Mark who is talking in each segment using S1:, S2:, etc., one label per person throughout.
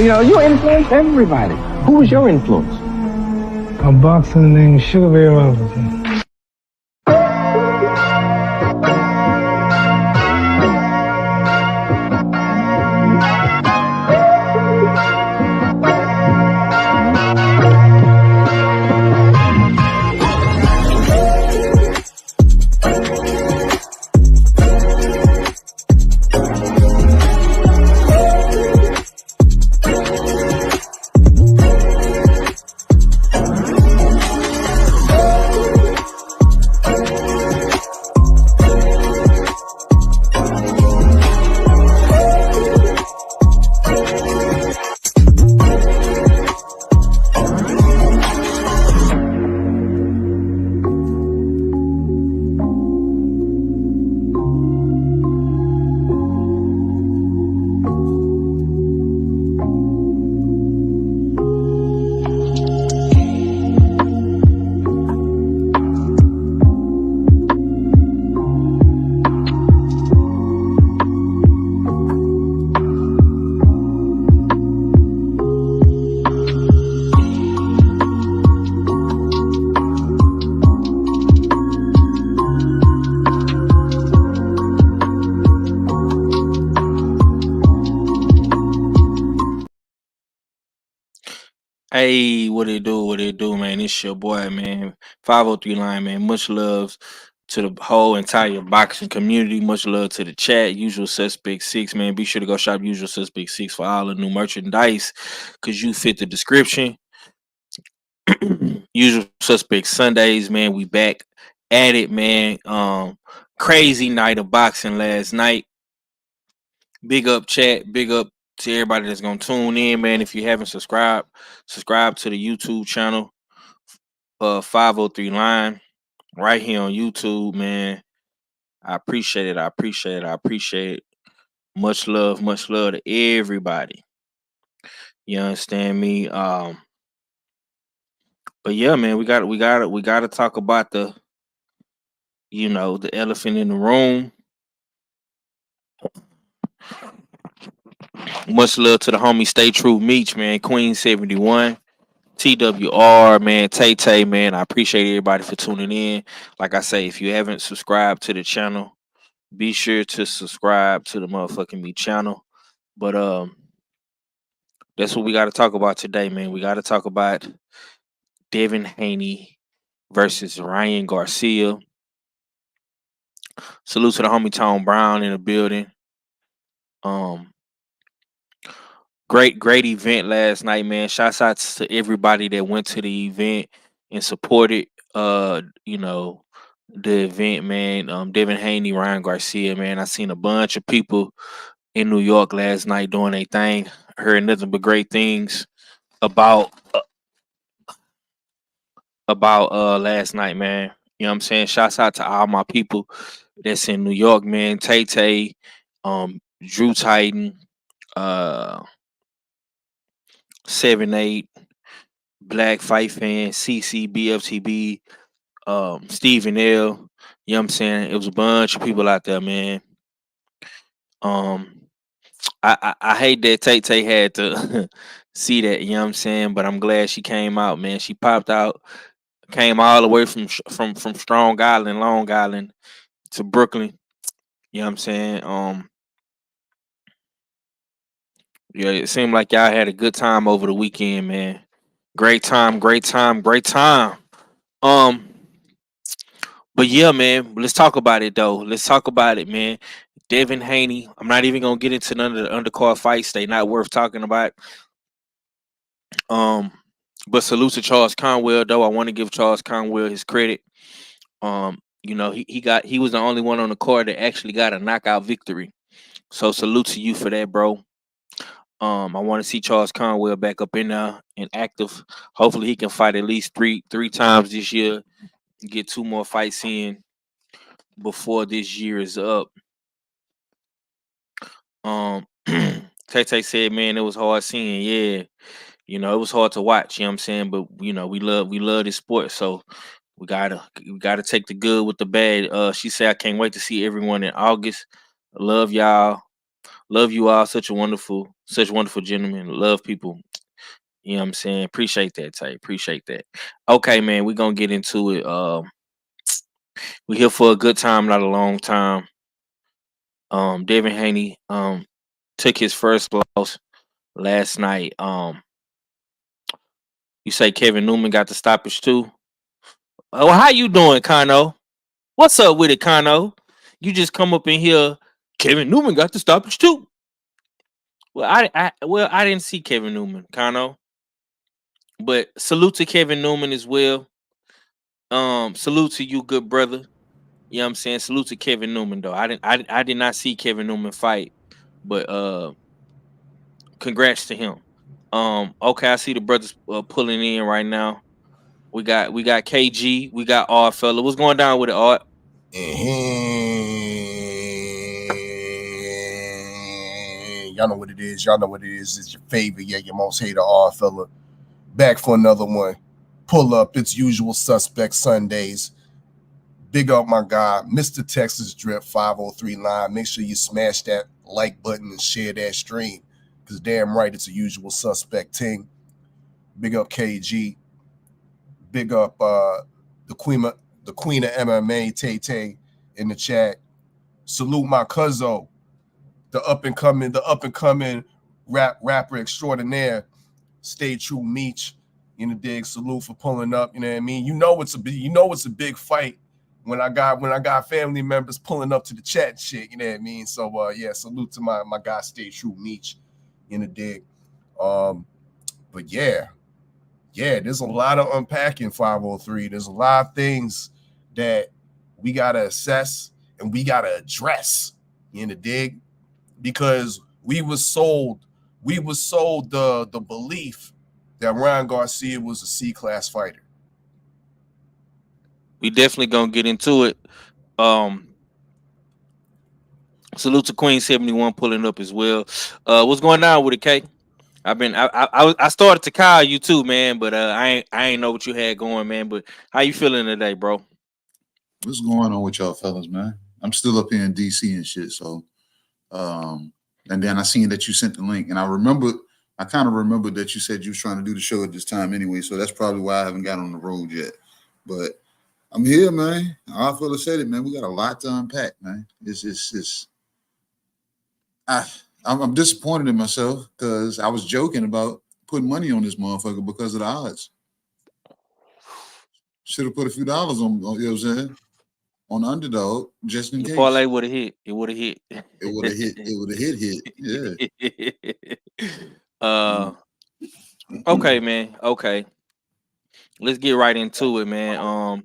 S1: You influence everybody. Who was your influence?
S2: A boxer named Sugar Ray Robinson.
S3: Hey, what it do? What it do, man? It's your boy, man. 503 line, man. Much love to the whole entire boxing community. Much love to the chat. Usual Suspect 6, man. Be sure to go shop Usual Suspect 6 for all the new merchandise because you fit the description. Usual Suspect Sundays, man. We back at it, man. Crazy night of boxing last night. Big up, chat. Big up to everybody that's gonna tune in, man. If you haven't subscribed, subscribe to the YouTube channel, 503 line, right here on YouTube, man. I appreciate it. I appreciate it. I appreciate it. Much love to everybody. You understand me? But yeah, man, we gotta talk about the elephant in the room. Much love to the homie Stay True Meech, man. Queen 71. TWR, man, Tay, man. I appreciate everybody for tuning in. Like I say, if you haven't subscribed to the channel, be sure to subscribe to the motherfucking me channel. But that's what we got to talk about today, man. We got to talk about Devin Haney versus Ryan Garcia. Salute to the homie Tone Brown in the building. Great event last night, man. Shouts out to everybody that went to the event and supported the event, man. Devin Haney, Ryan Garcia, man. I seen a bunch of people in New York last night doing their thing. Heard nothing but great things about last night, man. You know what I'm saying? Shouts out to all my people that's in New York, man. Tay, Drew Titan, 7-8, Black Fight Fan, CC, BFTB, Stephen L. You know what I'm saying? It was a bunch of people out there, man. I hate that Tay had to see that, you know what I'm saying? But I'm glad she came out, man. She popped out, came all the way from Strong Island, Long Island to Brooklyn. You know what I'm saying? Yeah, it seemed like y'all had a good time over the weekend, man. Great time. But yeah, man, let's talk about it though. Let's talk about it, man. Devin Haney. I'm not even gonna get into none of the undercard fights. They not worth talking about. But salute to Charles Conwell, though. I want to give Charles Conwell his credit. He was the only one on the card that actually got a knockout victory. So salute to you for that, bro. I want to see Charles Conwell back up in there and active. Hopefully he can fight at least three times this year. Get 2 more fights in before this year is up. Tay said, man, it was hard seeing. Yeah, it was hard to watch. You know what I'm saying? But we love this sport, so we gotta take the good with the bad. She said, I can't wait to see everyone in August. I love y'all. Love you all. Such a wonderful Such wonderful gentlemen. Love people. You know what I'm saying? Appreciate that, Tay. Appreciate that. Okay, man, we're gonna get into it. We here for a good time, not a long time. Devin Haney took his first loss last night. You say Kevin Newman got the stoppage too? Oh, how you doing, Kano? What's up with it, Kano? You just come up in here. Kevin Newman got the stoppage too. Well, I didn't see Kevin Newman, Kano. But salute to Kevin Newman as well. Salute to you, good brother. You know what I'm saying? Salute to Kevin Newman though. I did not see Kevin Newman fight, but congrats to him. Okay, I see the brothers pulling in right now. We got KG, we got Art fella. What's going down with it, Art?
S4: Y'all know what it is. Y'all know what it is. It's your favorite, your most hated R fella. Back for another one. Pull up. It's Usual Suspect Sundays. Big up my guy, Mr. Texas Drip 503 line. Make sure you smash that like button and share that stream. Because damn right, it's a Usual Suspect ting. Big up KG. Big up the queen of MMA, Tay Tay in the chat. Salute my cuzzo, the up and coming rapper extraordinaire. Stay true, Meech. In the dig, salute for pulling up. You know what I mean? You know it's a big fight when I got family members pulling up to the chat and shit. You know what I mean? So yeah, salute to my guy, Stay True, Meech. In the dig. But yeah, there's a lot of unpacking 503. There's a lot of things that we gotta assess and we gotta address in the dig, because we was sold the belief that Ryan Garcia was a C-class fighter.
S3: We definitely gonna get into it. Salute to Queen 71 pulling up as well. What's going on with it, K? I started to call you too, man, but I ain't know what you had going, man. But how you feeling today, bro?
S5: What's going on with y'all fellas, man? I'm still up here in DC and shit, so and then I seen that you sent the link, and I kind of remembered that you said you was trying to do the show at this time anyway, so that's probably why I haven't got on the road yet. But I'm here, man. All I feel to said it, man. We got a lot to unpack, man. I'm disappointed in myself because I was joking about putting money on this motherfucker because of the odds. Should have put a few dollars on, you know what I'm saying, on the underdog just in
S3: The
S5: case.
S3: parlay would have hit. It would have hit.
S5: It would have hit. It would have hit. Yeah.
S3: Okay, man. Okay. Let's get right into it, man.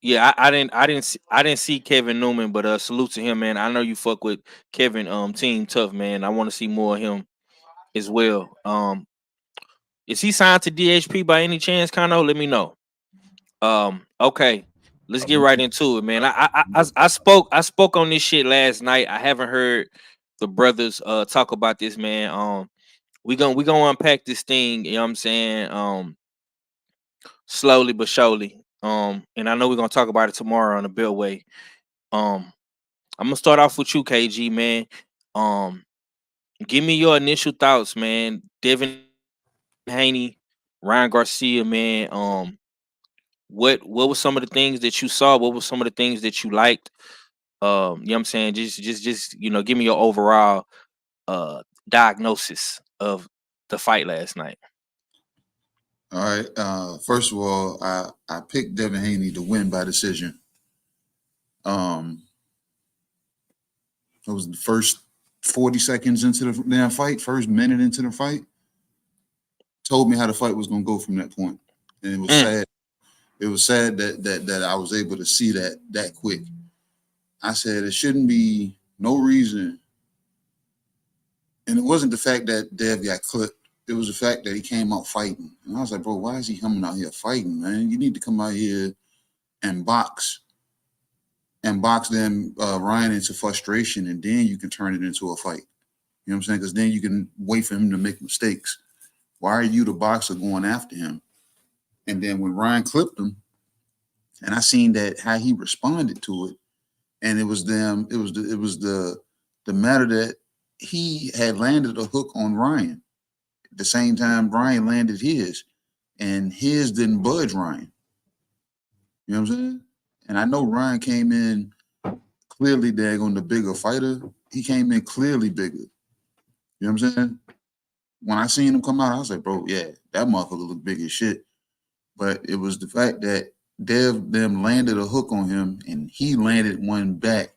S3: Yeah, I didn't see Kevin Newman, but salute to him, man. I know you fuck with Kevin Team Tough, man. I want to see more of him as well. Is he signed to DHP by any chance, Kano? Let me know. Okay. Let's get right into it, man. I spoke on this shit last night. I haven't heard the brothers talk about this, man. We gonna unpack this thing, you know what I'm saying? Slowly but surely. And I know we're gonna talk about it tomorrow on the Beltway. I'm gonna start off with you, KG, man. Give me your initial thoughts, man. Devin Haney, Ryan Garcia, man. What were some of the things that you saw? What were some of the things that you liked? You know what I'm saying? Just give me your overall diagnosis of the fight last night.
S5: All right. First of all, I picked Devin Haney to win by decision. It was the first 40 seconds into the damn fight, first minute into the fight. Told me how the fight was gonna go from that point. And it was sad. It was sad that I was able to see that quick. I said it shouldn't be no reason. And it wasn't the fact that Dev got clipped. It was the fact that he came out fighting. And I was like, bro, why is he coming out here fighting, man? You need to come out here and box them Ryan into frustration, and then you can turn it into a fight. You know what I'm saying? Because then you can wait for him to make mistakes. Why are you, the boxer, going after him? And then when Ryan clipped him, and I seen that how he responded to it, and it was the matter that he had landed a hook on Ryan at the same time Ryan landed his, and his didn't budge Ryan. You know what I'm saying? And I know Ryan came in clearly daggone the bigger fighter. He came in clearly bigger. You know what I'm saying? When I seen him come out, I was like, bro, yeah, that motherfucker looked big as shit. But it was the fact that Dev them landed a hook on him, and he landed one back,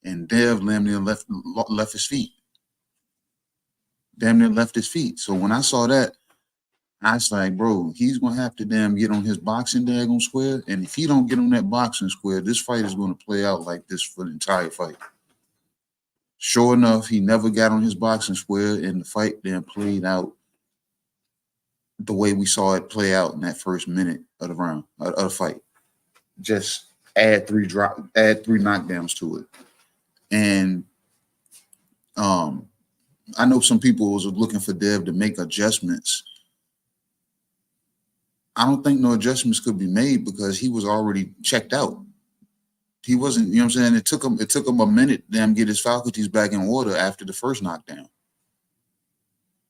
S5: and Dev damn near left his feet. Damn near left his feet. So when I saw that, I was like, bro, he's gonna have to damn get on his boxing daggone square. And if he don't get on that boxing square, this fight is gonna play out like this for the entire fight. Sure enough, he never got on his boxing square, and the fight then played out the way we saw it play out in that first minute of the round of the fight. Just add three knockdowns to it. And I know some people was looking for Dev to make adjustments. I don't think no adjustments could be made because he was already checked out. He wasn't, you know what I'm saying? It took him a minute to damn get his faculties back in order after the first knockdown.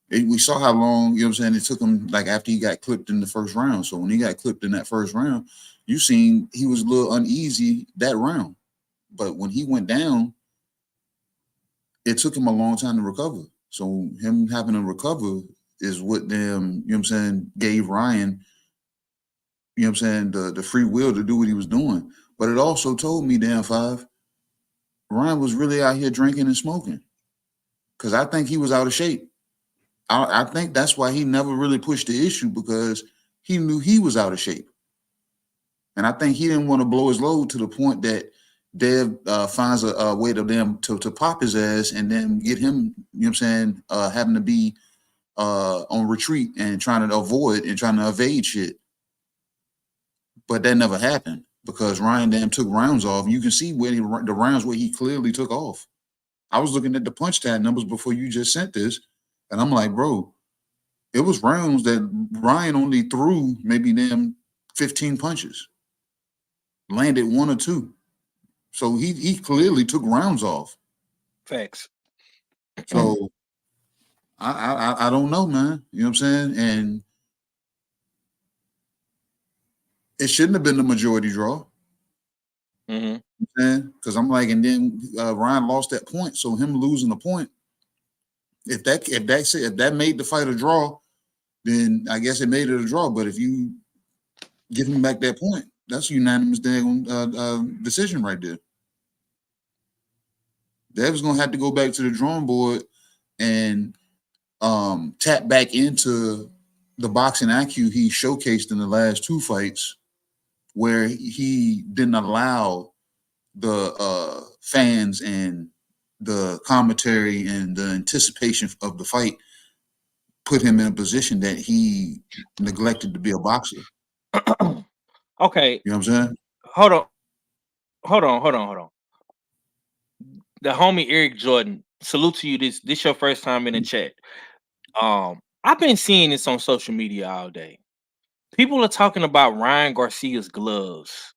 S5: We saw how long, you know what I'm saying, it took him like after he got clipped in the first round. So when he got clipped in that first round, you seen he was a little uneasy that round. But when he went down, it took him a long time to recover. So him having to recover is what damn, you know what I'm saying, gave Ryan, you know what I'm saying, the free will to do what he was doing. But it also told me, damn Five, Ryan was really out here drinking and smoking. Because I think he was out of shape. I think that's why he never really pushed the issue, because he knew he was out of shape. And I think he didn't want to blow his load to the point that Dev finds a way to pop his ass and then get him, you know what I'm saying, having to be on retreat and trying to avoid and trying to evade shit. But that never happened because Ryan damn took rounds off. You can see where the rounds where he clearly took off. I was looking at the punch tag numbers before you just sent this, and I'm like, bro, it was rounds that Ryan only threw maybe damn 15 punches, landed one or two. So he clearly took rounds off.
S3: Facts.
S5: So I don't know, man. You know what I'm saying? And it shouldn't have been the majority draw.
S3: Mm-hmm.
S5: Because I'm like, and then Ryan lost that point. So him losing the point, if that made the fight a draw, then I guess it made it a draw. But if you give him back that point, that's a unanimous decision right there. Dev's gonna have to go back to the drawing board and tap back into the boxing IQ he showcased in the last two fights, where he didn't allow the fans and the commentary and the anticipation of the fight put him in a position that he neglected to be a boxer.
S3: Okay.
S5: You know what I'm saying?
S3: Hold on. The homie Eric Jordan, salute to you. This your first time in the chat. I've been seeing this on social media all day. People are talking about Ryan Garcia's gloves.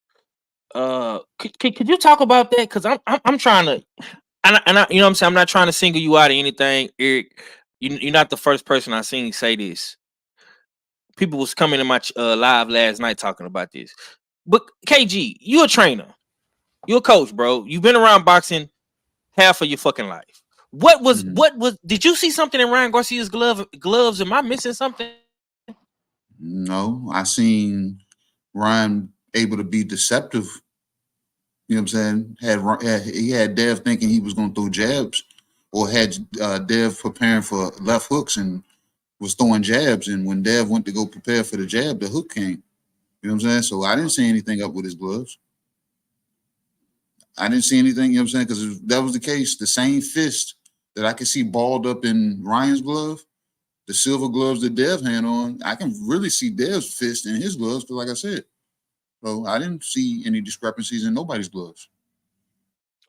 S3: Could you talk about that? Because I'm trying to, and I, you know what I'm saying, I'm not trying to single you out or anything, Eric. You're not the first person I seen say this. People was coming to my live last night talking about this. But KG, you a trainer, you a coach, bro. You've been around boxing half of your fucking life. What was? Did you see something in Ryan Garcia's gloves? Am I missing something?
S5: No, I seen Ryan able to be deceptive. You know what I'm saying? He had Dev thinking he was going to throw jabs, or had Dev preparing for left hooks and was throwing jabs. And when Dev went to go prepare for the jab, the hook came. You know what I'm saying? So I didn't see anything up with his gloves. I didn't see anything, you know what I'm saying? Because if that was the case, the same fist that I could see balled up in Ryan's glove, the silver gloves that Dev had on, I can really see Dev's fist in his gloves, because like I said, so I didn't see any discrepancies in nobody's gloves.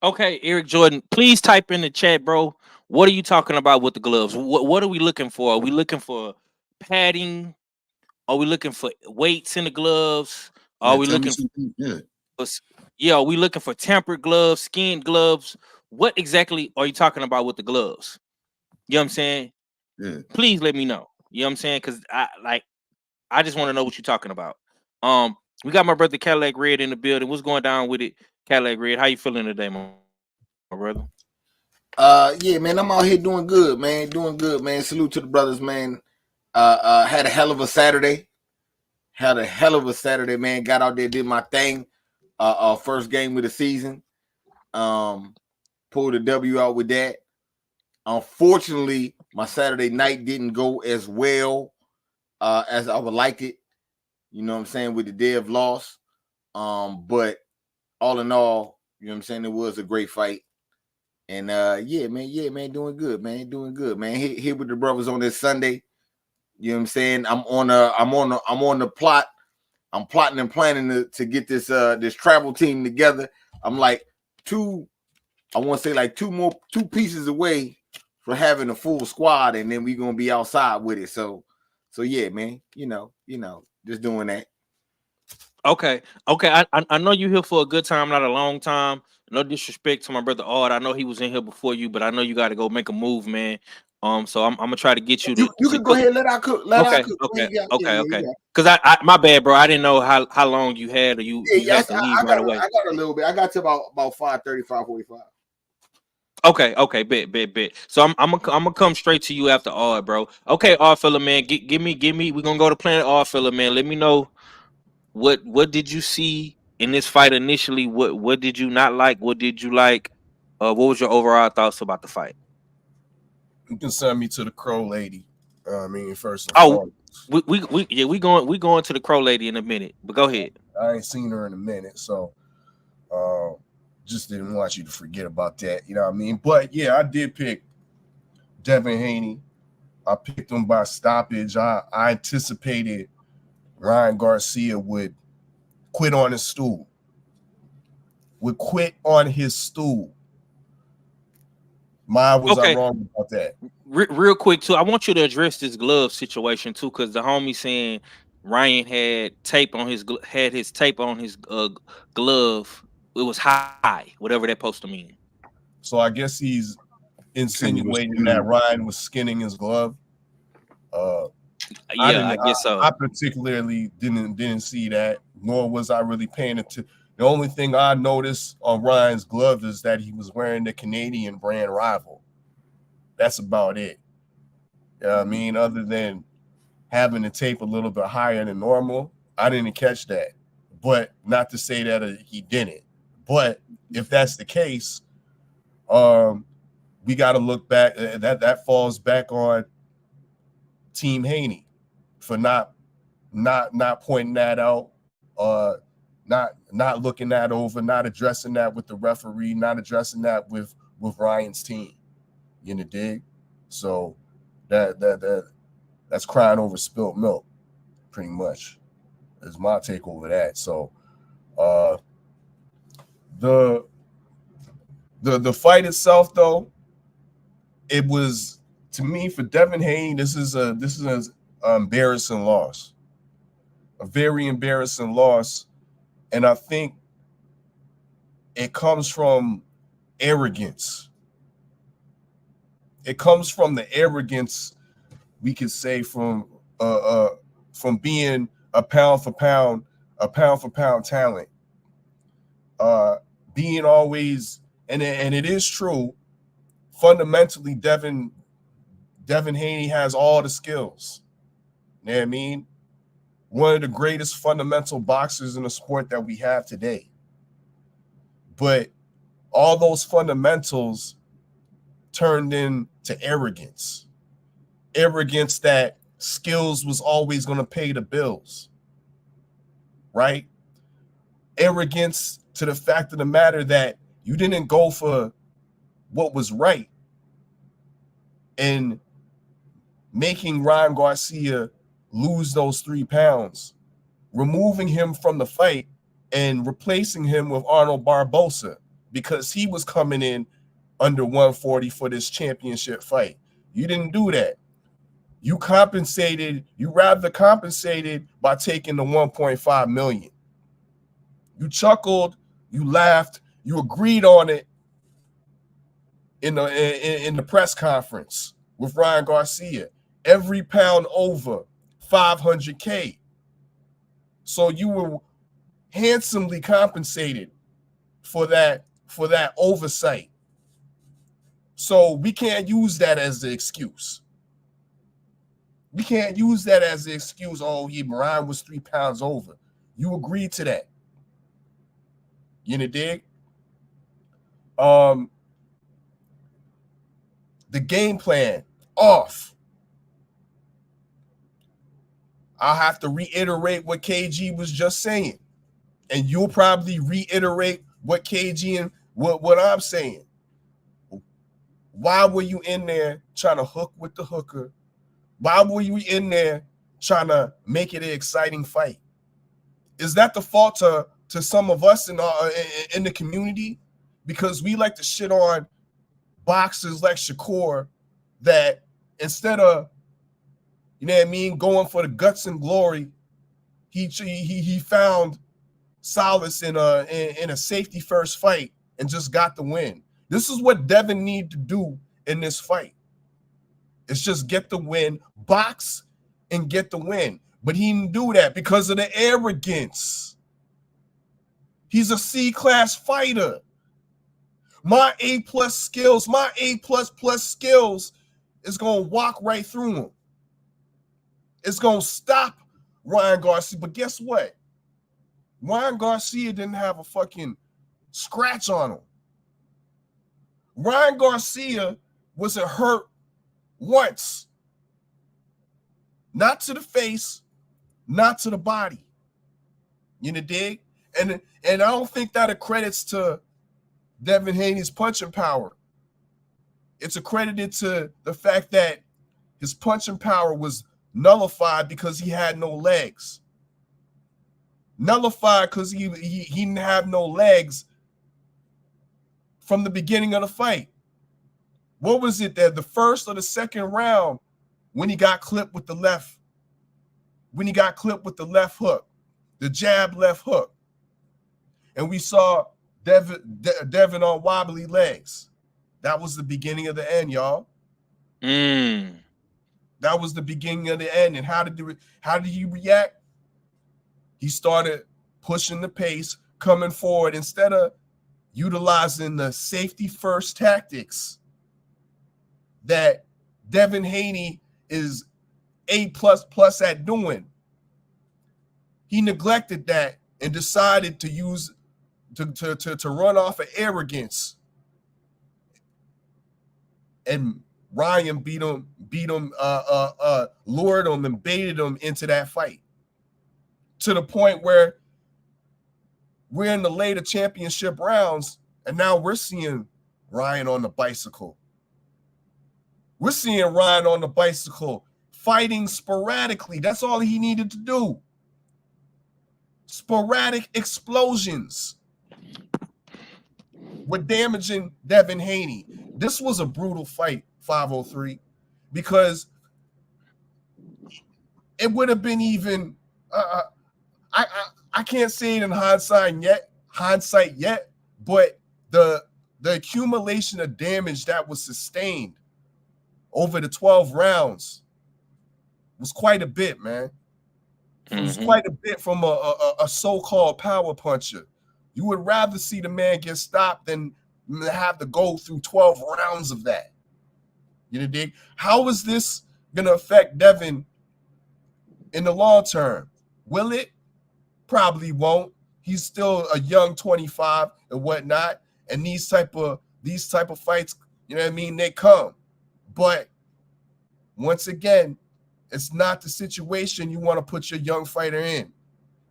S3: Okay, Eric Jordan, please type in the chat, bro. What are you talking about with the gloves? What are we looking for? Are we looking for padding? Are we looking for weights in the gloves? Are we looking for, are we looking for tempered gloves, skinned gloves? What exactly are you talking about with the gloves? You know what I'm saying?
S5: Yeah.
S3: Please let me know. You know what I'm saying? Because I just want to know what you're talking about. We got my brother Cadillac Red in the building. What's going down with it, Cadillac Red? How you feeling today, my brother?
S6: Yeah, man, I'm out here doing good, man. Doing good, man. Salute to the brothers, man. Had a hell of a Saturday. Man. Got out there, did my thing. First game of the season. Pulled a W out with that. Unfortunately, my Saturday night didn't go as well as I would like it. You know what I'm saying, with the Dev loss. But all in all, you know what I'm saying, it was a great fight. And yeah, man, doing good, man. Here with the brothers on this Sunday. You know what I'm saying? I'm on the plot. I'm plotting and planning to get this travel team together. I'm like two pieces away for having a full squad, and then we're gonna be outside with it. So yeah, man, you know, just doing that.
S3: Okay. I know you here for a good time, not a long time. No disrespect to my brother Ard. I know he was in here before you, but I know you got to go make a move, man. So I'm gonna try to get you to.
S6: You can go ahead, let our cook.
S3: Okay. Because I my bad, bro. I didn't know how long you had, or you had to leave right away.
S6: I got a little bit. I got to about 5:30, 5:45.
S3: Okay, bet. So I'm gonna come straight to you after Ard, bro. Okay, Ard fella, man. Give me. We're gonna go to Planet Ard fella, man. Let me know what did you see in this fight initially? What did you not like? What did you like? What was your overall thoughts about the fight?
S4: You can send me to the Crow Lady. I mean, first and
S3: Oh,
S4: foremost.
S3: we going to the Crow Lady in a minute, but go ahead.
S4: I ain't seen her in a minute, so just didn't want you to forget about that. You know what I mean? But yeah, I did pick Devin Haney. I picked him by stoppage. I anticipated Ryan Garcia would quit on his stool. Why was I wrong about that?
S3: Real quick too, I want you to address this glove situation too, because the homie saying Ryan had his tape on his glove. It was high, whatever that supposed to mean.
S4: So I guess he's insinuating that Ryan was skinning his glove.
S3: I guess so.
S4: I particularly didn't see that, nor was I really paying attention. The only thing I noticed on Ryan's glove is that he was wearing the Canadian brand Rival. That's about it. You know what I mean? Other than having the tape a little bit higher than normal, I didn't catch that. But not to say that he didn't. But if that's the case, we got to look back. That falls back on Team Haney for not pointing that out, not looking that over, not addressing that with the referee, not addressing that with Ryan's team. You know, dig? So that's crying over spilt milk, pretty much. Is my take over that. So the fight itself, though, it was, to me, for Devin Haney, this is an embarrassing loss, a very embarrassing loss, and I think it comes from arrogance. It comes from the arrogance, we could say, from being a pound for pound talent, being always, and it is true. Fundamentally, Devin Haney has all the skills. You know what I mean? One of the greatest fundamental boxers in the sport that we have today. But all those fundamentals turned into arrogance. Arrogance that skills was always going to pay the bills. Right? Arrogance to the fact of the matter that you didn't go for what was right. And making Ryan Garcia lose those 3 pounds, removing him from the fight and replacing him with Arnold Barbosa, because he was coming in under 140 for this championship fight. You didn't do that. You rather compensated by taking the 1.5 million. You chuckled, you laughed, you agreed on it in the press conference with Ryan Garcia. Every pound over 500K. So you were handsomely compensated for that oversight. So we can't use that as the excuse. We can't use that as the excuse. Oh, yeah, Ryan was 3 pounds over. You agreed to that. You know, dig? The game plan off. I'll have to reiterate what KG was just saying, and you'll probably reiterate what KG and what I'm saying. Why were you in there trying to hook with the hooker? Why were you in there trying to make it an exciting fight? Is that the fault to some of us in the community? Because we like to shit on boxers like Shakur that instead of, you know what I mean, going for the guts and glory, he found solace in a safety first fight and just got the win. This is what Devin needed to do in this fight. It's just get the win, box and get the win. But he didn't do that because of the arrogance. He's a C-class fighter. My A+ skills, my A++ skills is going to walk right through him. It's going to stop Ryan Garcia. But guess what? Ryan Garcia didn't have a fucking scratch on him. Ryan Garcia wasn't hurt once. Not to the face, not to the body. You know, dig? And I don't think that accredits to Devin Haney's punching power. It's accredited to the fact that his punching power was nullified because he had no legs. Nullified because he didn't have no legs from the beginning of the fight. What was it that the first or the second round when he got clipped with the left? When he got clipped with the left hook, the jab left hook, and we saw Devin on wobbly legs. That was the beginning of the end, y'all. That was the beginning of the end. And how did he react? He started pushing the pace, coming forward instead of utilizing the safety first tactics that Devin Haney is A++ at doing. He neglected that and decided to use to run off of arrogance. And Ryan beat him, lured him and baited him into that fight to the point where we're in the later championship rounds, and now we're seeing Ryan on the bicycle. We're seeing Ryan on the bicycle fighting sporadically. That's all he needed to do. Sporadic explosions were damaging Devin Haney. This was a brutal fight, 503, because it would have been even. I can't say it in hindsight yet, but the accumulation of damage that was sustained over the 12 rounds was quite a bit, man. It was quite a bit from a so-called power puncher. You would rather see the man get stopped than have to go through 12 rounds of that. You know, dig? How is this going to affect Devin in the long term? Will it? Probably won't. He's still a young 25 and whatnot. And these type of fights, you know what I mean, they come. But once again, it's not the situation you want to put your young fighter in.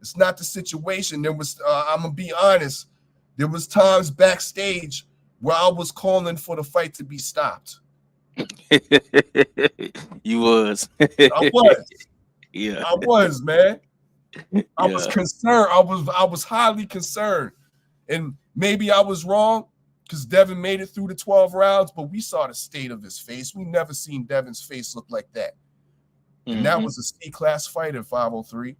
S4: It's not the situation. There was, I'm gonna be honest, there was times backstage where I was calling for the fight to be stopped.
S3: You was.
S4: I was.
S3: Yeah.
S4: I was, man. I was concerned. I was highly concerned. And maybe I was wrong because Devin made it through the 12 rounds, but we saw the state of his face. We never seen Devin's face look like that. And that was a C-class fight at 503.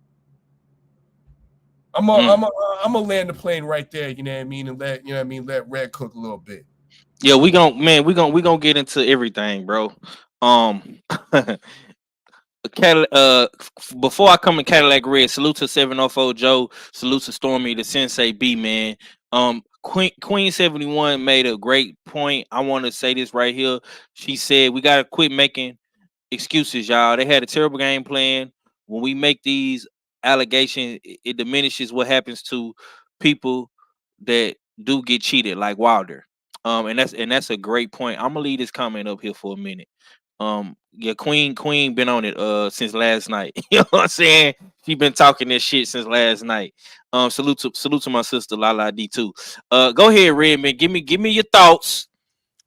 S4: I'm gonna land the plane right there, you know what I mean, and let Red cook a little bit.
S3: Yeah, we gonna get into everything, bro. Um, before I come to Cadillac Red, salute to 704 Joe, salute to Stormy, the Sensei B man. Queen 71 made a great point. I want to say this right here. She said we gotta quit making excuses, y'all. They had a terrible game plan. When we make these allegations, it diminishes what happens to people that do get cheated, like Wilder. And that's a great point. I'm gonna leave this comment up here for a minute. Yeah, Queen been on it since last night. You know what I'm saying? She been talking this shit since last night. Salute to my sister Lala D2. Go ahead, Redman. Give me your thoughts.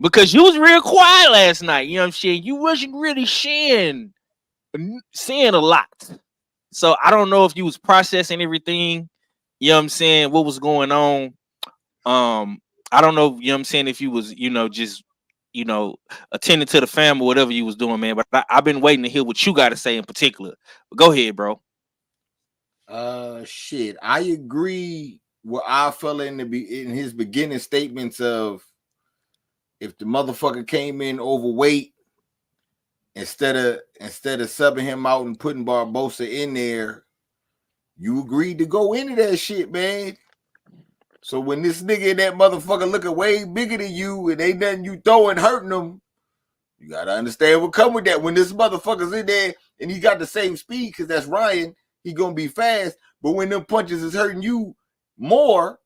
S3: Because you was real quiet last night. You know what I'm saying? You wasn't really saying a lot. So I don't know if you was processing everything. You know what I'm saying? What was going on? Um, I don't know, you know what I'm saying, if you was, just, attending to the family, whatever you was doing, man. But I've been waiting to hear what you got to say in particular. But go ahead, bro.
S6: Shit. I agree with our fella in his beginning statements of if the motherfucker came in overweight, instead of subbing him out and putting Barbosa in there, you agreed to go into that shit, man. So when this nigga and that motherfucker looking way bigger than you and ain't nothing you throwing hurting them, you gotta understand what come with that. When this motherfucker's in there and he got the same speed, because that's Ryan, he gonna be fast. But when them punches is hurting you more,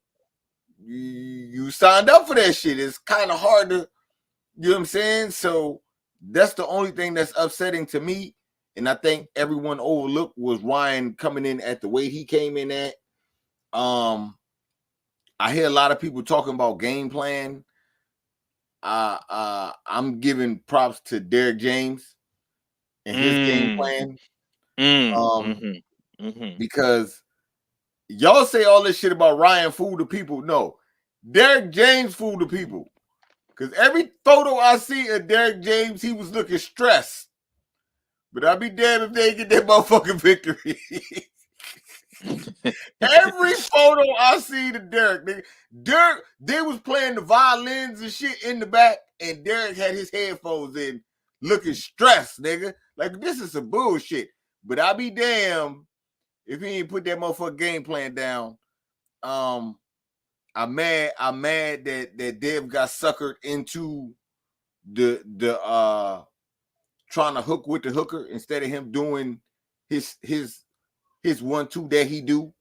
S6: you signed up for that shit. It's kind of hard to, you know what I'm saying? So that's the only thing that's upsetting to me. And I think everyone overlooked was Ryan coming in at the weight he came in at. I hear a lot of people talking about game plan. I'm giving props to Derek James and his game plan. Because y'all say all this shit about Ryan fooled the people. No, Derek James fooled the people. Because every photo I see of Derek James, he was looking stressed. But I'd be damned if they get that motherfucking victory. Every photo I see to Derek, they was playing the violins and shit in the back, and Derek had his headphones in, looking stressed, nigga. Like, this is some bullshit. But I be damned if he ain't put that motherfucking game plan down. I'm mad that Dev got suckered into the trying to hook with the hooker instead of him doing his 1-2 that he do.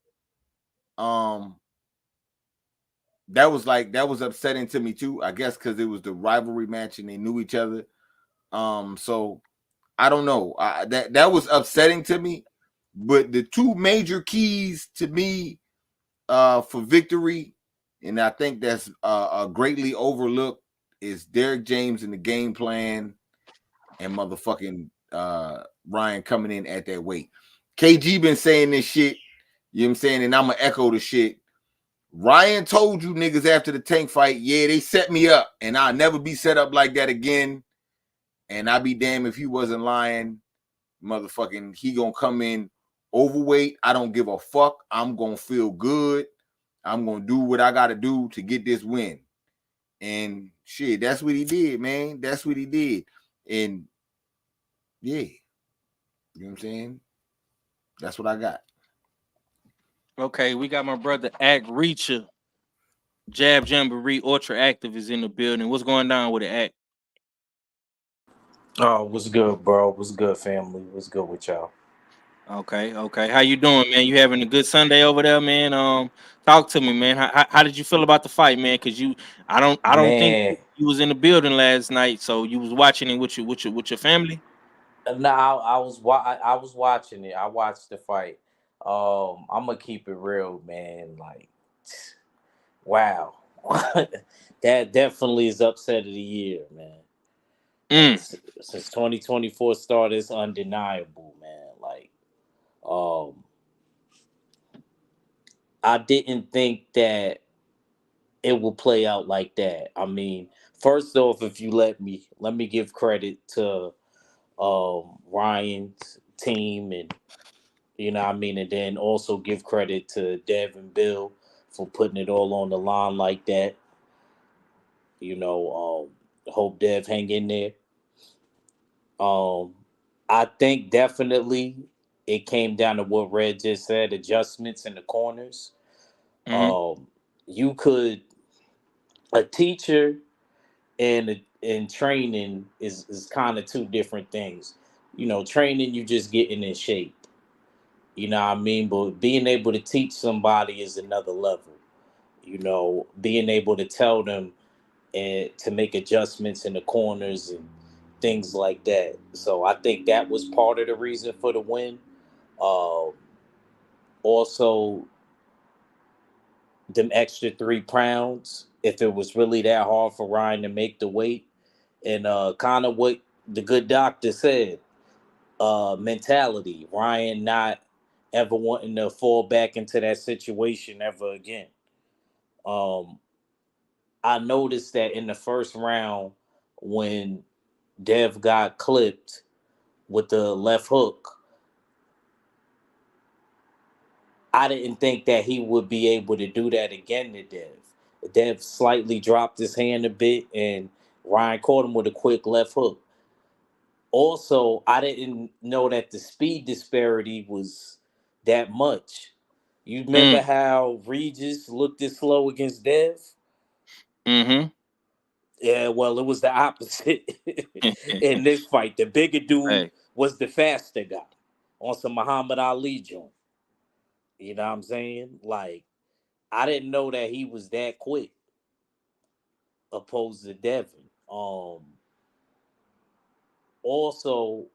S6: That was upsetting to me too. I guess because it was the rivalry match and they knew each other. So I don't know. That was upsetting to me. But the two major keys to me for victory, and I think that's greatly overlooked, is Derek James and the game plan, and motherfucking Ryan coming in at that weight. KG been saying this shit, you know what I'm saying, and I'm gonna echo the shit. Ryan told you niggas after the Tank fight, yeah, they set me up, and I'll never be set up like that again. And I'd be damned if he wasn't lying. Motherfucking, he gonna come in overweight. I don't give a fuck. I'm gonna feel good. I'm gonna do what I gotta do to get this win. And shit, that's what he did, man. That's what he did. And yeah, you know what I'm saying? That's what I got.
S3: Okay, we got my brother Act Reacher, Jab Jamboree, Ultra Active is in the building. What's going down with the Act?
S7: Oh, what's good, bro? What's good, family? What's good with y'all?
S3: Okay. How you doing, man? You having a good Sunday over there, man? Talk to me, man. How did you feel about the fight, man? Cause I don't think
S7: Man,
S3: you was in the building last night, so you was watching it with your family.
S7: no, I was watching it. I watched the fight. I'm gonna keep it real, man. Like, wow, that definitely is upset of the year, man. Like since 2024 started, it's undeniable, man. Like, um, I didn't think that it will play out like that. I mean, first off, if you let me give credit to Ryan's team, and you know what I mean, and then also give credit to Dev and Bill for putting it all on the line like that. You know, hope Dev hang in there. I think definitely it came down to what Red just said, adjustments in the corners.
S3: Mm-hmm.
S7: Um, you could a teacher and training is kind of two different things. Training you just getting in shape. You know what I mean? But being able to teach somebody is another level. Being able to tell them and to make adjustments in the corners and things like that. So I think that was part of the reason for the win. Uh, Also, them extra 3 pounds, if it was really that hard for Ryan to make the weight, and kind of what the good doctor said, mentality. Ryan not ever wanting to fall back into that situation ever again. Um, I noticed that in the first round when Dev got clipped with the left hook, I didn't think that he would be able to do that again to Dev. Dev slightly dropped his hand a bit, and Ryan caught him with a quick left hook. Also, I didn't know that the speed disparity was that much. You remember how Regis looked this slow against Dev?
S3: Mm-hmm.
S7: Yeah, well, it was the opposite in this fight. The bigger dude
S3: Hey.
S7: was the faster guy on some Muhammad Ali joint. You know what I'm saying? Like, I didn't know that he was that quick opposed to Devin. Also,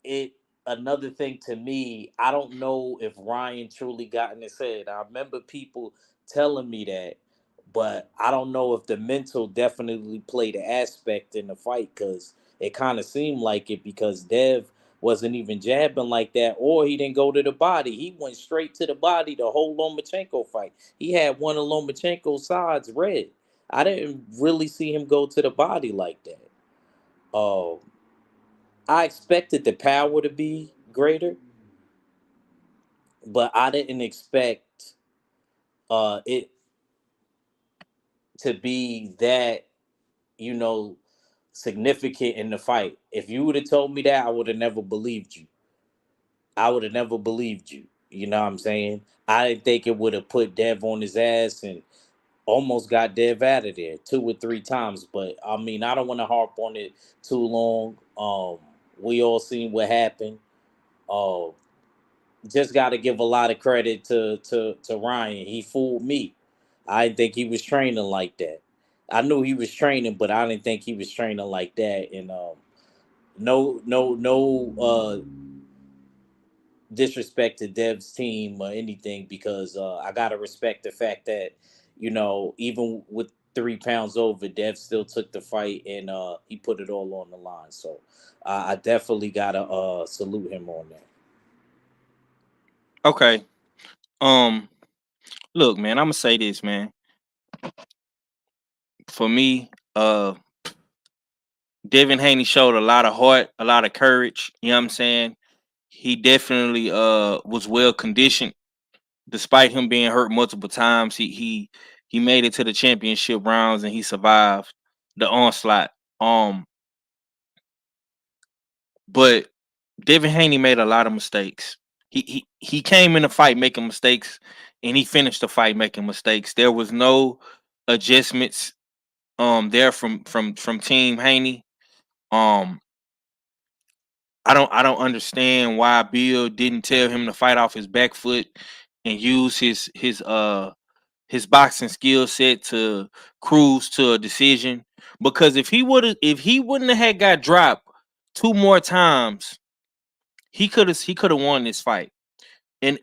S7: it another thing to me, I don't know if Ryan truly got in his head. I remember people telling me that, but I don't know if the mental definitely played an aspect in the fight because it kind of seemed like it because Dev wasn't even jabbing like that, or he didn't go to the body. He went straight to the body the whole Lomachenko fight. He had one of Lomachenko's sides red. I didn't really see him go to the body like that. Um, I expected the power to be greater, but I didn't expect it to be that, you know, significant in the fight. If you would have told me that, I would have never believed you. I would have never believed you. You know what I'm saying? I didn't think it would have put Dev on his ass and almost got Dev out of there 2 or 3 times. But I mean, I don't want to harp on it too long. We all seen what happened. Uh, just got to give a lot of credit to Ryan. He fooled me. I didn't think he was training like that. I knew he was training, but I didn't think he was training like that. And no disrespect to Dev's team or anything because I gotta respect the fact that even with 3 pounds over, Dev still took the fight and he put it all on the line. So I definitely gotta salute him on that.
S3: Okay. Um. Look, man. I'm gonna say this, man. For me, Devin Haney showed a lot of heart, a lot of courage. You know what I'm saying? He definitely was well conditioned, despite him being hurt multiple times. He made it to the championship rounds and he survived the onslaught. Um, but Devin Haney made a lot of mistakes. He came in the fight making mistakes, and he finished the fight making mistakes. There was no adjustments there from Team Haney. Um, I don't understand why Bill didn't tell him to fight off his back foot and use his boxing skill set to cruise to a decision. Because if he wouldn't have had got dropped 2 more times, he could have won this fight. And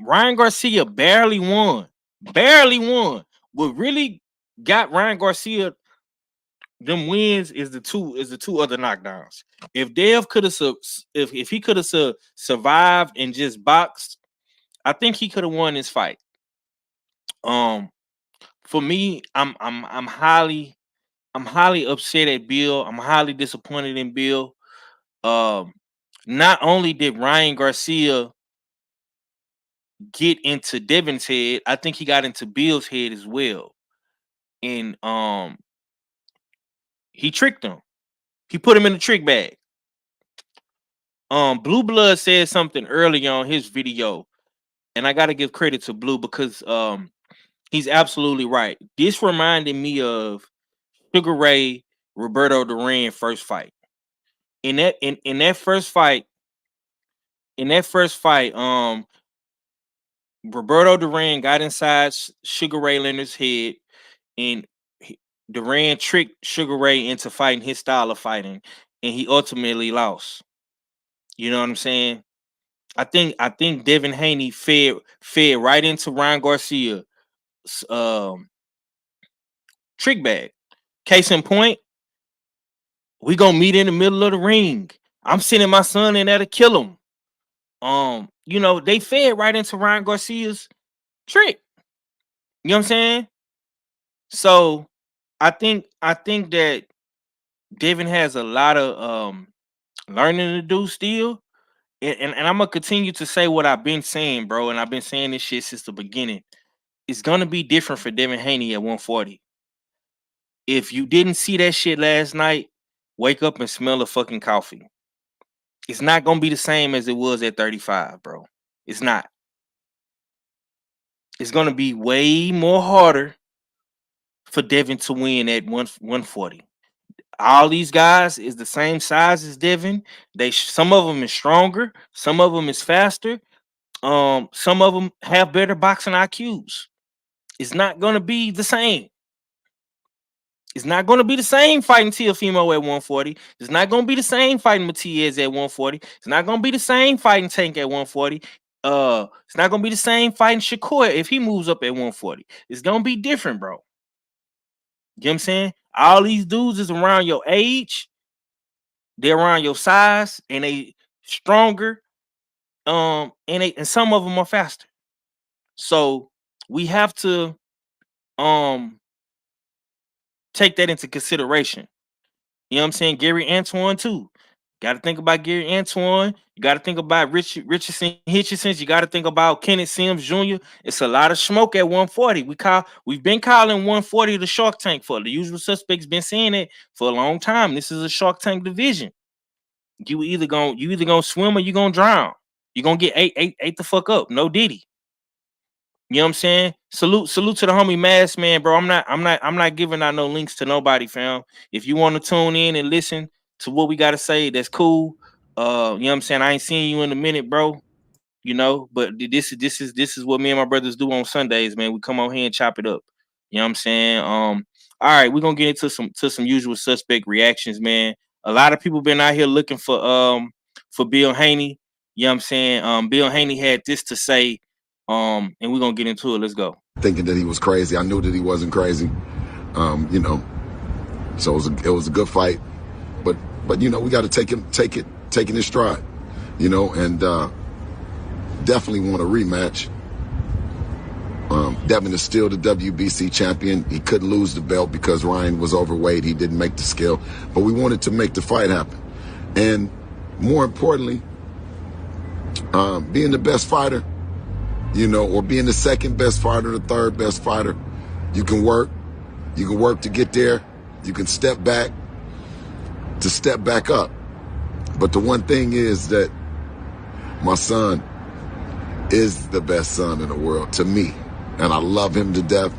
S3: Ryan Garcia barely won. What really got Ryan Garcia them wins is the two other knockdowns. If Dev could have if he could have survived and just boxed, I think he could have won this fight. Um, for me, I'm highly upset at Bill. I'm highly disappointed in Bill. Um, Not only did Ryan Garcia get into Devin's head, I think he got into Bill's head as well. And he tricked him. He put him in the trick bag. Blue Blood said something early on his video, and I gotta give credit to Blue because he's absolutely right. This reminded me of Sugar Ray Roberto Duran first fight. In that first fight, Roberto Duran got inside Sugar Ray Leonard's head, and Duran tricked Sugar Ray into fighting his style of fighting, and he ultimately lost. You know what I'm saying? I think Devin Haney fed right into Ryan Garcia trick bag. Case in point, we gonna meet in the middle of the ring. I'm sending my son in there to kill him. They fed right into Ryan Garcia's trick. You know what I'm saying? So I think that Devin has a lot of learning to do still. And I'm gonna continue to say what I've been saying, bro. And I've been saying this shit since the beginning. It's gonna be different for Devin Haney at 140. If you didn't see that shit last night, wake up and smell the fucking coffee. It's not gonna be the same as it was at 35, bro. It's not. It's gonna be way more harder for Devin to win at 140. All these guys is the same size as Devin. Some of them is stronger, some of them is faster. Some of them have better boxing IQs. It's not gonna be the same. It's not going to be the same fighting Teofimo at 140. It's not going to be the same fighting Matias at 140. It's not going to be the same fighting Tank at 140. It's not going to be the same fighting Shakur if he moves up at 140. It's going to be different, bro. You know what I'm saying? All these dudes is around your age. They're around your size, and they stronger. And some of them are faster. So we have to take that into consideration. You know what I'm saying? Gary Antoine too. Got to think about Gary Antoine. You got to think about Richardson Hitchensons. You got to think about Kenneth Sims Jr. It's a lot of smoke at 140. We've been calling 140 the Shark Tank for. The Usual Suspects been saying it for a long time. This is a Shark Tank division. You either gonna swim or you gonna drown. You gonna get ate the fuck up. No Diddy. You know what I'm saying? Salute to the homie Mass Man, bro. I'm not giving out no links to nobody, fam. If you want to tune in and listen to what we gotta say, that's cool. You know what I'm saying? I ain't seen you in a minute, bro. But this is what me and my brothers do on Sundays, man. We come on here and chop it up. You know what I'm saying? All right, we're gonna get into some Usual Suspect reactions, man. A lot of people been out here looking for Bill Haney. You know what I'm saying? Bill Haney had this to say. And we're gonna get into it. Let's go.
S8: Thinking that he was crazy. I knew that he wasn't crazy. So it was a good fight. But we got to take it in stride. And definitely want a rematch. Devin is still the WBC champion. He couldn't lose the belt because Ryan was overweight. He didn't make the scale. But we wanted to make the fight happen. And more importantly, being the best fighter, or being the second best fighter, the third best fighter, you can work to get there. You can step back to step back up. But the one thing is that my son is the best son in the world to me. And I love him to death.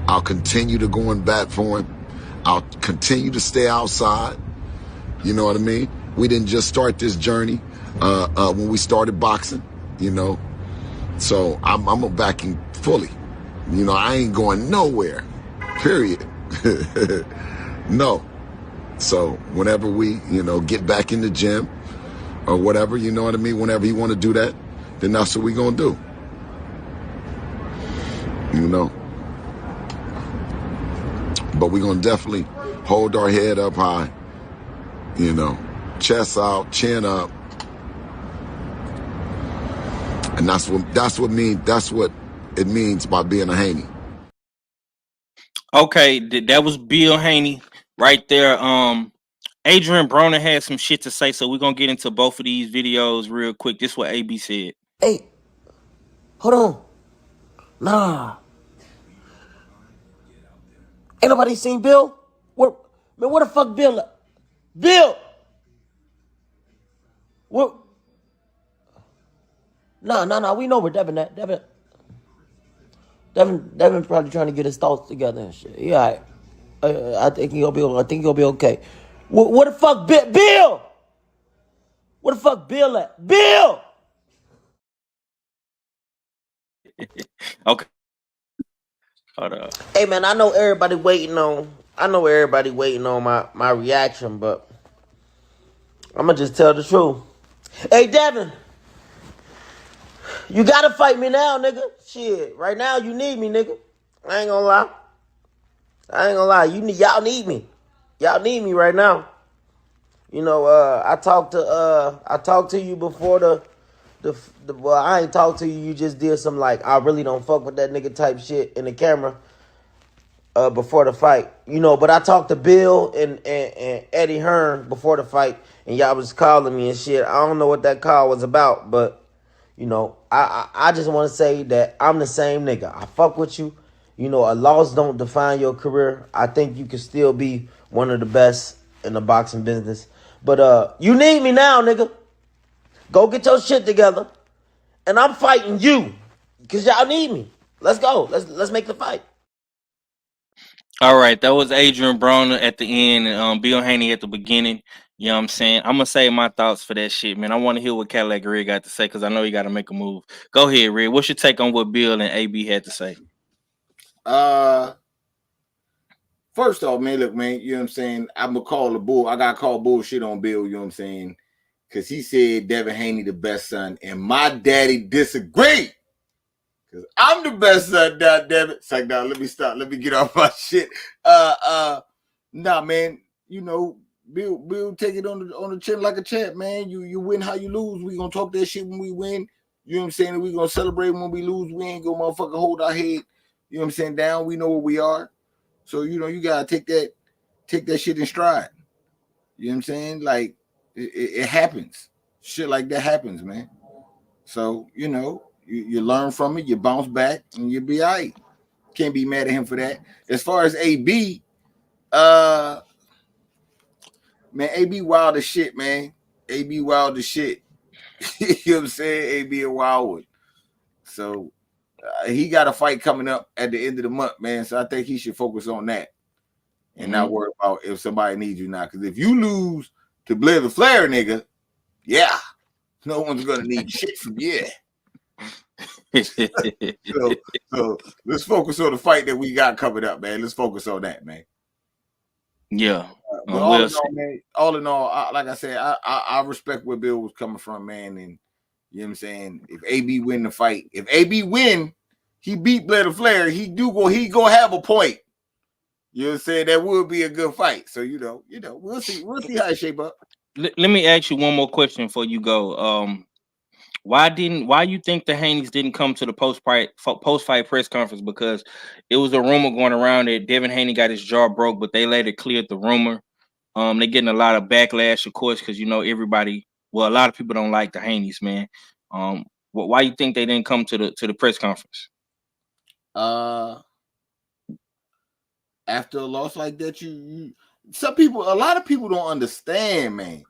S8: I'll continue to go and bat for him. I'll continue to stay outside. You know what I mean? We didn't just start this journey when we started boxing, So I'm backing fully. I ain't going nowhere, period. No. So whenever we, get back in the gym or whatever, you know what I mean? Whenever you want to do that, then that's what we going to do. But we're going to definitely hold our head up high, chest out, chin up. And that's what it means by being a Haney.
S3: Okay, that was Bill Haney right there. Adrian Broner had some shit to say, so we're gonna get into both of these videos real quick. This is what AB said.
S9: Hey, hold on. Nah. Ain't nobody seen Bill? Where the fuck Bill at? Bill. What? No. We know where Devin at. Devin probably trying to get his thoughts together and shit. Yeah, all right. I think he'll be. I think he'll be okay. What the fuck, Bill? Where the fuck Bill at? Bill.
S3: Okay. Hold up.
S9: Hey man, I know everybody waiting on. my reaction, but I'm gonna just tell the truth. Hey Devin, you gotta fight me now, nigga. Shit, right now you need me, nigga. I ain't gonna lie. Y'all need me. Y'all need me right now. You know, I talked to you before the well, I ain't talked to you. You just did some like I really don't fuck with that nigga type shit in the camera. Before the fight, you know, but I talked to Bill and Eddie Hearn before the fight, and y'all was calling me and shit. I don't know what that call was about, but you know, I just want to say that I'm the same nigga. I fuck with you. You know, a loss don't define your career. I think you can still be one of the best in the boxing business. But you need me now, nigga. Go get your shit together, and I'm fighting you because y'all need me. Let's go. Let's make the fight.
S3: All right, that was Adrian Broner at the end and Bill Haney at the beginning. You know what I'm saying? I'm gonna say my thoughts for that shit, man. I want to hear what Cadillac Red got to say because I know he got to make a move. Go ahead, Red. What's your take on what Bill and AB had to say?
S6: First off, man, look, man, you know what I'm saying? I'm gonna call the bull. I gotta call bullshit on Bill, you know what I'm saying? Because he said Devin Haney the best son, and my daddy disagreed. Because I'm the best son, damn it. It's like, nah, let me stop. Let me get off my shit. Nah, man, you know, Bill take it on the chin like a champ, man. You win how you lose. We gonna talk that shit when we win. You know what I'm saying? We gonna celebrate when we lose. We ain't gonna motherfucker hold our head, you know what I'm saying, down. We know what we are. So, you know, you gotta take that shit in stride. You know what I'm saying? Like, it happens. Shit like that happens, man. So, you know, you learn from it, you bounce back, and you'll be all right. Can't be mad at him for that. As far as AB, man, AB wild as shit, man. AB wild as shit. You know what I'm saying? AB a wild one. So he got a fight coming up at the end of the month, man. So I think he should focus on that and not worry about if somebody needs you now. Because if you lose to Blair the Flair, nigga, yeah, no one's gonna need shit from you. So let's focus on the fight that we got coming up, man. Let's focus on that, man.
S3: Yeah.
S6: But all in all, like I said, I respect where Bill was coming from, man. And you know what I'm saying? If AB win the fight, if AB win, he beat Blair the Flair, he gonna have a point. You know what I'm saying? That would be a good fight. So you know, we'll see how it shape up.
S3: Let me ask you one more question before you go. Why you think the Haneys didn't come to the post fight press conference? Because it was a rumor going around that Devin Haney got his jaw broke, but they later cleared the rumor. They're getting a lot of backlash, of course, because you know a lot of people don't like the Haneys, man. Why you think they didn't come to the press conference?
S6: After a loss like that, a lot of people don't understand, man.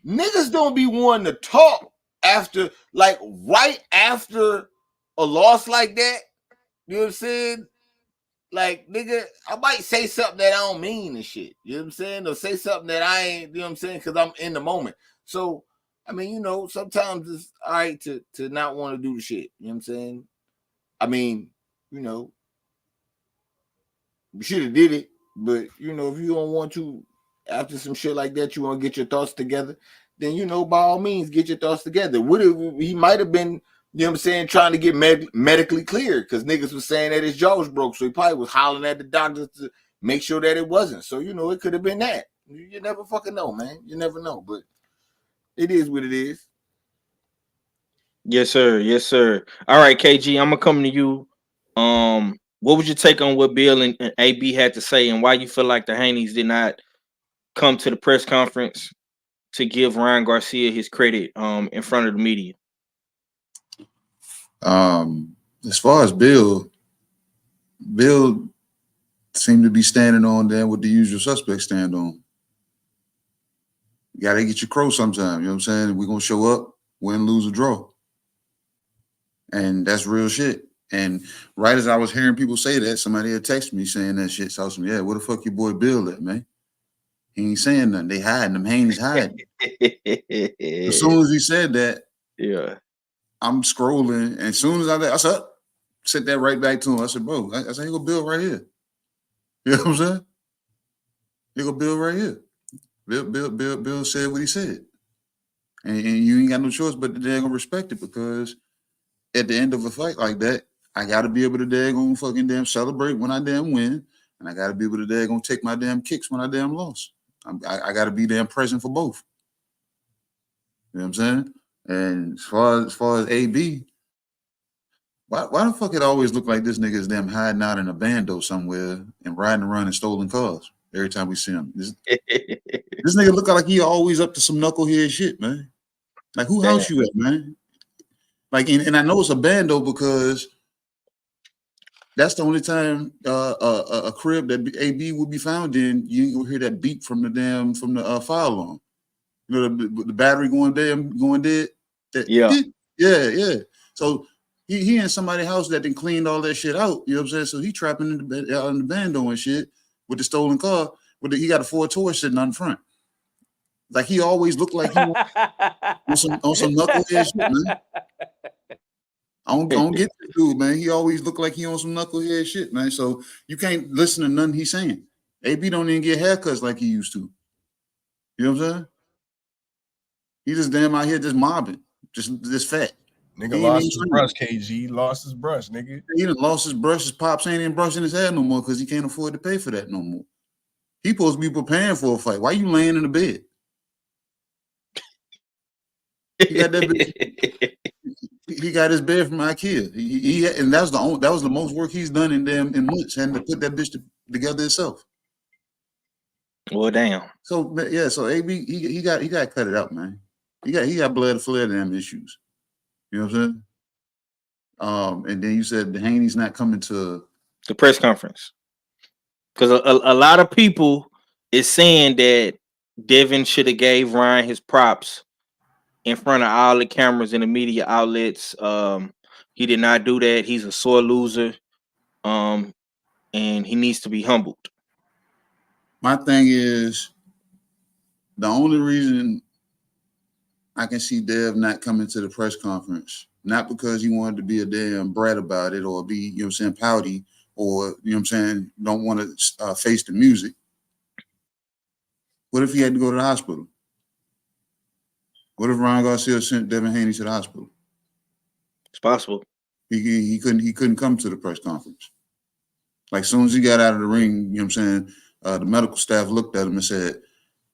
S6: Niggas don't be wanting to talk after, like, right after a loss like that. You know what I'm saying? Like, nigga, I might say something that I don't mean and shit. You know what I'm saying? Or say something that I ain't, you know what I'm saying? Because I'm in the moment. So, I mean, you know, sometimes it's all right to not want to do the shit. You know what I'm saying? I mean, you know, we should have did it. But, you know, if you don't want to, after some shit like that, you want to get your thoughts together, then, you know, by all means, get your thoughts together. He might have been, you know what I'm saying, trying to get medically cleared because niggas was saying that his jaw was broke. So he probably was hollering at the doctor to make sure that it wasn't. So, you know, it could have been that. You never fucking know, man. You never know. But it is what it is.
S3: Yes, sir. Yes, sir. All right, KG, I'm gonna come to you. What was your take on what Bill and AB had to say, and why you feel like the Haneys did not come to the press conference to give Ryan Garcia his credit in front of the media?
S5: As far as Bill seemed to be standing on there what the usual suspects stand on. You gotta get your crow sometime. You know what I'm saying? We're gonna show up, win, lose, or draw. And that's real shit. And right as I was hearing people say that, somebody had texted me saying that shit. So I was like, yeah, where the fuck your boy Bill at, man? He ain't saying nothing. They hiding. Them Haney's hiding. As soon as he said that,
S3: yeah,
S5: I'm scrolling. And as soon as I said, sent that right back to him. I said, bro, I said, here go Bill right here. You know what I'm saying? Here go Bill right here. Bill said what he said. And you ain't got no choice but to daggone respect it, because at the end of a fight like that, I got to be able to daggone fucking damn celebrate when I damn win, and I got to be able to daggone take my damn kicks when I damn lost. I got to be damn present for both. You know what I'm saying? And as far as AB, why the fuck it always look like this nigga is damn hiding out in a bando somewhere and riding around in stolen cars every time we see him? This nigga look like he always up to some knucklehead shit, man. Like, who house you at, man? Like, and I know it's a bando because that's the only time a crib that AB would be found in, you ain't gonna hear that beep from the fire alarm. You know, the battery going dead. Yeah. So he in somebody's house that done cleaned all that shit out. You know what I'm saying? So he trapping in the bando and shit with the stolen car. He got a Ford Taurus sitting on front. Like, he always looked like he on some knucklehead shit, man. I don't get this dude, man. He always look like he on some knucklehead shit, man. So you can't listen to nothing he's saying. AB don't even get haircuts like he used to. You know what I'm saying? He just damn out here just mobbing, just fat.
S4: Nigga lost his brush, KG. Lost his brush, nigga.
S5: He done lost his brush. His pops ain't even brushing his hair no more because he can't afford to pay for that no more. He supposed to be preparing for a fight. Why you laying in the bed? He got that bitch. He got his bed from IKEA. And that was the most work he's done in months, and to put that bitch together himself.
S3: Well, damn.
S5: So yeah, so AB he got to cut it out, man. He got blood flare damn issues. You know what I'm saying? And then you said the Haney's not coming to
S3: the press conference because a lot of people is saying that Devin should have gave Ryan his props in front of all the cameras and the media outlets. He did not do that. He's a sore loser. And he needs to be humbled.
S5: My thing is, the only reason I can see Dev not coming to the press conference, not because he wanted to be a damn brat about it or be, you know what I'm saying, pouty, or, you know what I'm saying, don't want to face the music. What if he had to go to the hospital? What if Ryan Garcia sent Devin Haney to the hospital?
S3: It's possible.
S5: He couldn't come to the press conference. Like, as soon as he got out of the ring, you know what I'm saying, the medical staff looked at him and said,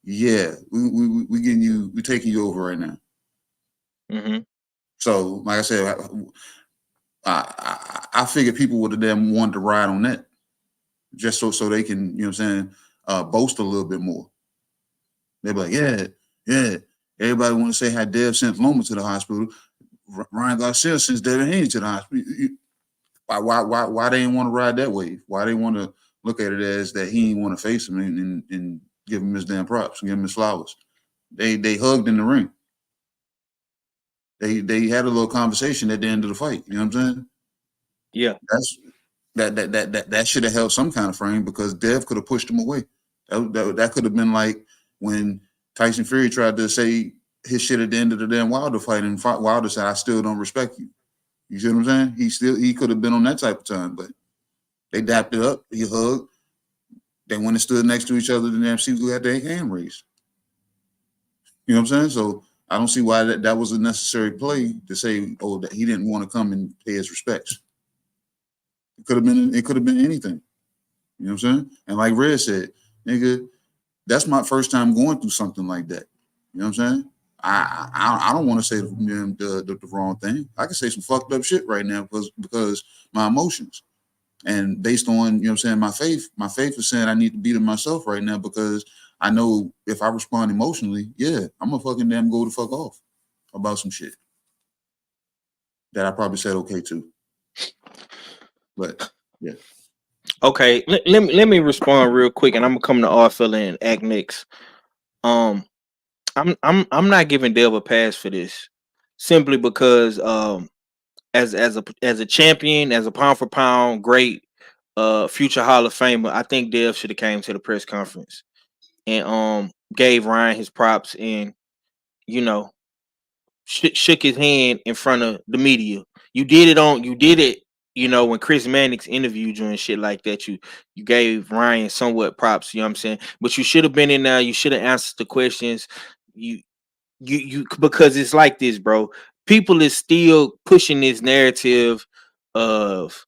S5: yeah, we getting you, we taking you over right now.
S3: Mm-hmm.
S5: So, like I said, I figured people would have damn wanted to ride on that, just so they can, you know what I'm saying, boast a little bit more. They'd be like, yeah. Everybody want to say how Dev sent Loma to the hospital. Ryan Garcia sends Devin Haney to the hospital. Why they didn't want to ride that wave? Why they want to look at it as that he didn't want to face him and give him his damn props, give him his flowers? They hugged in the ring. They had a little conversation at the end of the fight. You know what I'm saying?
S3: Yeah.
S5: That should have held some kind of frame, because Dev could have pushed him away. That could have been like when Tyson Fury tried to say his shit at the end of the damn Wilder fight, and Wilder said, "I still don't respect you." You see what I'm saying? He could have been on that type of time, but they dapped it up. He hugged. They went and stood next to each other. The damn seats had their hand raised. You know what I'm saying? So I don't see why that was a necessary play to say, oh, that he didn't want to come and pay his respects. It could have been anything. You know what I'm saying? And like Red said, nigga, that's my first time going through something like that. You know what I'm saying? I don't want to say the wrong thing. I can say some fucked up shit right now because my emotions. And based on, you know what I'm saying, my faith is saying I need to beat it myself right now, because I know if I respond emotionally, yeah, I'm gonna fucking damn go the fuck off about some shit that I probably said okay to. But yeah.
S3: Okay, let me respond real quick, and I'm gonna come to Arthur and act next. I'm not giving Dev a pass for this simply because as a champion, as a pound for pound great future Hall of Famer, I think Dev should have came to the press conference and gave Ryan his props and you know shook his hand in front of the media. You did it, when Chris Mannix interviewed you and shit like that. You gave Ryan somewhat props, you know what I'm saying? But you should have been in there, you should have answered the questions. You because it's like this, bro. People is still pushing this narrative of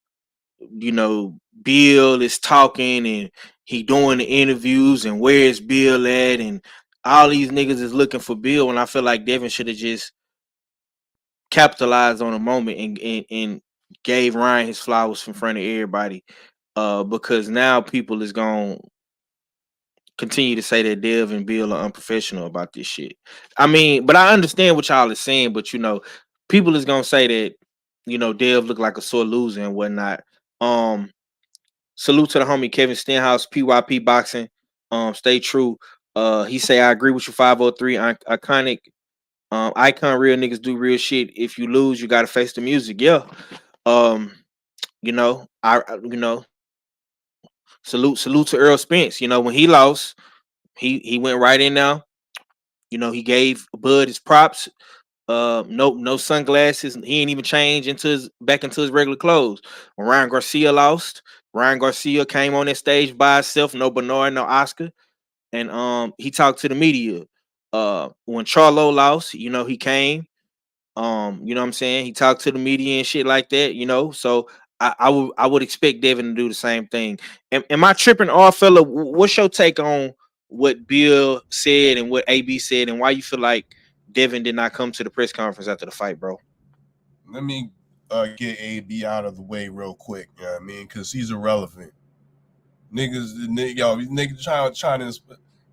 S3: Bill is talking and he doing the interviews and where's Bill at and all these niggas is looking for Bill when I feel like Devin should have just capitalized on a moment and gave Ryan his flowers in front of everybody. Because now people is gonna continue to say that Dev and Bill are unprofessional about this shit. I mean, but I understand what y'all is saying, but people is gonna say that, Dev look like a sore loser and whatnot. Salute to the homie Kevin Stenhouse, PYP Boxing. Stay true. He say I agree with you. 503 iconic. Icon real niggas do real shit. If you lose, you gotta face the music. Yeah. Um, salute to Earl Spence. When he lost, he went right in now. He gave Bud his props. No sunglasses. He ain't even changed back into his regular clothes. When Ryan Garcia lost, Ryan Garcia came on that stage by himself, no Bernard, no Oscar, and he talked to the media. When Charlo lost, he came. You know what I'm saying? He talked to the media and shit like that. So I would expect Devin to do the same thing. Am I tripping off, fella? What's your take on what Bill said and what AB said, and why you feel like Devin did not come to the press conference after the fight, bro?
S4: Let me get AB out of the way real quick. You know what I mean? Because he's irrelevant. Niggas trying to,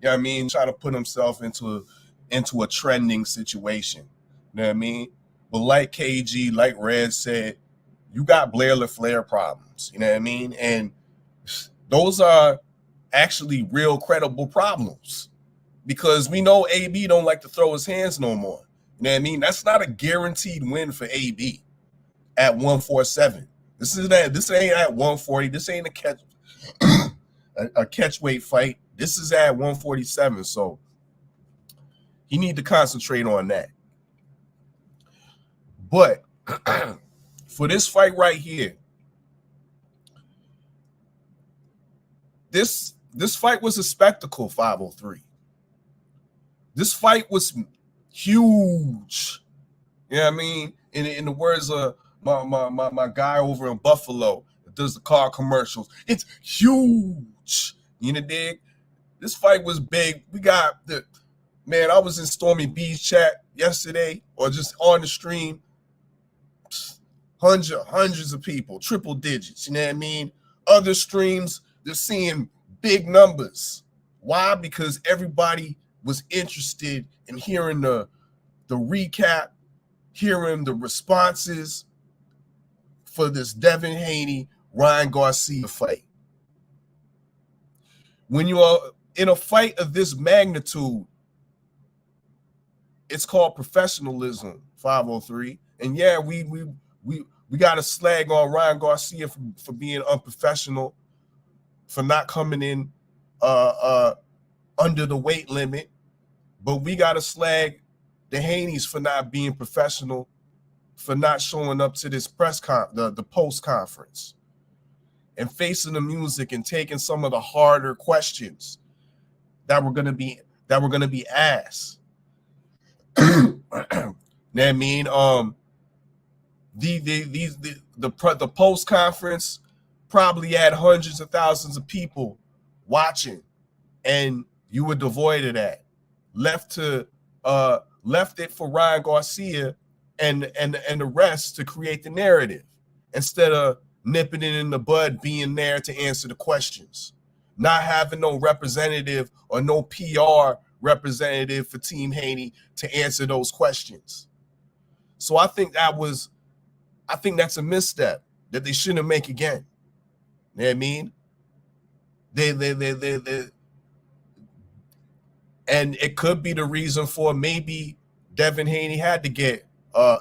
S4: trying to put himself into a trending situation. You know what I mean? But like KG, like Red said, you got Blair LaFleur problems. You know what I mean? And those are actually real credible problems because we know AB don't like to throw his hands no more. You know what I mean? That's not a guaranteed win for AB at 147. This ain't at 140. This ain't a catch a catch weight fight. This is at 147. So you need to concentrate on that. But for this fight right here, this fight was a spectacle, 503. This fight was huge. You know what I mean? In the words of my guy over in Buffalo that does the car commercials, it's huge. You know, dig? This fight was big. We got I was in Stormy B's chat yesterday or just on the stream. Hundreds of people, triple digits. You know what I mean? Other streams, they're seeing big numbers. Why? Because everybody was interested in hearing the recap, hearing the responses for this Devin Haney, Ryan Garcia fight. When you are in a fight of this magnitude, it's called professionalism, 503. And yeah, we got to slag on Ryan Garcia for being unprofessional, for not coming in under the weight limit. But we got to slag the Haneys for not being professional, for not showing up to this the post conference and facing the music and taking some of the harder questions that were gonna be asked. You know what I mean? The post conference probably had hundreds of thousands of people watching, and you were devoid of that. Left it for Ryan Garcia and the rest to create the narrative instead of nipping it in the bud, being there to answer the questions, not having no representative or no PR representative for Team Haney to answer those questions. So I think that's a misstep that they shouldn't make again. You know what I mean? And it could be the reason for maybe Devin Haney had to get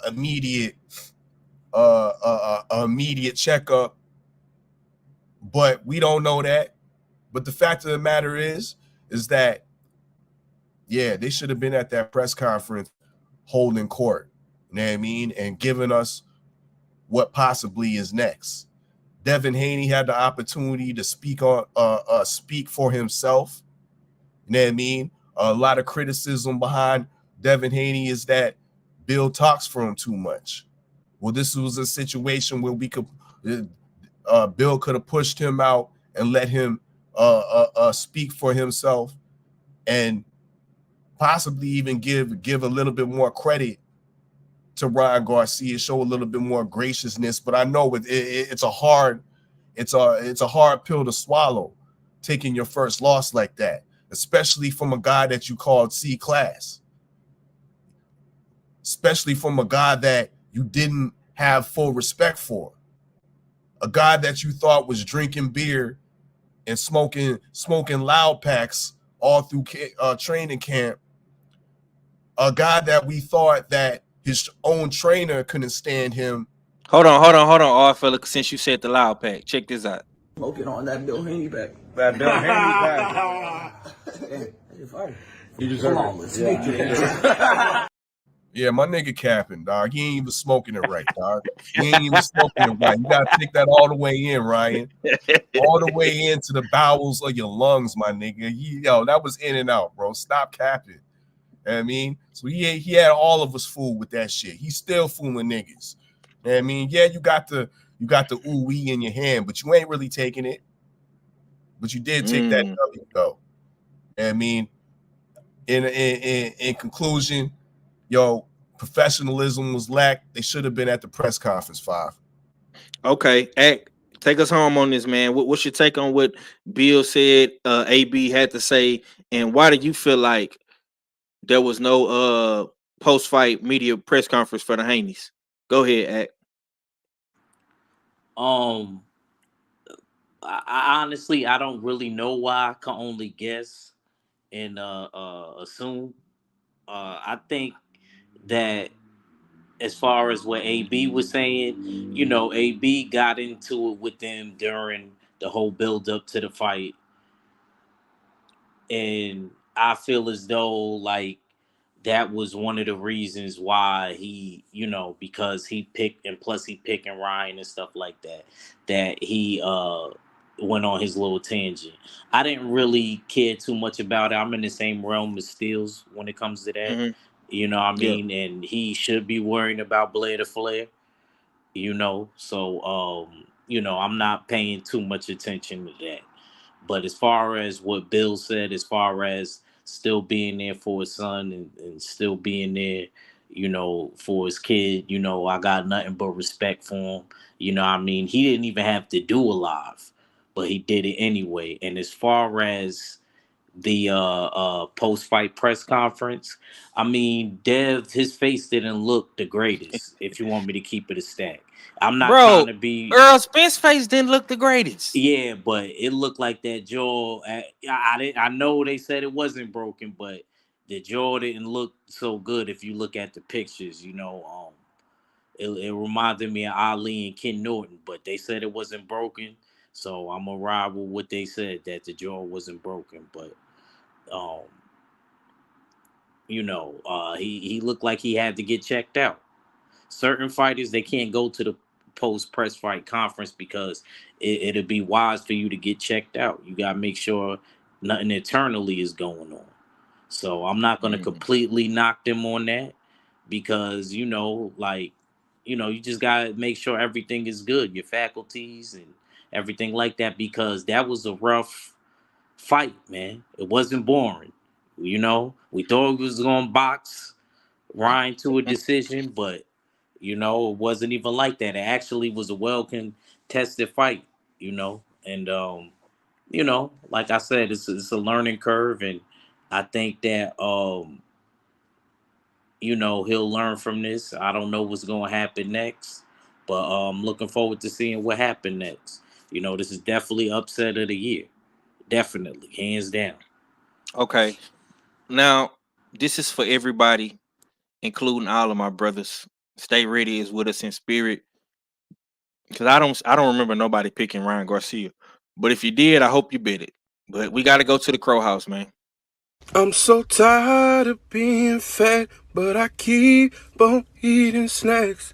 S4: immediate checkup, but we don't know that. But the fact of the matter is that they should have been at that press conference holding court. You know what I mean? And giving us what possibly is next. Devin Haney had the opportunity to speak for himself. You know what I mean? A lot of criticism behind Devin Haney is that Bill talks for him too much. Well, this was a situation where Bill could have pushed him out and let him speak for himself, and possibly even give a little bit more credit to Ryan Garcia, show a little bit more graciousness. But I know it's a hard pill to swallow, taking your first loss like that, especially from a guy that you called C-class, especially from a guy that you didn't have full respect for, a guy that you thought was drinking beer and smoking loud packs all through training camp, a guy that we thought that his own trainer couldn't stand him.
S3: Hold on, all fella. Since you said the loud pack, check this out.
S10: Smoking on that Bill Haney back.
S1: That Bill Haney pack.
S10: You deserve it.
S4: Yeah, my nigga capping, dog. He ain't even smoking it right, dog. He ain't even smoking it right. You gotta take that all the way in, Ryan. All the way into the bowels of your lungs, my nigga. That was in and out, bro. Stop capping. You know what I mean? So he had all of us fooled with that shit. He's still fooling niggas. You know what I mean? Yeah, you got the ooh-wee in your hand, but you ain't really taking it. But you did take that W, though. You know what I mean? In conclusion, professionalism was lacked. They should have been at the press conference, 5.
S3: Okay, take us home on this, man. What's your take on what Bill said, AB had to say, and why do you feel like there was no post-fight media press conference for the Haneys? Go ahead, Ack.
S7: I honestly, I don't really know why. I can only guess and assume. I think that as far as what AB was saying, AB got into it with them during the whole build up to the fight. And I feel as though like that was one of the reasons why he, because he picked, and plus he picking Ryan and stuff like that he went on his little tangent. I didn't really care too much about it. I'm in the same realm as Steels when it comes to that.
S3: Mm-hmm.
S7: You know what I mean? Yeah. And he should be worrying about Blair to Flair, So, I'm not paying too much attention to that. But as far as what Bill said, as far as still being there for his son and still being there, for his kid, I got nothing but respect for him. You know what I mean? He didn't even have to do a live, but he did it anyway. And as far as the post-fight press conference, I mean, Dev, his face didn't look the greatest, if you want me to keep it a stack. I'm not trying to be...
S3: Earl Spence face didn't look the greatest.
S7: Yeah, but it looked like that jaw... I know they said it wasn't broken, but the jaw didn't look so good if you look at the pictures, It reminded me of Ali and Ken Norton, but they said it wasn't broken, so I'm going to ride with what they said, that the jaw wasn't broken, but... he looked like he had to get checked out. Certain fighters, they can't go to the post press fight conference because it'll be wise for you to get checked out. You got to make sure nothing internally is going on. So I'm not going to completely knock them on that because, you just got to make sure everything is good, your faculties and everything like that, because that was a rough fight, man. It wasn't boring. We thought we was going to box Ryan to a decision, but, it wasn't even like that. It actually was a well-contested fight, and, like I said, it's a learning curve, and I think that, he'll learn from this. I don't know what's going to happen next, but I'm looking forward to seeing what happened next. This is definitely upset of the year. Definitely, hands down.
S3: Okay. Now, this is for everybody, including all of my brothers. Stay ready is with us in spirit. Cause I don't remember nobody picking Ryan Garcia. But if you did, I hope you bet it. But we gotta go to the Crow House, man.
S11: I'm so tired of being fat, but I keep on eating snacks.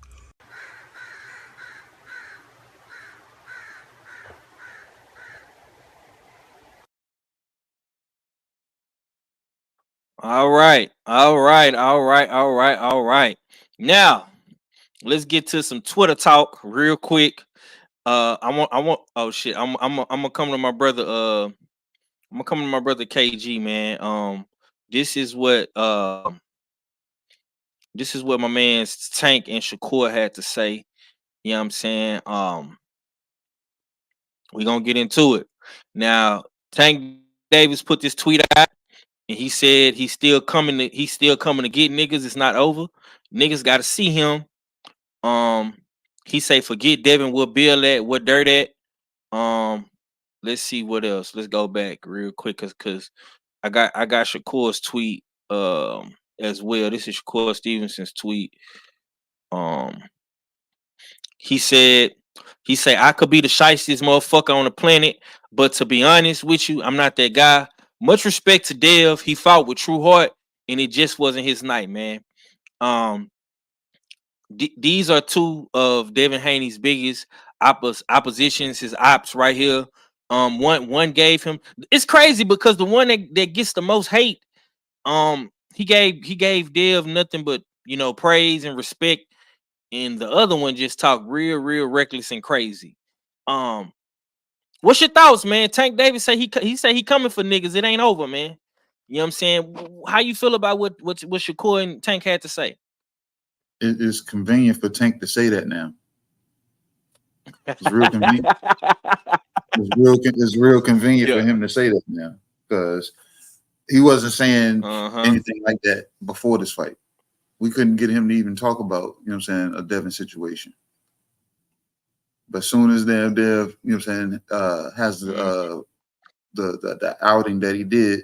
S3: All right, all right, all right, all right, all right. Now let's get to some Twitter talk real quick. I want. Oh shit, I'm gonna come to my brother. I'm gonna come to my brother KG, man. This is what this is what my man's Tank and Shakur had to say. You know what I'm saying? We're gonna get into it. Now, Tank Davis put this tweet out and he said he's still coming to get niggas. It's not over. Niggas gotta see him. Um, he say forget Devin, where Bill at, what dirt at. Um, let's see what else. Let's go back real quick cause I got Shakur's tweet as well. This is Shakur Stevenson's tweet. Um, he said I could be the shiestest motherfucker on the planet, but to be honest with you, I'm not that guy. Much respect to Dev. He fought with true heart, and it just wasn't his night, man. Um, these are two of Devin Haney's biggest oppositions. His ops right here. One gave him. It's crazy because the one that gets the most hate, he gave Dev nothing but praise and respect, and the other one just talked real reckless and crazy. Um, what's your thoughts, man? Tank Davis say he say he coming for niggas. It ain't over, man. You know what I'm saying? How you feel about what Shakur and Tank had to say?
S5: It is convenient for Tank to say that now. It's real convenient. It's real convenient for him to say that now because he wasn't saying anything like that before this fight. We couldn't get him to even talk about, you know what I'm saying, a Devin situation. But as soon as Dev, you know what I'm saying, has the outing that he did,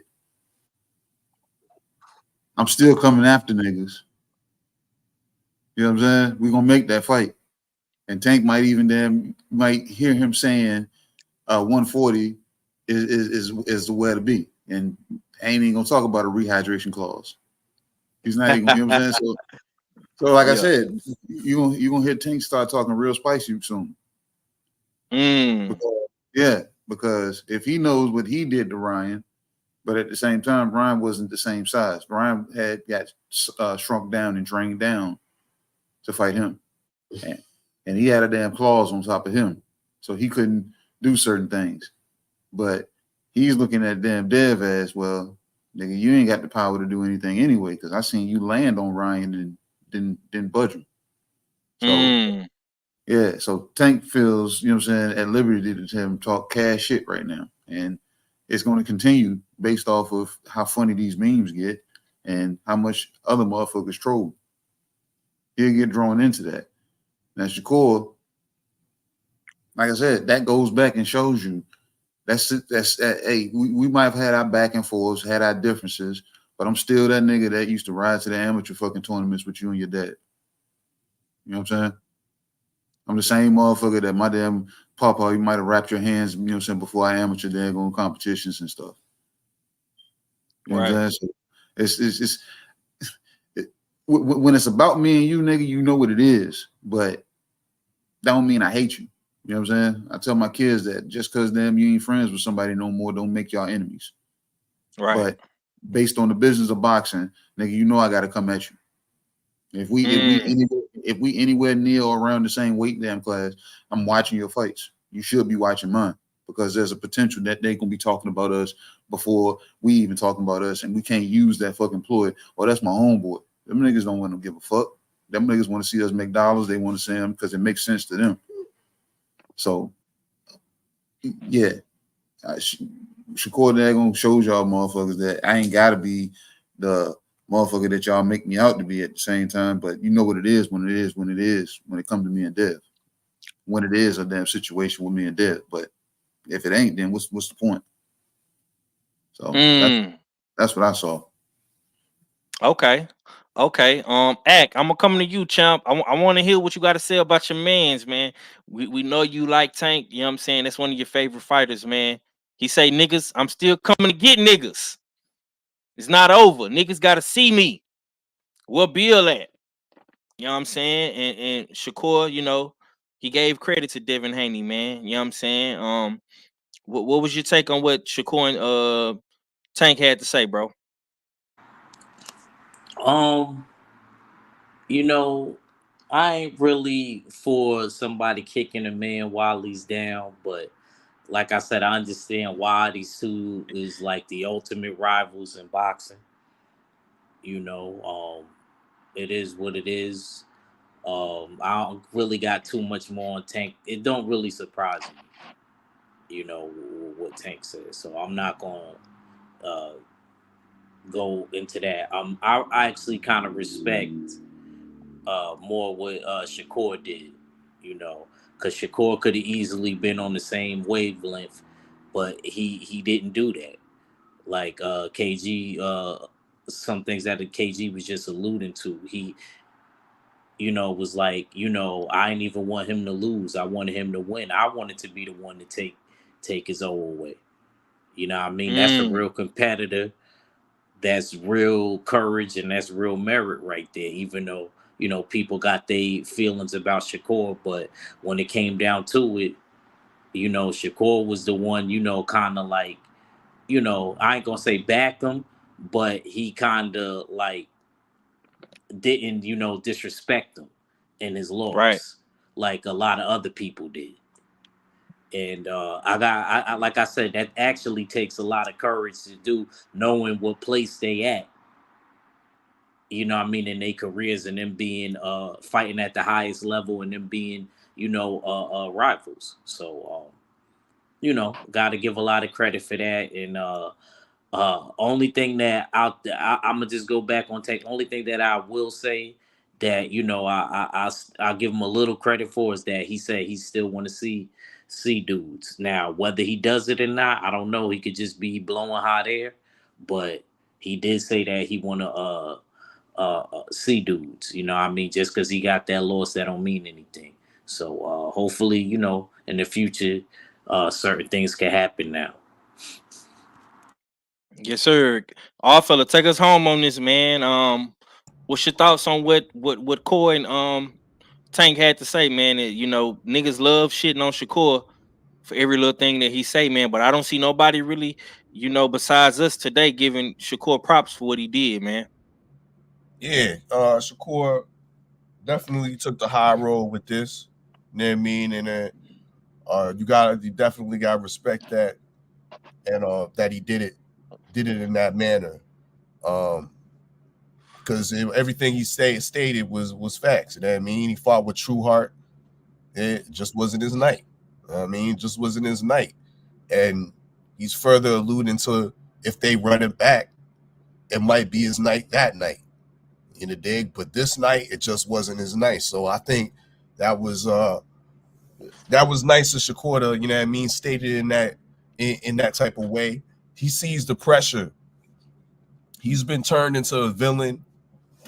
S5: I'm still coming after niggas. You know what I'm saying? We're gonna make that fight. And Tank might hear him saying 140 is the way to be. And ain't even gonna talk about a rehydration clause. He's not even, you know what I'm saying? So like I said, you're gonna hear Tank start talking real spicy soon. Because if he knows what he did to Ryan, but at the same time, Ryan wasn't the same size. Ryan had got shrunk down and drained down to fight him. And he had a damn clause on top of him. So he couldn't do certain things. But he's looking at damn Dev as, well, nigga, you ain't got the power to do anything anyway, because I seen you land on Ryan and didn't budge him. So yeah, so Tank feels, you know what I'm saying, at liberty to him talk cash shit right now. And it's going to continue based off of how funny these memes get and how much other motherfuckers troll. He'll get drawn into that. Now, Shakur, like I said, that goes back and shows you hey, we might have had our back and forths, had our differences, but I'm still that nigga that used to ride to the amateur fucking tournaments with you and your dad. You know what I'm saying? I'm the same motherfucker that my damn papa, you might have wrapped your hands, you know what I'm saying, before I amateur daggone competitions and stuff. You know what I'm saying? So when it's about me and you, nigga, you know what it is, but that don't mean I hate you. You know what I'm saying? I tell my kids that just because you ain't friends with somebody no more, don't make y'all enemies.
S3: Right.
S5: But based on the business of boxing, nigga, you know I got to come at you. If we anywhere near or around the same weight damn class, I'm watching your fights. You should be watching mine because there's a potential that they're gonna be talking about us before we even talking about us, and we can't use that fucking ploy. Oh, that's my homeboy. Them niggas don't want to give a fuck. Them niggas want to see us make dollars. They want to see them because it makes sense to them. So, yeah, Shakur Dagon shows y'all motherfuckers that I ain't got to be the motherfucker that y'all make me out to be at the same time, but you know what it is when it comes to me and Dev. When it is a damn situation with me and Dev. But if it ain't, then what's the point? So that's what I saw.
S3: Okay. Okay. Ack, I'm gonna come to you, champ. I want to hear what you got to say about your mans, man. We know you like Tank. You know what I'm saying? That's one of your favorite fighters, man. He say, niggas, I'm still coming to get niggas. It's not over. Niggas got to see me. Where Bill at? You know what I'm saying? And Shakur, you know, he gave credit to Devin Haney, man. You know what I'm saying? What was your take on what Shakur and Tank had to say, bro?
S7: Um, you know, I ain't really for somebody kicking a man while he's down, but like I said, I understand why these two is like the ultimate rivals in boxing. You know, it is what it is. I don't really got too much more on Tank. It don't really surprise me, you know, what Tank says. So I'm not gonna uh, go into that. I actually kind of respect more what Shakur did, you know, because Shakur could have easily been on the same wavelength, but he didn't do that. Like KG, some things that the KG was just alluding to. He, you know, was like, you know, I didn't even want him to lose. I wanted him to win. I wanted to be the one to take his own away. You know what I mean? That's a
S3: Mm,
S7: real competitor. That's real courage and that's real merit right there. Even though, you know, people got their feelings about Shakur, but when it came down to it, you know, Shakur was the one, you know, kind of like, you know, I ain't gonna say back him, but he kind of like didn't, you know, disrespect him in his
S3: right.
S7: loss like a lot of other people did. And I like I said, that actually takes a lot of courage to do, knowing what place they at. You know what I mean, in their careers, and them being fighting at the highest level, and them being, you know, rivals. So you know, got to give a lot of credit for that. And only thing that I'm gonna just go back on take. Only thing that I will say that, you know, I give him a little credit for is that he said he still want to see dudes. Now whether he does it or not, I don't know. He could just be blowing hot air, but he did say that he want to see dudes. You know what I mean? Just because he got that loss, that don't mean anything. So hopefully, you know, in the future, certain things can happen now.
S3: Yes, sir. All fella, take us home on this, man. What's your thoughts on what Core and Tank had to say, man? You know, niggas love shitting on Shakur for every little thing that he say, man. But I don't see nobody really, you know, besides us today giving Shakur props for what he did, man.
S4: Yeah, Shakur definitely took the high road with this. You know what I mean? And you definitely gotta respect that, and that he did it in that manner. Um, because everything he stated was facts. You know what I mean? He fought with true heart. It just wasn't his night. I mean, it just wasn't his night. And he's further alluding to, if they run it back, it might be his night that night. In the dig, but this night it just wasn't his night. So I think that was nice of Shakur to, you know what I mean, stated in that type of way. He sees the pressure. He's been turned into a villain.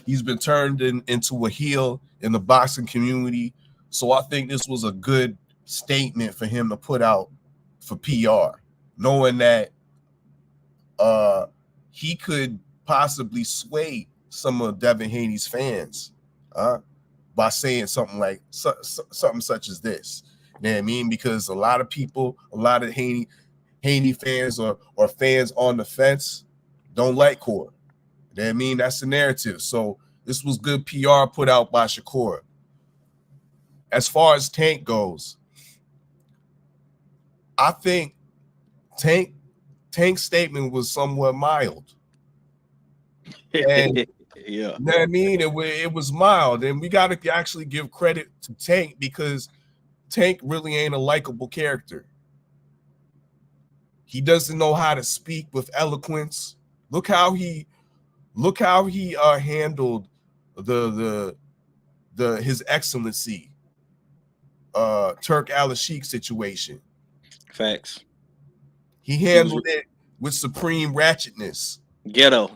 S4: He's been turned into a heel in the boxing community. So I think this was a good statement for him to put out for PR, knowing that uh he could possibly sway some of Devin Haney's fans by saying something like something such as this. You know what I mean? Because a lot of people, a lot of Haney fans or fans on the fence don't like Core. You know what I mean? That's the narrative. So this was good PR put out by Shakur. As far as Tank goes, I think Tank's statement was somewhat mild. And
S3: Yeah.
S4: you know what I mean? It was mild. And we got to actually give credit to Tank, because Tank really ain't a likable character. He doesn't know how to speak with eloquence. Look how he handled the His Excellency Turk Al Sheikh situation.
S3: Facts.
S4: He
S3: He was
S4: handled it with supreme ratchetness.
S3: ghetto.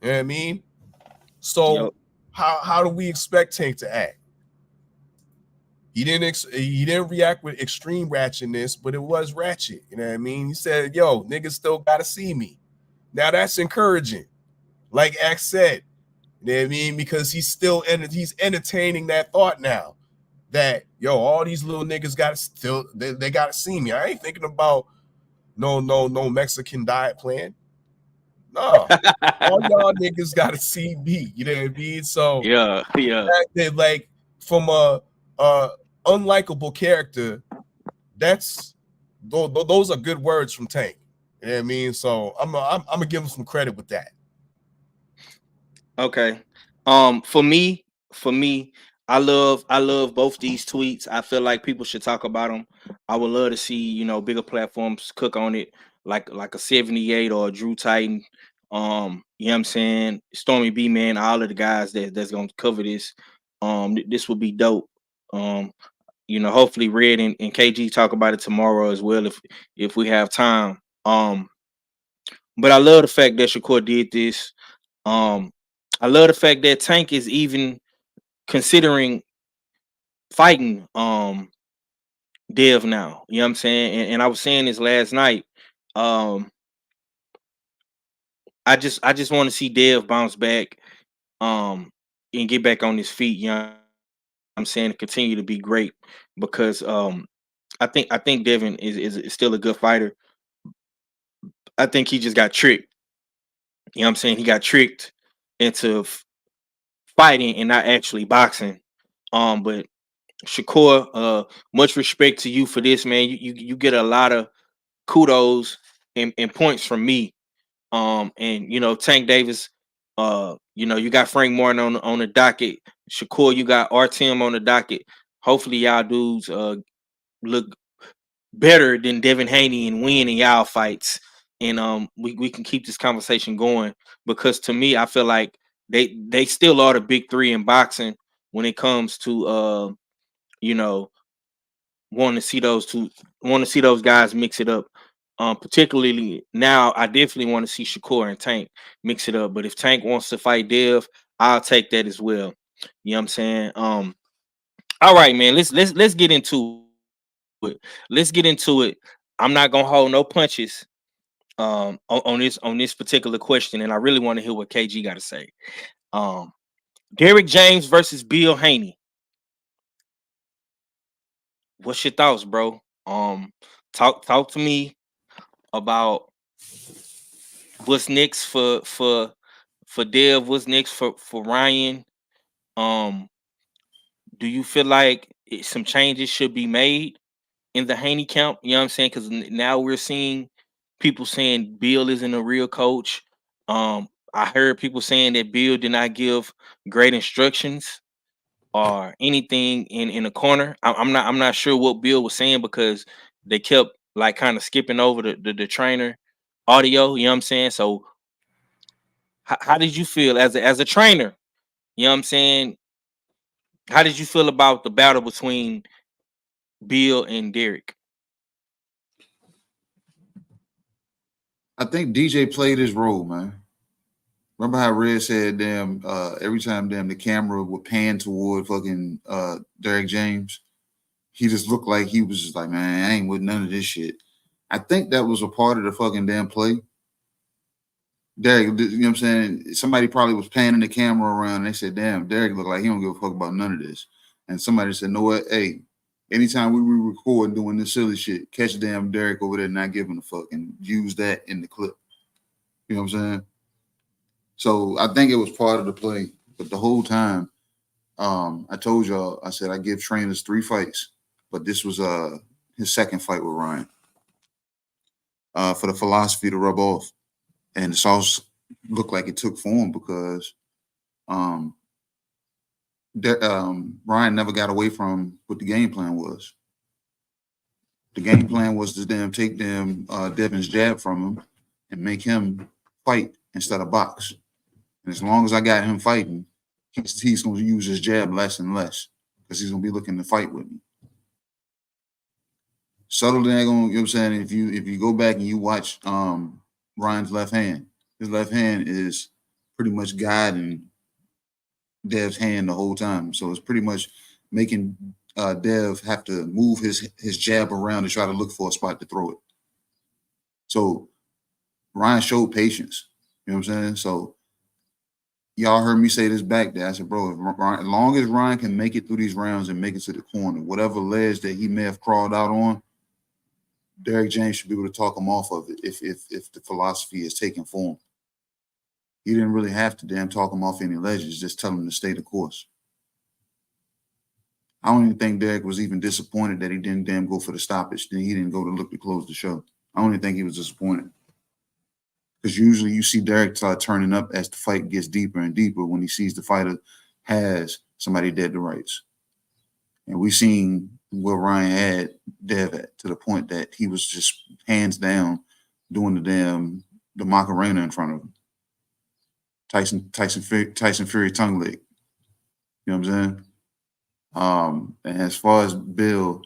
S4: You know what I mean? So how do we expect Tank to act? He didn't react with extreme ratchetness, but it was ratchet. You know what I mean? He said, "Yo, niggas still gotta see me." Now that's encouraging. Like X said, you know what I mean? Because he's entertaining that thought now that all these little niggas they gotta see me. I ain't thinking about no Mexican diet plan. No, all y'all niggas gotta see me. You know what I mean? So
S3: yeah.
S4: that, like from a unlikable character, those are good words from Tank. You know what I mean? So I'm gonna give him some credit with that.
S3: Okay. For me, I love both these tweets. I feel like people should talk about them. I would love to see, bigger platforms cook on it, like a 78 or a Drew Titan. You know what I'm saying? Stormy B, man, all of the guys that's gonna cover this. This will be dope. Hopefully Red and KG talk about it tomorrow as well if we have time. But I love the fact that Shakur did this. I love the fact that Tank is even considering fighting Dev now. You know what I'm saying? And I was saying this last night. I just want to see Dev bounce back and get back on his feet. You know what I'm saying? To continue to be great because I think Devin is still a good fighter. I think he just got tricked. You know what I'm saying? He got tricked into fighting and not actually boxing. But Shakur, much respect to you for this, man. You get a lot of kudos and points from me. And Tank Davis, you got Frank Martin on the docket. Shakur, you got RTM on the docket. Hopefully, y'all dudes look better than Devin Haney and win in y'all fights. And we can keep this conversation going because to me, I feel like they still are the big three in boxing when it comes to want to see those guys mix it up. Particularly now, I definitely want to see Shakur and Tank mix it up. But if Tank wants to fight Dev, I'll take that as well. You know what I'm saying? All right, man. Let's get into it. Let's get into it. I'm not gonna hold no punches on this particular question, and I really want to hear what KG got to say. Derrick James versus Bill Haney. What's your thoughts, bro? Talk to me about what's next for Dev. What's next for Ryan? Um, do you feel like some changes should be made in the Haney camp? You know what I'm saying? Because now we're seeing people saying Bill isn't a real coach. I heard people saying that Bill did not give great instructions or anything in the corner. I'm not sure what Bill was saying because they kept like kind of skipping over the trainer audio. You know what I'm saying? So how did you feel as a trainer? You know what I'm saying? How did you feel about the battle between Bill and Derrick?
S5: I think DJ played his role, man. Remember how Red said, damn, every time the camera would pan toward fucking Derrick James, he just looked like he was just like, man, I ain't with none of this shit. I think that was a part of the fucking damn play. Derrick, you know what I'm saying? Somebody probably was panning the camera around and they said, damn, Derrick looked like he don't give a fuck about none of this. And somebody said, know what? Hey, anytime we record doing this silly shit, catch damn Derrick over there not giving a fuck and use that in the clip. You know what I'm saying? So I think it was part of the play. But the whole time, I told y'all, I said I give trainers 3 fights, but this was his second fight with Ryan. For the philosophy to rub off. And it's also looked like it took form because Ryan never got away from what the game plan was. The game plan was to take Devin's jab from him and make him fight instead of box. And as long as I got him fighting, he's going to use his jab less and less because he's going to be looking to fight with me. Subtle daggone, you know what I'm saying? If you go back and you watch Ryan's left hand, his left hand is pretty much guiding Dev's hand the whole time. So it's pretty much making Dev have to move his jab around to try to look for a spot to throw it. So Ryan showed patience. You know what I'm saying? So y'all heard me say this back there. I said, bro, as long as Ryan can make it through these rounds and make it to the corner, whatever ledge that he may have crawled out on, Derrick James should be able to talk him off of it if the philosophy is taking form. He didn't really have to damn talk him off any ledges, just tell him to stay the course. I don't even think Derrick was even disappointed that he didn't damn go for the stoppage. Then he didn't go to look to close the show. I don't even think he was disappointed. Because usually you see Derrick start turning up as the fight gets deeper and deeper when he sees the fighter has somebody dead to rights. And we seen where Ryan had Dev at, to the point that he was just hands down doing the Macarena in front of him. Tyson Fury tongue leg. You know what I'm saying? And as far as Bill,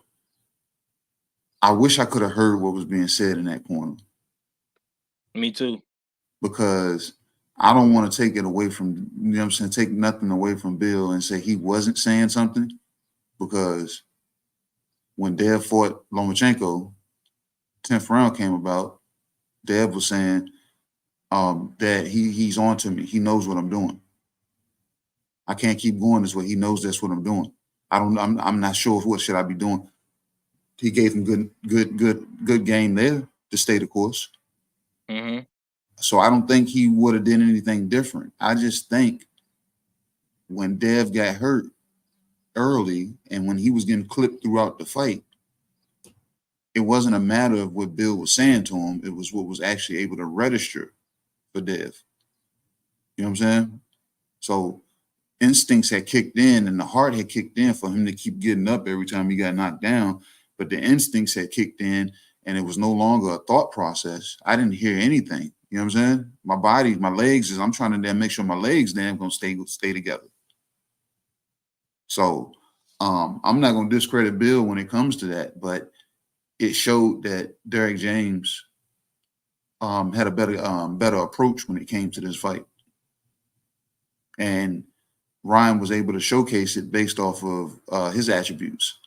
S5: I wish I could have heard what was being said in that corner.
S3: Me too.
S5: Because I don't want to take it away from, you know what I'm saying, take nothing away from Bill and say he wasn't saying something. Because when Dev fought Lomachenko, 10th round came about, Dev was saying that he's on to me. He knows what I'm doing. I can't keep going this way. He knows that's what I'm doing. I'm not sure what should I be doing. He gave him good game there to stay the course.
S3: Mm-hmm.
S5: So I don't think he would have done anything different. I just think when Dev got hurt early and when he was getting clipped throughout the fight, it wasn't a matter of what Bill was saying to him. It was what was actually able to register for Dev. You know what I'm saying? So instincts had kicked in and the heart had kicked in for him to keep getting up every time he got knocked down. But the instincts had kicked in and it was no longer a thought process. I didn't hear anything. You know what I'm saying? My body, my legs, I'm trying to damn make sure my legs damn gonna stay together. So I'm not gonna discredit Bill when it comes to that, but it showed that Derrick James had a better approach when it came to this fight. And Ryan was able to showcase it based off of his attributes.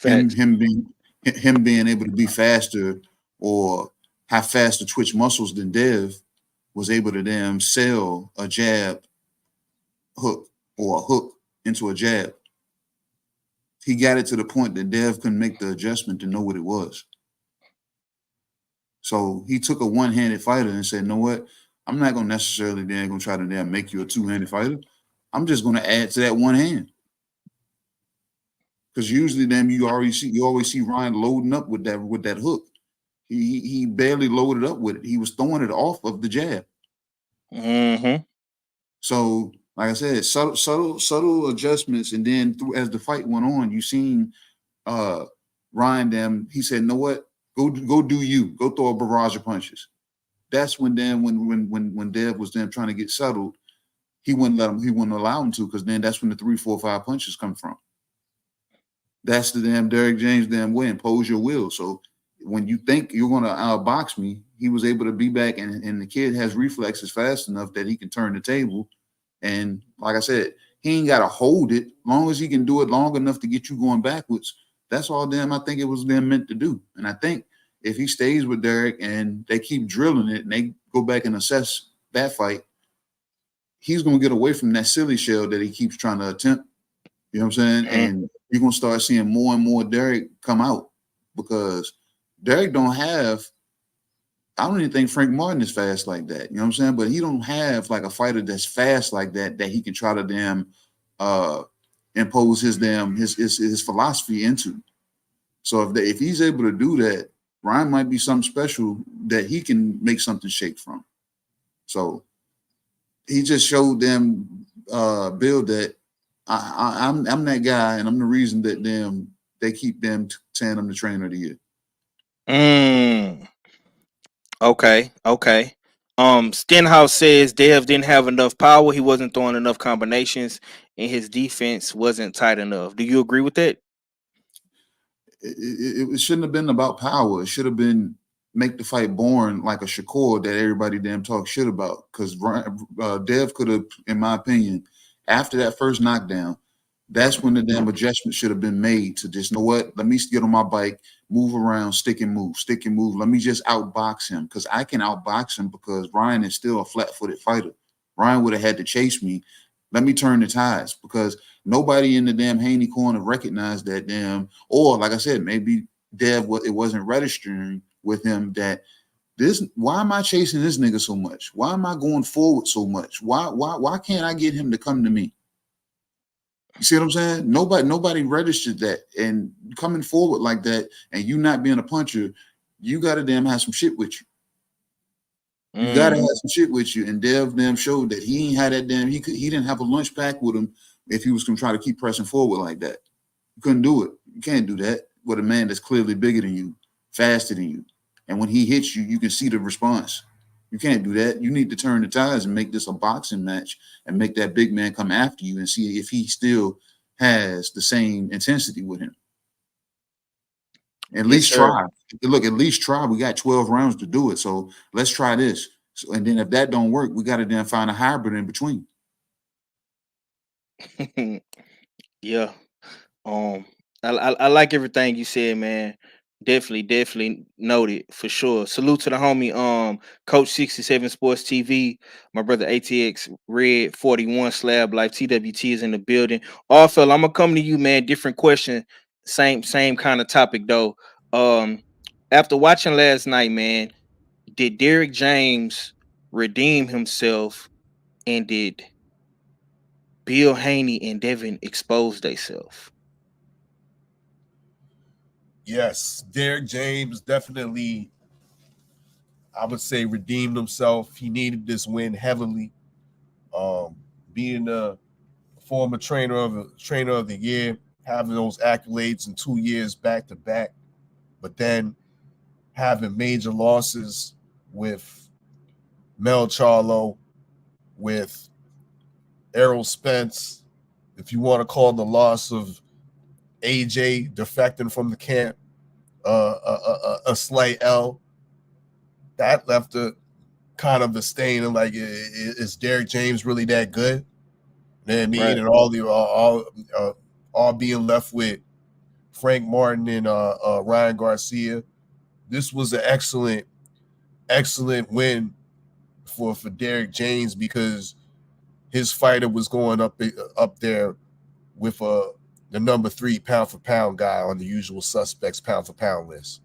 S5: Him being able to be faster or have faster twitch muscles than Dev was able to damn sell a jab hook or a hook into a jab. He got it to the point that Dev couldn't make the adjustment to know what it was. So he took a one-handed fighter and said, you know what? I'm not going to necessarily then going to try to damn make you a two-handed fighter. I'm just going to add to that one hand. Because usually then you always see Ryan loading up with that hook. He barely loaded up with it. He was throwing it off of the jab.
S3: Mm-hmm.
S5: So, like I said, subtle adjustments, and then as the fight went on, you seen Ryan. He said, "You know what? Go do you. Go throw a barrage of punches." That's when Dev was trying to get settled, he wouldn't allow him to, because then that's when the 3, 4, 5 punches come from. That's the damn Derrick James way, impose your will. So when you think you're going to outbox me, he was able to be back, and the kid has reflexes fast enough that he can turn the table. And like I said, he ain't got to hold it. Long as he can do it long enough to get you going backwards, that's all I think it was meant to do. And I think if he stays with Derrick and they keep drilling it and they go back and assess that fight, he's going to get away from that silly shell that he keeps trying to attempt. You know what I'm saying? Mm-hmm. And you're going to start seeing more and more Derrick come out, because Derrick I don't even think Frank Martin is fast like that. You know what I'm saying? But he don't have like a fighter that's fast like that he can try to damn impose his philosophy into. So if he's able to do that, Ryan might be something special that he can make something shake from. So he just showed them, Bill, that I'm that guy, and I'm the reason that they keep saying I'm the trainer of the year.
S3: Okay. Stenhouse says Dev didn't have enough power. He wasn't throwing enough combinations, and his defense wasn't tight enough. Do you agree with that?
S5: It shouldn't have been about power. It should have been make the fight boring, like a Shakur that everybody damn talk shit about. Because Dev could have, in my opinion, after that first knockdown, that's when the damn adjustment should have been made to just know what. Let me get on my bike, move around, stick and move. Let me just outbox him because I can outbox him because Ryan is still a flat-footed fighter. Ryan would have had to chase me. Let me turn the tides because nobody in the damn Haney corner recognized that damn. Or like I said, maybe Dev, it wasn't registering with him that this. Why am I chasing this nigga so much? Why am I going forward so much? Why can't I get him to come to me? You see what I'm saying? Nobody registered that, and coming forward like that, and you not being a puncher, you gotta damn have some shit with you. You gotta have some shit with you, and Dev damn showed that he ain't had that damn. He didn't have a lunch pack with him if he was gonna try to keep pressing forward like that. You couldn't do it. You can't do that with a man that's clearly bigger than you, faster than you, and when he hits you, you can see the response. You can't do that. You need to turn the tides and make this a boxing match and make that big man come after you and see if he still has the same intensity with him. At least try. Look, at least try. We got 12 rounds to do it. So let's try this. So, and then if that don't work, we got to then find a hybrid in between.
S3: Yeah. I like everything you said, man. Definitely noted for sure. Salute to the homie, Coach 67 Sports TV, my brother ATX Red 41 Slab Life TWT is in the building. All fella, I'm gonna come to you, man. Different question, same kind of topic though. After watching last night, man, did Derrick James redeem himself, and did Bill Haney and Devin expose themselves?
S4: Yes, Derrick James definitely, I would say, redeemed himself. He needed this win heavily. Being a former trainer of the year, having those accolades in 2 years back to back, but then having major losses with Mel Charlo, with Errol Spence. If you want to call the loss of AJ defecting from the camp a slight L, that left a kind of a stain of like, is Derrick James really that good? You know what I mean? Right. And all being left with Frank Martin and Ryan Garcia. This was an excellent win for Derrick James because his fighter was going up there with the number 3 pound for pound guy on the usual suspects pound for pound list.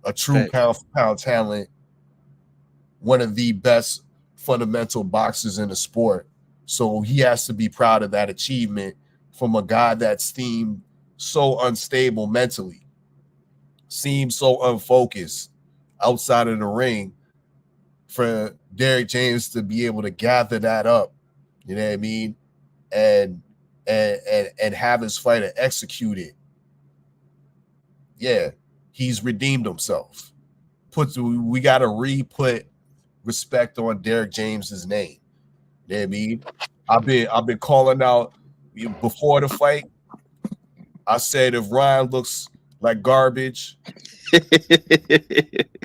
S4: A true pound for pound talent, one of the best fundamental boxers in the sport. So he has to be proud of that achievement from a guy that's deemed so unstable mentally, seems so unfocused outside of the ring. For Derrick James to be able to gather that up, you know what I mean, and have his fighter execute it. Yeah, he's redeemed himself. We got to re-put respect on Derrick James's name. You know what I mean? I've been calling out before the fight. I said if Ryan looks like garbage, I'm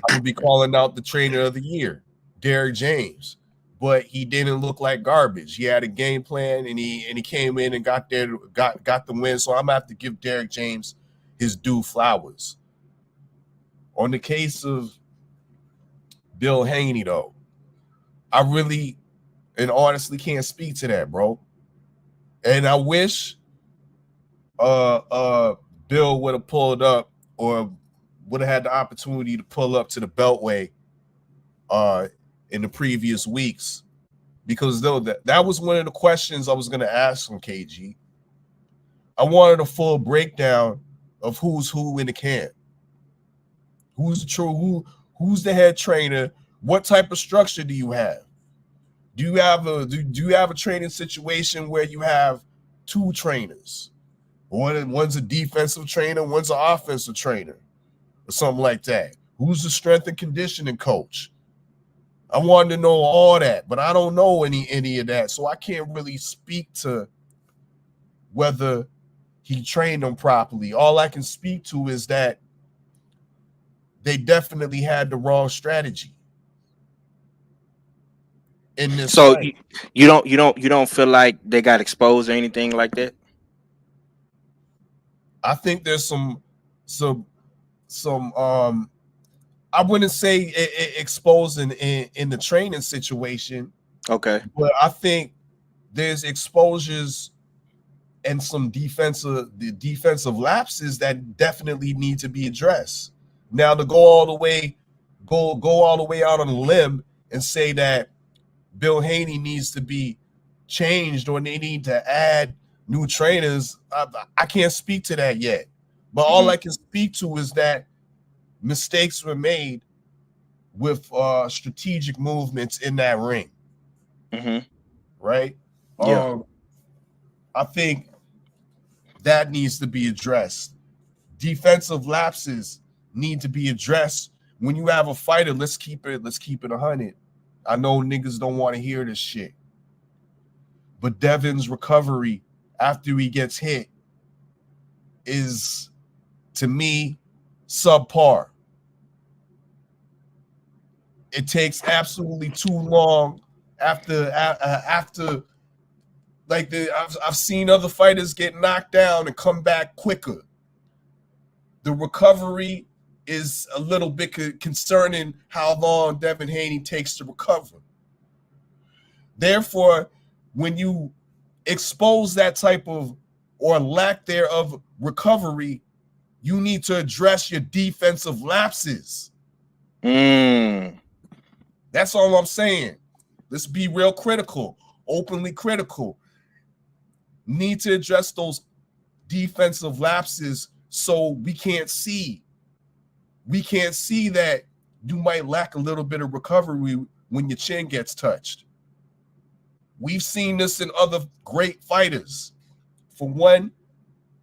S4: gonna be calling out the trainer of the year, Derrick James. But he didn't look like garbage. He had a game plan, and he came in and got the win. So I'm gonna have to give Derrick James his due flowers. On the case of Bill Haney, though, I really and honestly can't speak to that, bro. And I wish Bill would have pulled up or would have had the opportunity to pull up to the Beltway in the previous weeks, because though that was one of the questions I was going to ask from KG. I wanted a full breakdown of who's who in the camp. Who's who's the head trainer? What type of structure do you have? Do you have a training situation where you have 2 trainers? One's a defensive trainer, one's an offensive trainer, or something like that. Who's the strength and conditioning coach? I wanted to know all that, but I don't know any of that, so I can't really speak to whether he trained them properly. All I can speak to is that they definitely had the wrong strategy. in this
S3: So
S4: fight.
S3: you don't feel like they got exposed or anything like that?
S4: I think there's some I wouldn't say exposed in the training situation,
S3: Okay.
S4: but I think there's exposures and some defensive lapses that definitely need to be addressed. Now to go all the way out on a limb and say that Bill Haney needs to be changed or they need to add new trainers, I can't speak to that yet. But all I can speak to is that mistakes were made with strategic movements in that ring,
S3: Mm-hmm.
S4: right?
S3: Yeah.
S4: I think that needs to be addressed. Defensive lapses need to be addressed. When you have a fighter, let's keep it 100. I know niggas don't want to hear this shit, but Devin's recovery after he gets hit is, to me, subpar. It takes absolutely too long after like I've seen other fighters get knocked down and come back quicker. The recovery is a little bit concerning how long Devin Haney takes to recover. Therefore, when you expose that type of or lack thereof recovery, you need to address your defensive lapses. That's all I'm saying. Let's be real critical, openly critical. Need to address those defensive lapses so we can't see that you might lack a little bit of recovery when your chin gets touched. We've seen this in other great fighters. For one,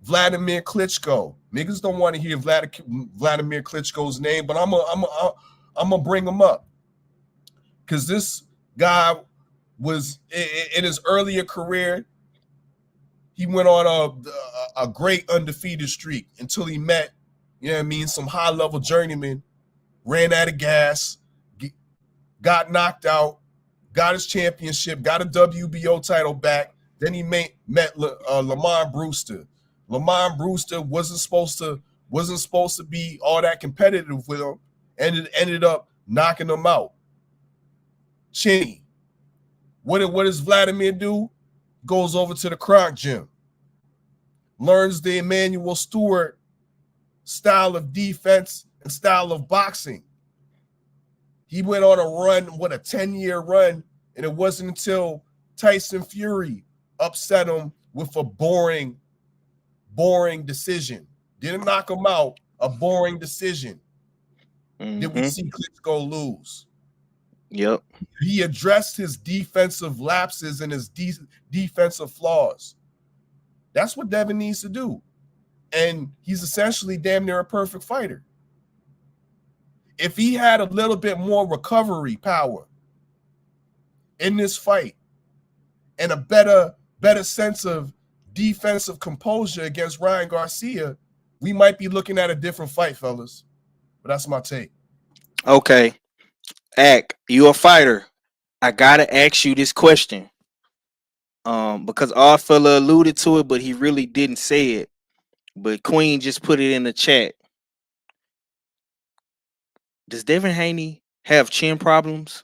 S4: Vladimir Klitschko. Niggas don't want to hear Vladimir Klitschko's name, but I'm gonna bring him up because this guy was in his earlier career. He went on a great undefeated streak until he met, some high level journeyman, ran out of gas, got knocked out, got his championship, got a WBO title back. Then he met Lamont Brewster. Lamont Brewster wasn't supposed to be all that competitive with him, and it ended up knocking him out. Chinny. What does Vladimir do? Goes over to the Kronk gym, learns the Emmanuel Stewart style of defense and style of boxing. He went on a run, a 10-year run, and it wasn't until Tyson Fury upset him with a boring decision. Didn't knock him out, a boring decision. Did we see Klitschko lose?
S3: Yep.
S4: He addressed his defensive lapses and his defensive flaws. That's what Devin needs to do. And he's essentially damn near a perfect fighter. If he had a little bit more recovery power in this fight and a better sense of defensive composure against Ryan Garcia, we might be looking at a different fight, fellas. But that's my take.
S3: Okay. Ack, you a fighter. I gotta ask you this question. Because our fella alluded to it, but he really didn't say it. But Queen just put it in the chat. Does Devin Haney have chin problems?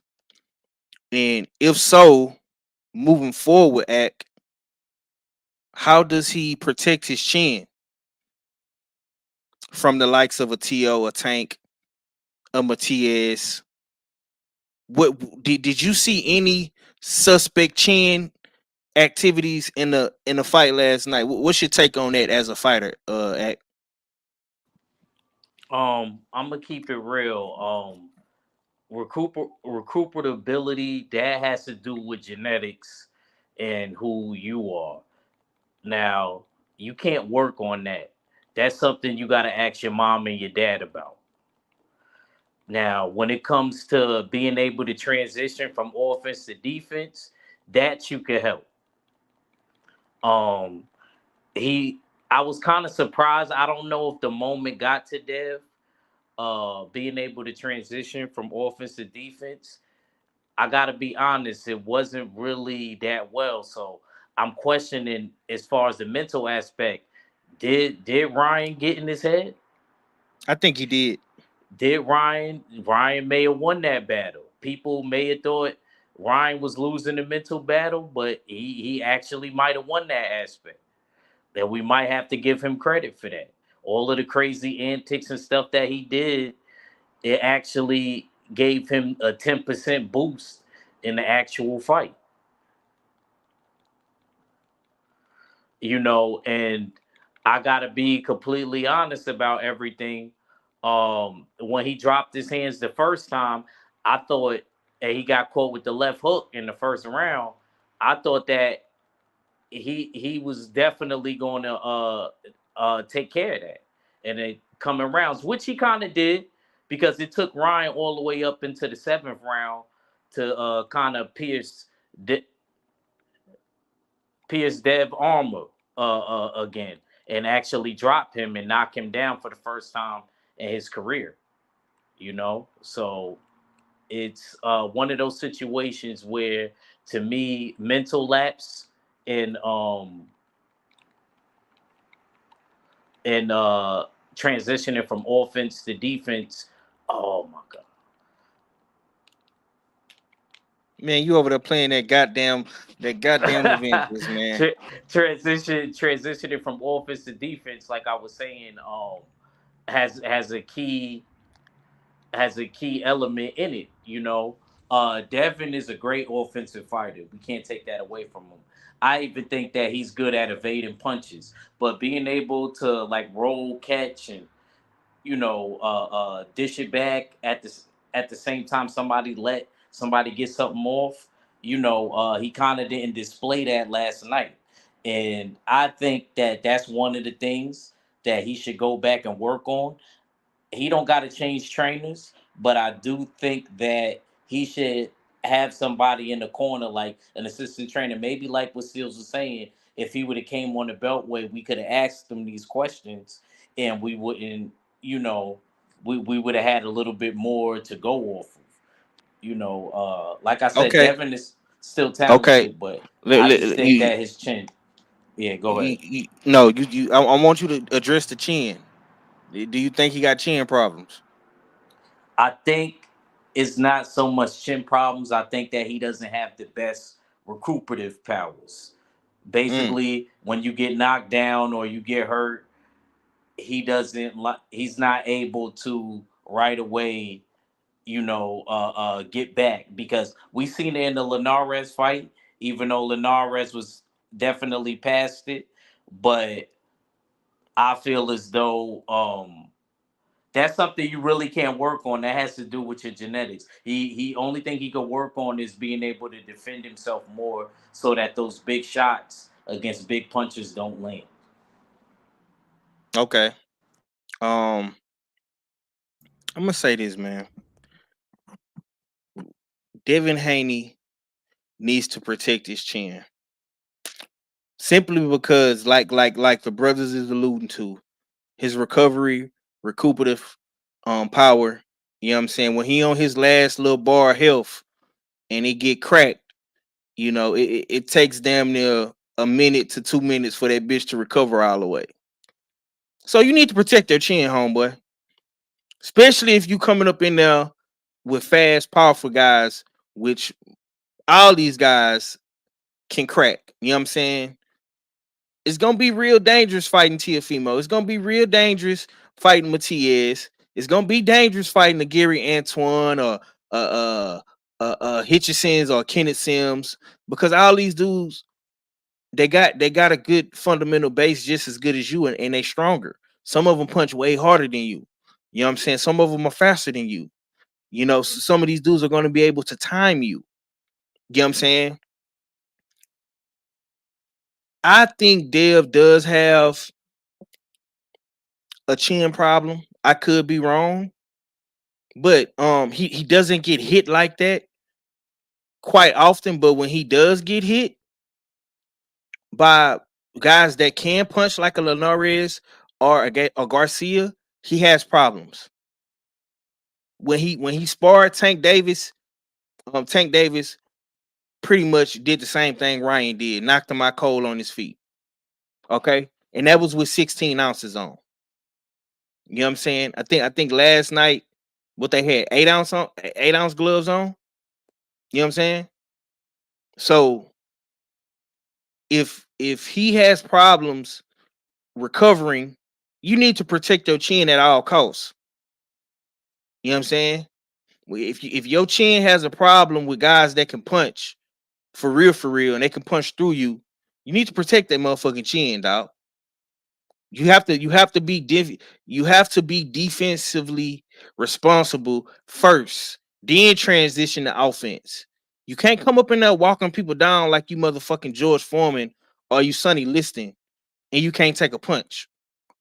S3: And if so, moving forward, Ack, how does he protect his chin from the likes of a T.O., a Tank, a Matias? What did you see any suspect chin activities in the fight last night? What's your take on that as a fighter, Ack?
S7: I'm gonna keep it real. Recuperability, that has to do with genetics and who you are. Now, you can't work on that. That's something you got to ask your mom and your dad about. Now, when it comes to being able to transition from offense to defense, that you can help. Um, he, I was kind of surprised. I don't know if the moment got to Dev, being able to transition from offense to defense. I gotta be honest, it wasn't really that well. So I'm questioning as far as the mental aspect. Did Ryan get in his head?
S3: I think he did.
S7: Did Ryan may have won that battle. People may have thought Ryan was losing the mental battle, but he actually might have won that aspect. That we might have to give him credit for that. All of the crazy antics and stuff that he did, it actually gave him a 10% boost in the actual fight. And I gotta be completely honest about everything. When he dropped his hands the first time, I thought, and he got caught with the left hook in the first round. I thought that he was definitely going to take care of that and it coming rounds, which he kind of did, because it took Ryan all the way up into the seventh round to kind of pierce Dev armor again and actually drop him and knock him down for the first time in his career. So it's one of those situations where, to me, mental lapse and transitioning from offense to defense. Oh my god,
S3: Man, you over there playing that goddamn Avengers, man.
S7: transitioning from offense to defense, like I was saying, has a key element in it. Devin is a great offensive fighter. We can't take that away from him. I even think that he's good at evading punches, but being able to like roll, catch, and dish it back at the same time somebody let somebody get something off. He kind of didn't display that last night, and I think that that's one of the things that he should go back and work on. He don't got to change trainers, but I do think that he should have somebody in the corner, like an assistant trainer, maybe like what Steels was saying. If he would have came on the Beltway, we could have asked him these questions, and we wouldn't, you know, we would have had a little bit more to go off of. Like I said,
S3: Okay,
S7: Devin is still
S3: okay.
S7: talented, but I just think that his chin. Yeah, go ahead.
S3: No, I want you to address the chin. Do you think he got chin problems?
S7: I think it's not so much chin problems. I think that he doesn't have the best recuperative powers.
S3: Mm.
S7: Basically, when you get knocked down or you get hurt, he's not able to right away, get back, because we seen it in the Linares fight, even though Linares was definitely past it, but I feel as though that's something you really can't work on. That has to do with your genetics. He only thing he could work on is being able to defend himself more, so that those big shots against big punches don't land.
S3: Okay. Um, I'm gonna say this, man. Devin Haney needs to protect his chin, simply because, like the brothers is alluding to, his recuperative power. You know what I'm saying? When he on his last little bar of health and it get cracked, it takes damn near a minute to 2 minutes for that bitch to recover all the way. So you need to protect your chin, homeboy. Especially if you coming up in there with fast, powerful guys, which all these guys can crack. You know what I'm saying? It's gonna be real dangerous fighting Tiafimo. It's gonna be real dangerous fighting Matias. It's gonna be dangerous fighting the Gary Antoine or Hitchisons or Kenneth Sims, because all these dudes, they got a good fundamental base just as good as you, and they stronger. Some of them punch way harder than you. You know what I'm saying? Some of them are faster than you. Some of these dudes are going to be able to time you. You know what I'm saying? I think Dev does have a chin problem. I could be wrong, but he doesn't get hit like that quite often. But when he does get hit by guys that can punch like a Linares or a Garcia, he has problems. When he sparred Tank Davis, Tank Davis pretty much did the same thing Ryan did, knocked him out cold on his feet. Okay, and that was with 16 ounces on. You know what I'm saying? I think last night what they had 8-ounce gloves on. You know what I'm saying? So if he has problems recovering, you need to protect your chin at all costs. You know what I'm saying? If your chin has a problem with guys that can punch for real, and they can punch through you, you need to protect that motherfucking chin, dog. You have to be defensively responsible first, then transition to offense. You can't come up in there walking people down like you motherfucking George Foreman or you Sonny Liston, and you can't take a punch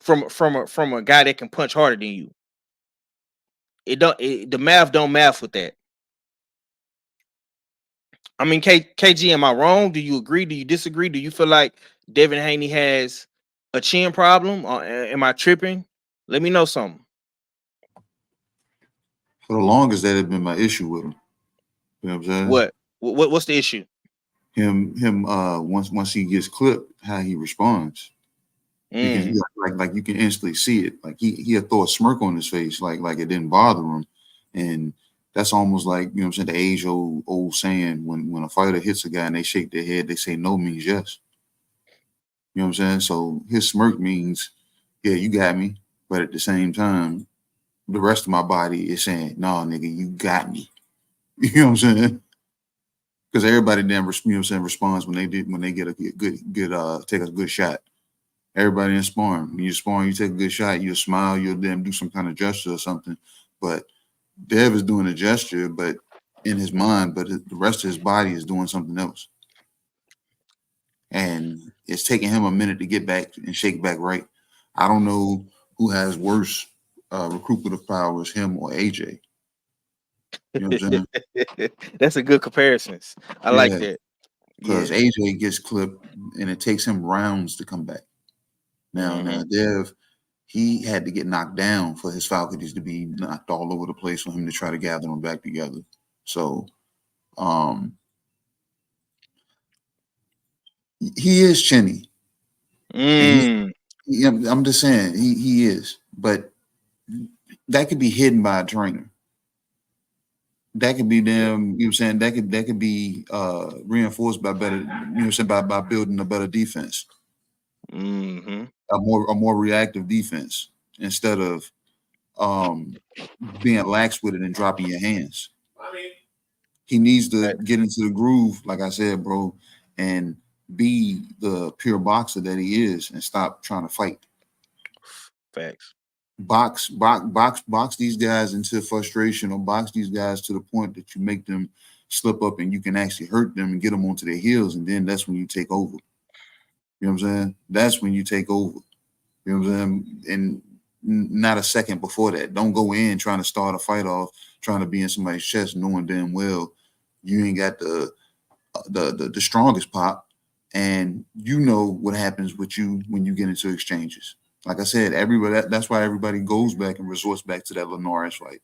S3: from a guy that can punch harder than you. The math don't math with that. I mean, KG, am I wrong? Do you agree? Do you disagree? Do you feel like Devin Haney has a chin problem, or am I tripping? Let me know something.
S5: For the longest, that had been my issue with him. You know what I'm saying?
S3: What's the issue?
S5: Him. Once he gets clipped, how he responds. You can, you can instantly see it. Like he'll throw a smirk on his face, like it didn't bother him, and that's almost like, you know what I'm saying, the age old saying, when a fighter hits a guy and they shake their head, they say no means yes. You know what I'm saying? So his smirk means, yeah, you got me, but at the same time, the rest of my body is saying, no, nigga, you got me. You know what I'm saying? Because everybody damn, you know what I'm saying, responds when they get a good take a good shot. Everybody in sparring. When you sparring, you take a good shot, you smile, you'll then do some kind of gesture or something. But Dev is doing a gesture, but in his mind, but the rest of his body is doing something else. And it's taking him a minute to get back and shake back right. I don't know who has worse recuperative powers, him or AJ. You know what I'm saying?
S3: That's a good comparison. I like that.
S5: Because AJ gets clipped and it takes him rounds to come back. Now Dev, he had to get knocked down for his faculties to be knocked all over the place for him to try to gather them back together. So he is chinny. I'm just saying he is, but that could be hidden by a trainer. That could be them, you know what I'm saying? That could be reinforced by better, you know what I'm saying, by building a better defense. A more reactive defense instead of being lax with it and dropping your hands. He needs to get into the groove, like I said, bro, and be the pure boxer that he is and stop trying to fight.
S3: Facts.
S5: Box these guys into frustration, or box these guys to the point that you make them slip up and you can actually hurt them and get them onto their heels, and then that's when you take over. You know what I'm saying? That's when you take over. You know what I'm saying? And not a second before that. Don't go in trying to start a fight off, trying to be in somebody's chest, knowing damn well you ain't got the strongest pop, and you know what happens with you when you get into exchanges. Like I said, that's why everybody goes back and resorts back to that Linares fight.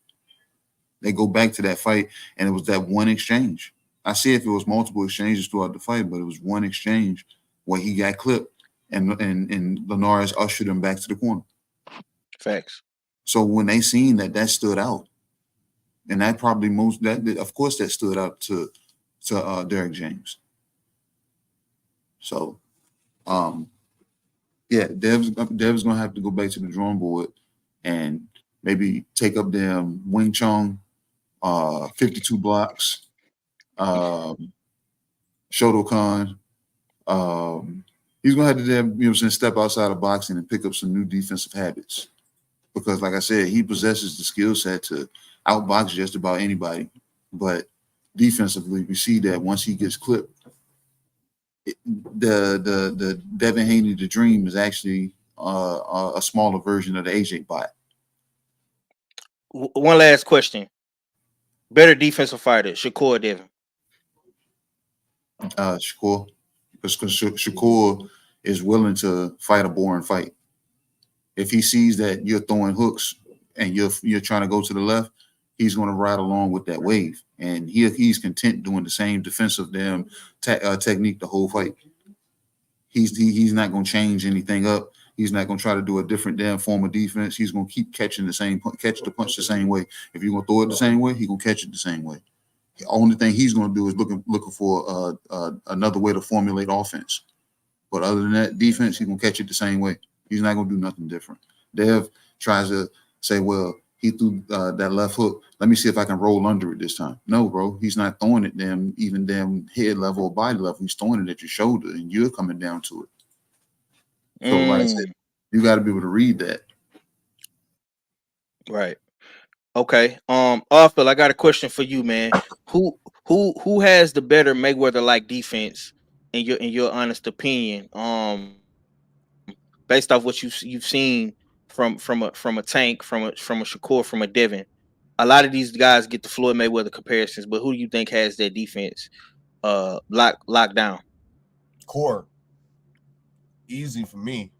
S5: They go back to that fight, and it was that one exchange. I see if it was multiple exchanges throughout the fight, but it was one exchange where he got clipped, and Linares ushered him back to the corner.
S3: Facts.
S5: So when they seen that stood out, and that probably of course that stood out to Derek James. So, yeah, Dev's gonna have to go back to the drawing board and maybe take up them Wing Chun, 52 blocks, Shotokan. He's gonna have to then, you know what I'm saying, step outside of boxing and pick up some new defensive habits. Because, like I said, he possesses the skill set to outbox just about anybody. But defensively, we see that once he gets clipped, the Devin Haney, the Dream, is actually a smaller version of the AJ bot.
S3: One last question: better defensive fighter, Shakur or Devin?
S5: Shakur, because Shakur is willing to fight a boring fight. If he sees that you're throwing hooks and you're trying to go to the left, he's going to ride along with that wave, and he's content doing the same defensive technique the whole fight. He's not going to change anything up. He's not going to try to do a different damn form of defense. He's going to keep catch the punch the same way. If you're going to throw it the same way, he's going to catch it the same way. The only thing he's going to do is looking for another way to formulate offense. But other than that, defense, he's going to catch it the same way. He's not going to do nothing different. Dev tries to say, well, he threw that left hook. Let me see if I can roll under it this time. No, bro, he's not throwing it even head level or body level. He's throwing it at your shoulder, and you're coming down to it. So, like I said, you got to be able to read that.
S3: Right. Okay. Arthur, I got a question for you, man. Who has the better Mayweather-like defense in your honest opinion? Based off what you've seen from a Tank, from a Shakur, from a Devin. A lot of these guys get the Floyd Mayweather comparisons, but who do you think has that defense locked down?
S4: Core. Easy for me.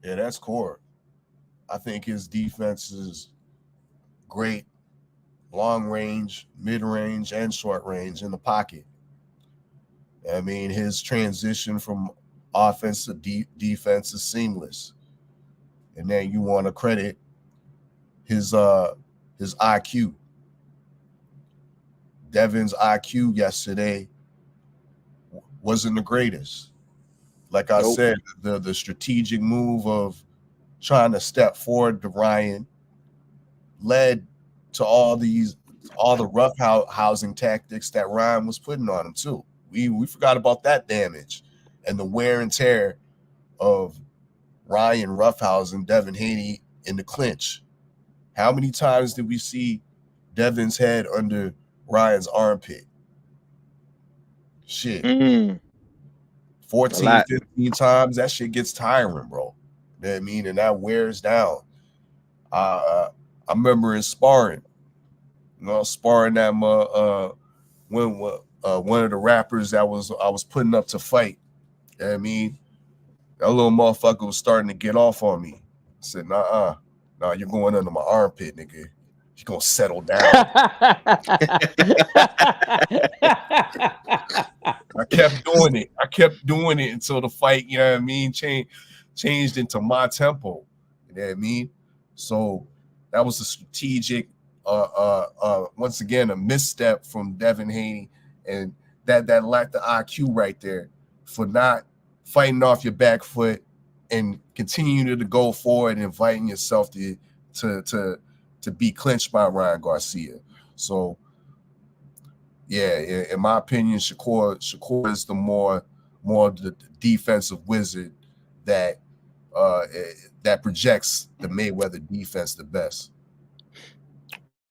S4: Yeah, that's Core. I think his defense is great, long range, mid range, and short range in the pocket. I mean, his transition from offense to defense is seamless. And then you want to credit his IQ. Devin's IQ yesterday wasn't the greatest. Like I said, the strategic move of trying to step forward to Ryan led to all the rough housing tactics that Ryan was putting on him too. We forgot about that damage and the wear and tear of Ryan roughhousing Devin Haney in the clinch. How many times did we see Devin's head under Ryan's armpit? Shit. 14, 15 times. That shit gets tiring, bro. You know what I mean? And that wears down. I remember in sparring, sparring that when one of the rappers that I was putting up to fight. You know what I mean? That little motherfucker was starting to get off on me. I said, nah, you're going under my armpit, nigga. You're gonna settle down. I kept doing it until the fight, you know what I mean, changed into my tempo. You know what I mean? So that was a strategic, once again, a misstep from Devin Haney, and that lacked the IQ right there for not fighting off your back foot and continuing to go forward and inviting yourself to be clinched by Ryan Garcia. So yeah, in my opinion, Shakur is the more the defensive wizard that projects the Mayweather defense the best.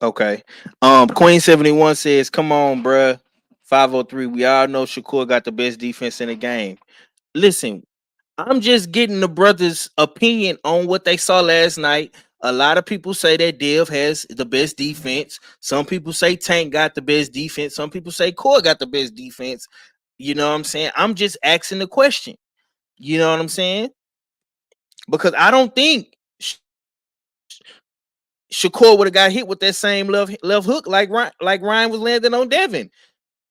S3: Okay. Queen 71 says, "Come on, bruh. 503. We all know Shakur got the best defense in the game." Listen, I'm just getting the brothers' opinion on what they saw last night. A lot of people say that Dev has the best defense. Some people say Tank got the best defense. Some people say Core got the best defense. You know what I'm saying? I'm just asking the question. You know what I'm saying? Because I don't think Shakur would have got hit with that same left hook like Ryan was landing on Devin.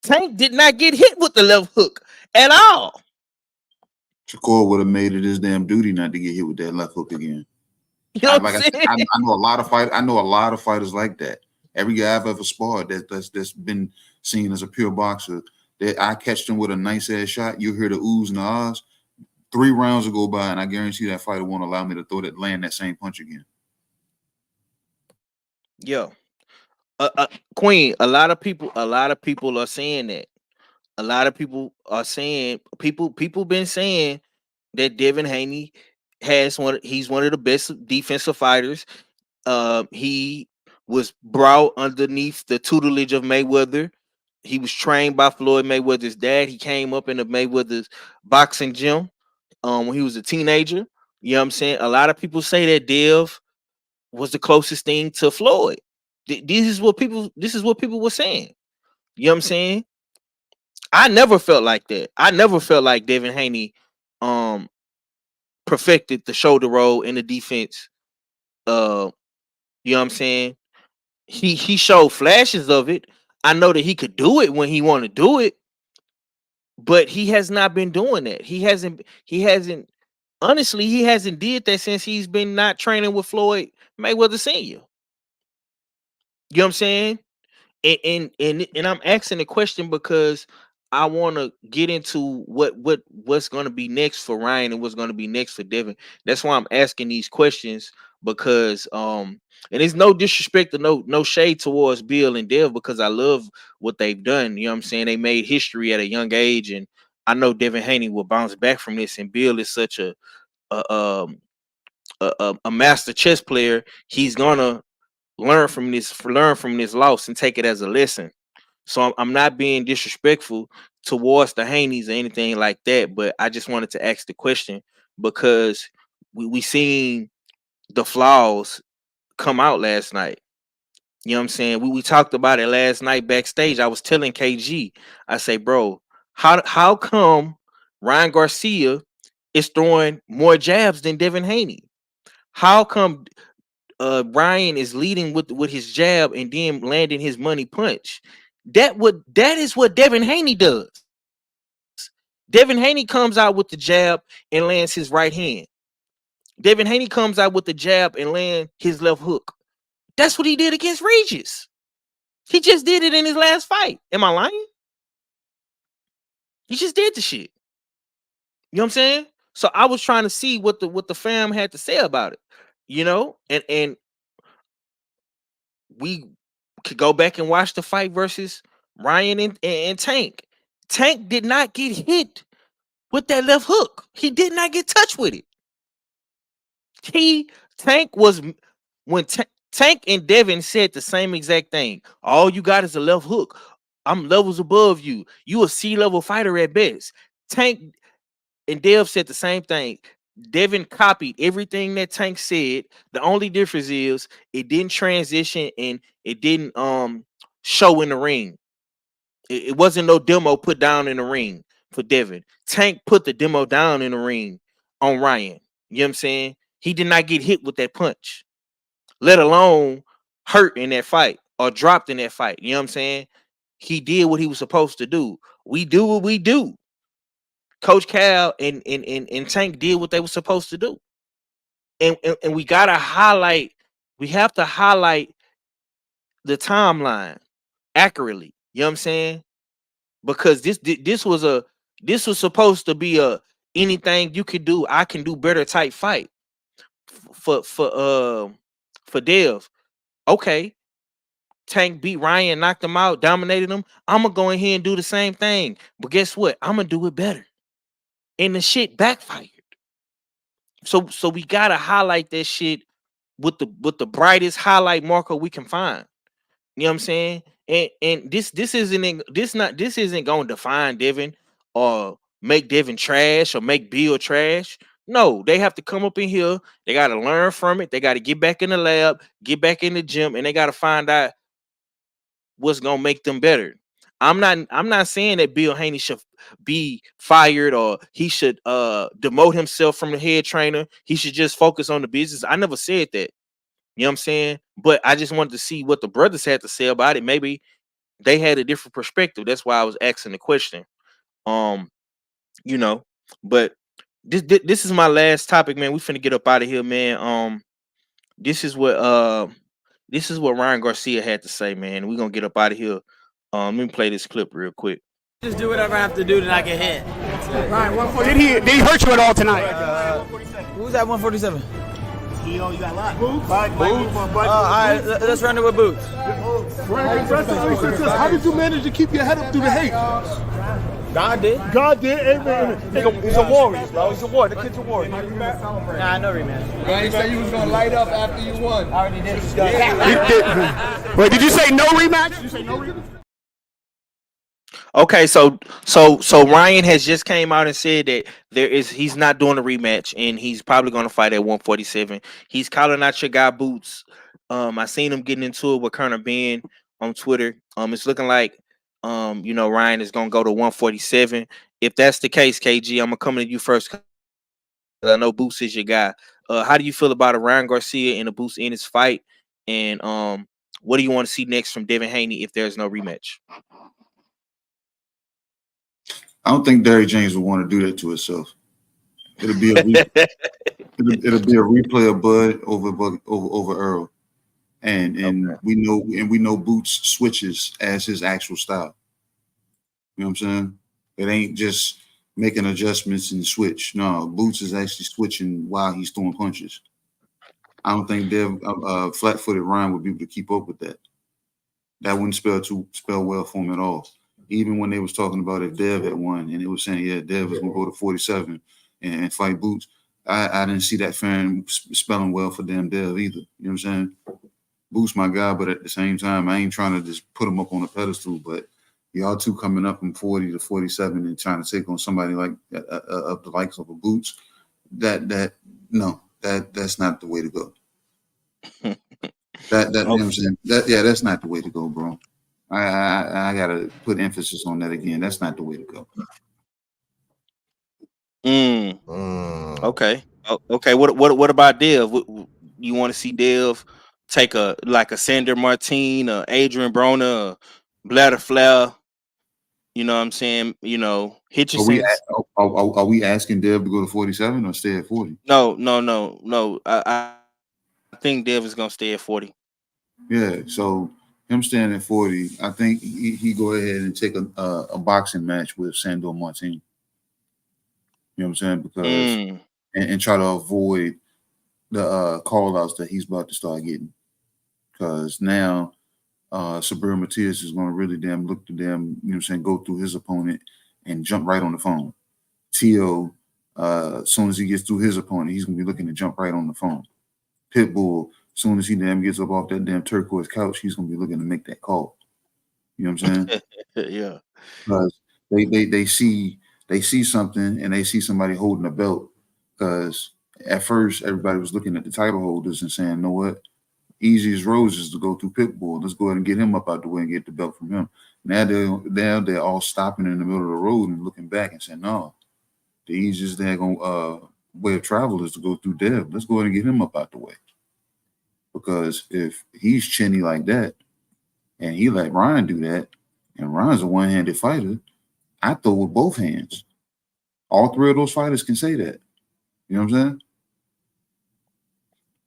S3: Tank did not get hit with the left hook at all.
S5: Shakur would have made it his damn duty not to get hit with that left hook again.
S3: You know what I'm saying?
S5: I know a lot of fighters. I know a lot of fighters like that. Every guy I've ever sparred that's been seen as a pure boxer, that I catch them with a nice ass shot, you hear the oohs and the ahs. 3 rounds will go by, and I guarantee that fighter won't allow me to land that same punch again.
S3: Yo, Queen. A lot of people are saying that. A lot of people are saying people been saying that Devin Haney he's one of the best defensive fighters. He was brought underneath the tutelage of Mayweather. He was trained by Floyd Mayweather's dad. He came up in the Mayweather's boxing gym when he was a teenager. You know what I'm saying? A lot of people say that Dev was the closest thing to Floyd. This is what people were saying. You know what I'm saying? I never felt like that. I never felt like Devin Haney perfected the shoulder roll in the defense. You know what I'm saying? he showed flashes of it. I know that he could do it when he want to do it, but he has not been doing that. He hasn't honestly, he hasn't did that since he's been not training with Floyd Mayweather Sr. You know what I'm saying? And I'm asking the question because I want to get into what's going to be next for Ryan and what's going to be next for Devin. That's why I'm asking these questions because and it's no disrespect or no shade towards Bill and Dev because I love what they've done. You know what I'm saying? They made history at a young age, and I know Devin Haney will bounce back from this. And Bill is such a um a master chess player. He's gonna learn from this loss and take it as a lesson. So I'm not being disrespectful towards the Haneys or anything like that, but I just wanted to ask the question because we seen the flaws come out last night. You know what I'm saying? We talked about it last night backstage. I was telling KG, I say, bro, how come Ryan Garcia is throwing more jabs than Devin Haney? How come Ryan is leading with his jab and then landing his money punch? That is what Devin Haney does. Devin Haney comes out with the jab and lands his right hand. Devin Haney comes out with the jab and land his left hook. That's what he did against Regis. He just did it in his last fight. Am I lying? He just did the shit. You know what I'm saying? So I was trying to see what the fam had to say about it. You know, and we could go back and watch the fight versus Ryan and Tank. Tank did not get hit with that left hook. He did not get touched with it. Tank was when Tank and Devin said the same exact thing. All you got is a left hook. I'm levels above you. You a C-level fighter at best. Tank and Dev said the same thing. Devin copied everything that Tank said. The only difference is it didn't transition and it didn't show in the ring. It wasn't no demo put down in the ring for Devin. Tank put the demo down in the ring on Ryan. You know what I'm saying? He did not get hit with that punch, let alone hurt in that fight or dropped in that fight. You know what I'm saying? He did what he was supposed to do. We do what we do. Coach Cal and Tank did what they were supposed to do. And we gotta highlight, we have to highlight the timeline accurately. You know what I'm saying? Because this was supposed to be a anything you could do, I can do better type fight for Dev. Okay, Tank beat Ryan, knocked him out, dominated him. I'm gonna go in here and do the same thing, but guess what? I'm gonna do it better, and the shit backfired. So we gotta highlight that shit with the brightest highlight marker we can find. You know what I'm saying? And this isn't gonna define Devin or make Devin trash or make Bill trash. No, they have to come up in here. They got to learn from it. They got to get back in the lab, get back in the gym, and they got to find out what's gonna make them better. I'm not saying that Bill Haney should be fired or he should demote himself from the head trainer. He should just focus on the business. I never said that. You know what I'm saying? But I just wanted to see what the brothers had to say about it. Maybe they had a different perspective. That's why I was asking the question. You know, but this is my last topic, man. We finna get up out of here, man. This is what Ryan Garcia had to say, man. We're gonna get up out of here. Let me play this clip real quick.
S12: Just do whatever I have to do to not get hit.
S13: Ryan, 147. Did he hurt you at all tonight?
S12: Who's at 147?
S13: You got a lot.
S12: Boots? All right, let's run it with Boots.
S13: How did you manage to keep your head up through the hate?
S12: God did.
S13: God did. Amen. He's a warrior, bro. He's a warrior. The kid's a warrior.
S12: Nah, no rematch.
S14: Ryan said you was gonna light up after you won.
S12: I already did.
S13: Wait, did you say no rematch? Did you say no rematch?
S3: Okay, so Ryan has just came out and said that he's not doing a rematch and he's probably going to fight at 147. He's calling out your guy Boots. I seen him getting into it with Colonel Ben on Twitter. It's looking like Ryan is going to go to 147. If that's the case, KG, I'm gonna come to you first. I know Boots is your guy. How do you feel about Ryan Garcia and the Boots in his fight? And what do you want to see next from Devin Haney if there's no rematch?
S5: I don't think Derrick James would want to do that to himself. It'll be a it'll be a replay of Bud over Earl, and
S3: Okay.
S5: we know Boots switches as his actual style. You know what I'm saying? It ain't just making adjustments and switch. No, Boots is actually switching while he's throwing punches. I don't think flat-footed Ryan would be able to keep up with that. That wouldn't spell well for him at all. Even when they was talking about if Dev had won, and it was saying, yeah, Dev was gonna go to 47 and fight Boots. I didn't see that fan spelling well for damn Dev either. You know what I'm saying? Boots my guy, but at the same time, I ain't trying to just put him up on a pedestal. But y'all two coming up from 40 to 47 and trying to take on somebody like of the likes of a Boots, that's not the way to go. You know what I'm saying? That's not the way to go, bro. I gotta put emphasis on that again. That's not the way to go.
S3: Okay. Okay. What about Dev? You want to see Dev take a Sander Martin, a Adrian Broner, a Bladder Flair? You know what I'm saying? You know, Hitchison's.
S5: Are we asking Dev to go to 47 or stay at 40?
S3: No. I think Dev is gonna stay at 40.
S5: Yeah. So him staying at 40, I think he go ahead and take a boxing match with Sandor Martin. You know what I'm saying? Because and try to avoid the call outs that he's about to start getting. Because now Sabir Matias is going to really look to you know what I'm saying, go through his opponent and jump right on the phone. Tio, as soon as he gets through his opponent, he's going to be looking to jump right on the phone. Pitbull, as soon as he gets up off that damn turquoise couch, he's going to be looking to make that call. You know what I'm saying?
S3: Yeah.
S5: Because they see something and they see somebody holding a belt. Because at first everybody was looking at the title holders and saying, you know what? Easiest road is to go through Pitbull. Let's go ahead and get him up out the way and get the belt from him. Now they're all stopping in the middle of the road and looking back and saying, no, the easiest way of travel is to go through Dev. Let's go ahead and get him up out the way. Because if he's chinny like that and he let Ryan do that, and Ryan's a one-handed fighter, I throw with both hands. All three of those fighters can say that. You know what I'm saying?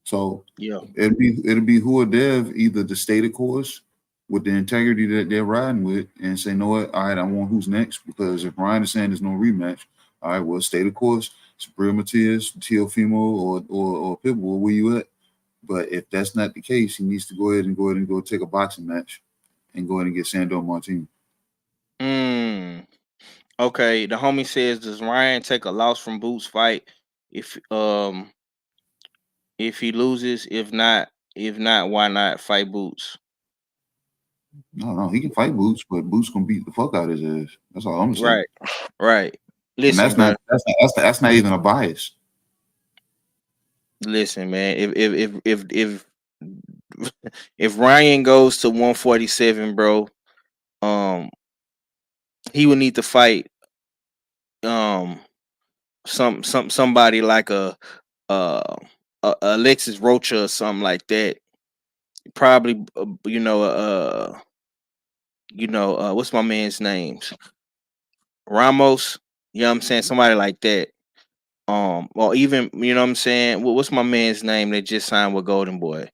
S5: So
S3: yeah,
S5: it'll be who or Dev either to stay the course with the integrity that they're riding with and say, you know what, all right, I want who's next. Because if Ryan is saying there's no rematch, all right, well, stay the course. Sabir Matias, Teofimo, or Pitbull, where you at? But if that's not the case, he needs to go ahead and go take a boxing match and go ahead and get Sandor Martin.
S3: Okay, the homie says, does Ryan take a loss from Boots fight if he loses? If not, why not fight Boots?
S5: No, he can fight Boots, but Boots gonna beat the fuck out of his ass. That's all I'm saying.
S3: Right. Listen,
S5: and that's not even a bias.
S3: Listen, man. If Ryan goes to 147, bro, he would need to fight somebody like a Alexis Rocha or something like that. Probably what's my man's names? Ramos, you know what I'm saying? Somebody like that. Or even, you know what I'm saying? What's my man's name that just signed with Golden Boy?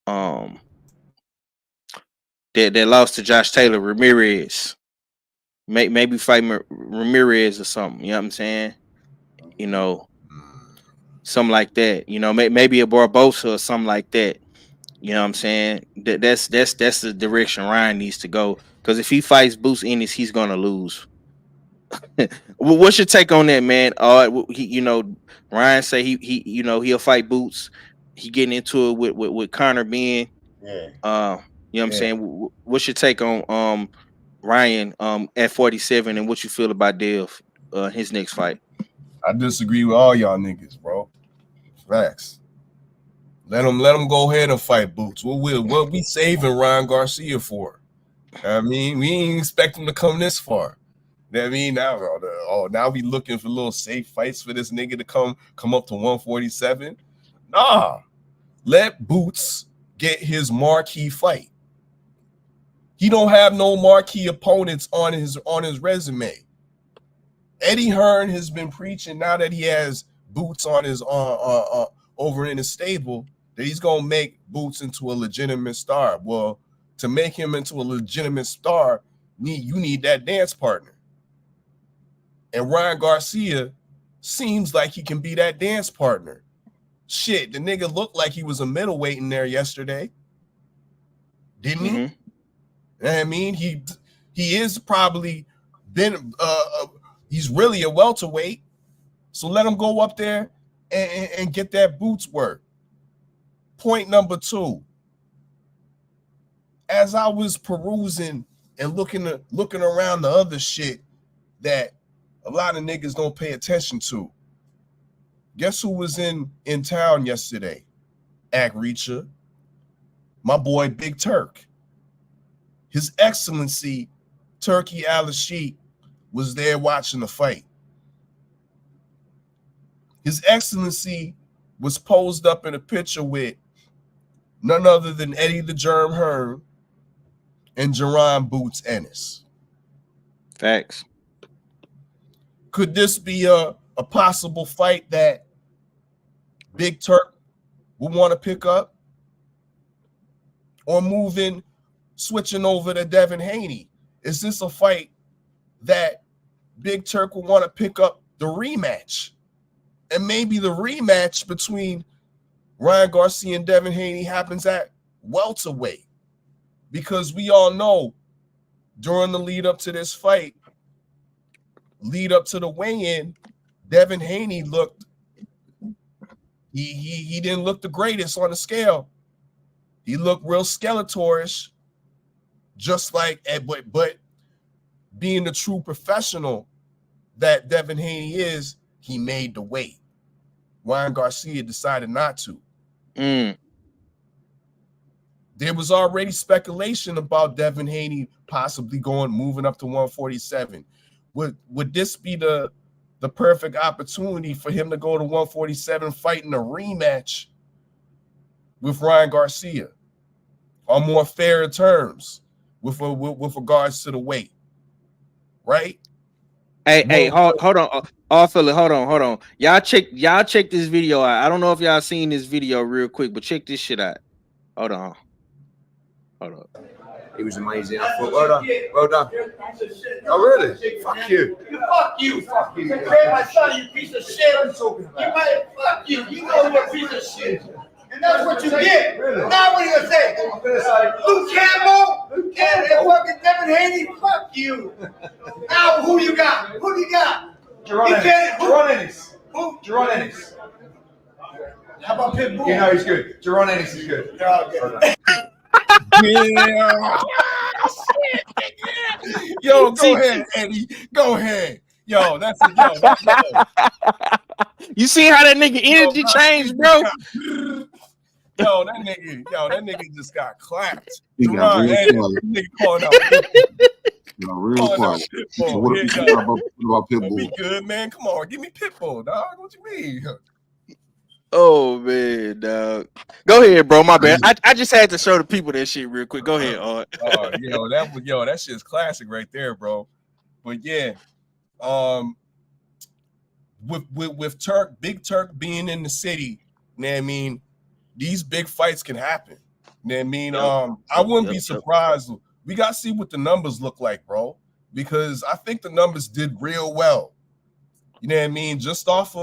S3: That lost to Josh Taylor, Ramirez. Maybe fight Ramirez or something. You know what I'm saying? You know, something like that. You know, maybe a Barbosa or something like that. You know what I'm saying? That's the direction Ryan needs to go. Because if he fights Boots Ennis, he's gonna lose. Well, what's your take on that, man? Ryan say he'll fight Boots. He getting into it with Conor Ben.
S9: Yeah.
S3: You know what I'm saying? What's your take on Ryan at 47 and what you feel about Dev his next fight?
S4: I disagree with all y'all niggas, bro. Facts. Let him go ahead and fight Boots. What we saving Ryan Garcia for? I mean, we ain't expect him to come this far. You know what I mean, now we looking for little safe fights for this nigga to come up to 147. Nah, let Boots get his marquee fight. He don't have no marquee opponents on his resume. Eddie Hearn has been preaching now that he has Boots on his over in his stable that he's gonna make Boots into a legitimate star. Well, to make him into a legitimate star, you need that dance partner. And Ryan Garcia seems like he can be that dance partner. Shit, the nigga looked like he was a middleweight in there yesterday, didn't he? You know what I mean, he is probably been he's really a welterweight. So let him go up there and get that Boots work. Point number 2. As I was perusing and looking around the other shit that a lot of niggas don't pay attention to, guess who was in town yesterday? Ak Reacher, my boy Big Turk. His Excellency Turkey Al-Rashid was there watching the fight. His Excellency was posed up in a picture with none other than Eddie the Germ Hearn and Jerron Boots Ennis.
S3: Facts.
S4: Could this be a possible fight that Big Turk would want to pick up? Or switching over to Devin Haney? Is this a fight that Big Turk will want to pick up the rematch? And maybe the rematch between Ryan Garcia and Devin Haney happens at welterweight. Because we all know during the lead up to this fight, lead up to the weigh-in, Devin Haney looked, he didn't look the greatest on the scale. He looked real skeletorish, just like, but being the true professional that Devin Haney is, he made the weight. Ryan Garcia decided not to. There was already speculation about Devin Haney possibly moving up to 147. Would this be the perfect opportunity for him to go to 147, fighting a rematch with Ryan Garcia on more fair terms with regards to the weight, right?
S3: Hey, hold on. Hold on. Y'all check this video out. I don't know if y'all seen this video real quick, but check this shit out. Hold on.
S1: It was amazing. I thought, well done. Oh, really? Fuck you.
S14: Fuck you. Fuck you. My son, you piece of shit. What are you talking about? Fuck you. You know you're a piece of shit. And that's what you get. Really? Now what are you going to say? I'm going to say, Luke Campbell and fucking Devin Haney, fuck you. Now who you got? Who do you got? Jerron Ennis. Who? Jerron Ennis. How about Pitbull? You know he's good. Jerron Ennis is good.
S4: Yeah. Yo, go ahead, Eddie. Go ahead. Yo, that's it.
S3: You see how that nigga energy changed, bro?
S4: Yo, that nigga just got clapped.
S5: He got real quiet.
S4: Nigga calling out
S5: real quiet. So what about Pitbull?
S4: Be good, man. Come on, give me Pitbull, dog. What you mean?
S3: Oh man, dog. Go ahead, bro. My bad. I just had to show the people that shit real quick. Go ahead,
S4: that shit's classic right there, bro. But yeah, with Big Turk being in the city, you know what I mean, these big fights can happen. You know what I mean? I wouldn't be surprised. We got to see what the numbers look like, bro, because I think the numbers did real well. You know what I mean? Just off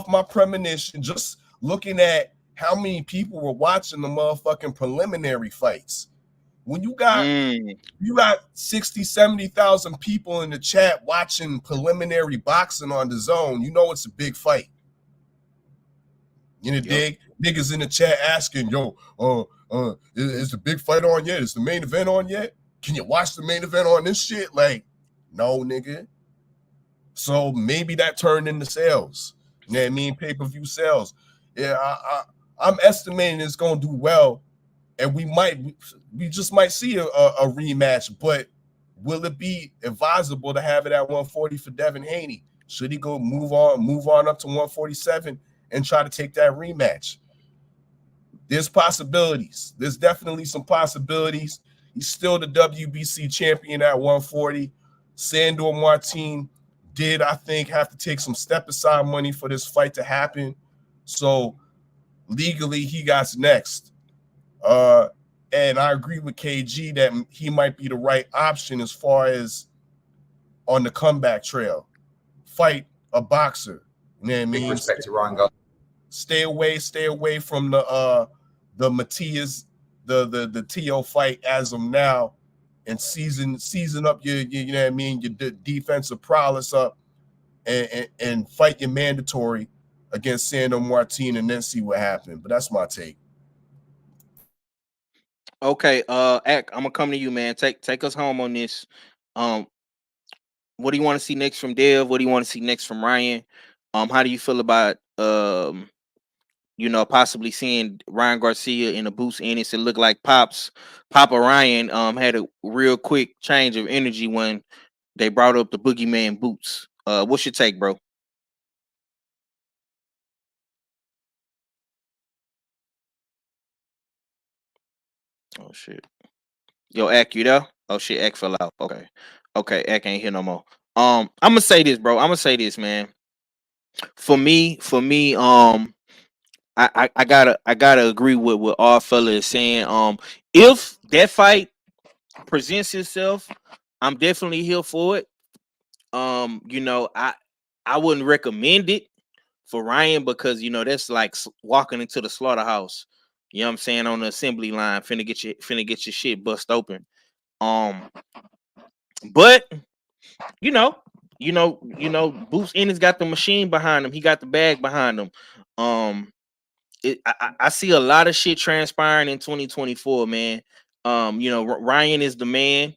S4: my premonition, just looking at how many people were watching the motherfucking preliminary fights. When you got 60, 70,000 people in the chat watching preliminary boxing on the zone, you know it's a big fight. You know, dig? Niggas in the chat asking, is the big fight on yet? Is the main event on yet? Can you watch the main event on this shit? Like, no, nigga. So maybe that turned into sales. You know what I mean? Pay-per-view sales. Yeah, I'm estimating it's gonna do well, and we just might see a rematch. But will it be advisable to have it at 140 for Devin Haney? Should he move on up to 147 and try to take that rematch? there's possibilities. There's definitely some possibilities. He's still the WBC champion at 140. Sandor Martin did, I think, have to take some step aside money for this fight to happen. So legally, he got next. And I agree with KG that he might be the right option as far as on the comeback trail. Fight a boxer. You know what I mean?
S1: Big respect to Ryan Garcia.
S4: Stay away from the Matias, the Tio fight as of now, and season up your you know what I mean, your defensive prowess up, and fight your mandatory against Sandor Martin, and then see what happens. But that's my take.
S3: Okay, Ak, I'm gonna come to you, man. Take us home on this. What do you want to see next from Dev? What do you want to see next from Ryan? How do you feel about possibly seeing Ryan Garcia in a Boots Ennis? It looked like Papa Ryan had a real quick change of energy when they brought up the boogeyman Boots. What's your take, bro? Oh shit. Yo, Ak, you there? Oh shit, Ak fell out. Okay, Ak ain't here no more. I'm gonna say this, bro. I'm gonna say this, man. For me, I gotta agree with what all fella is saying. If that fight presents itself, I'm definitely here for it. I wouldn't recommend it for Ryan because that's like walking into the slaughterhouse. You know what I'm saying, on the assembly line, finna get your shit bust open. But Boots Ennis got the machine behind him. He got the bag behind him. I see a lot of shit transpiring in 2024, man. Ryan is the man.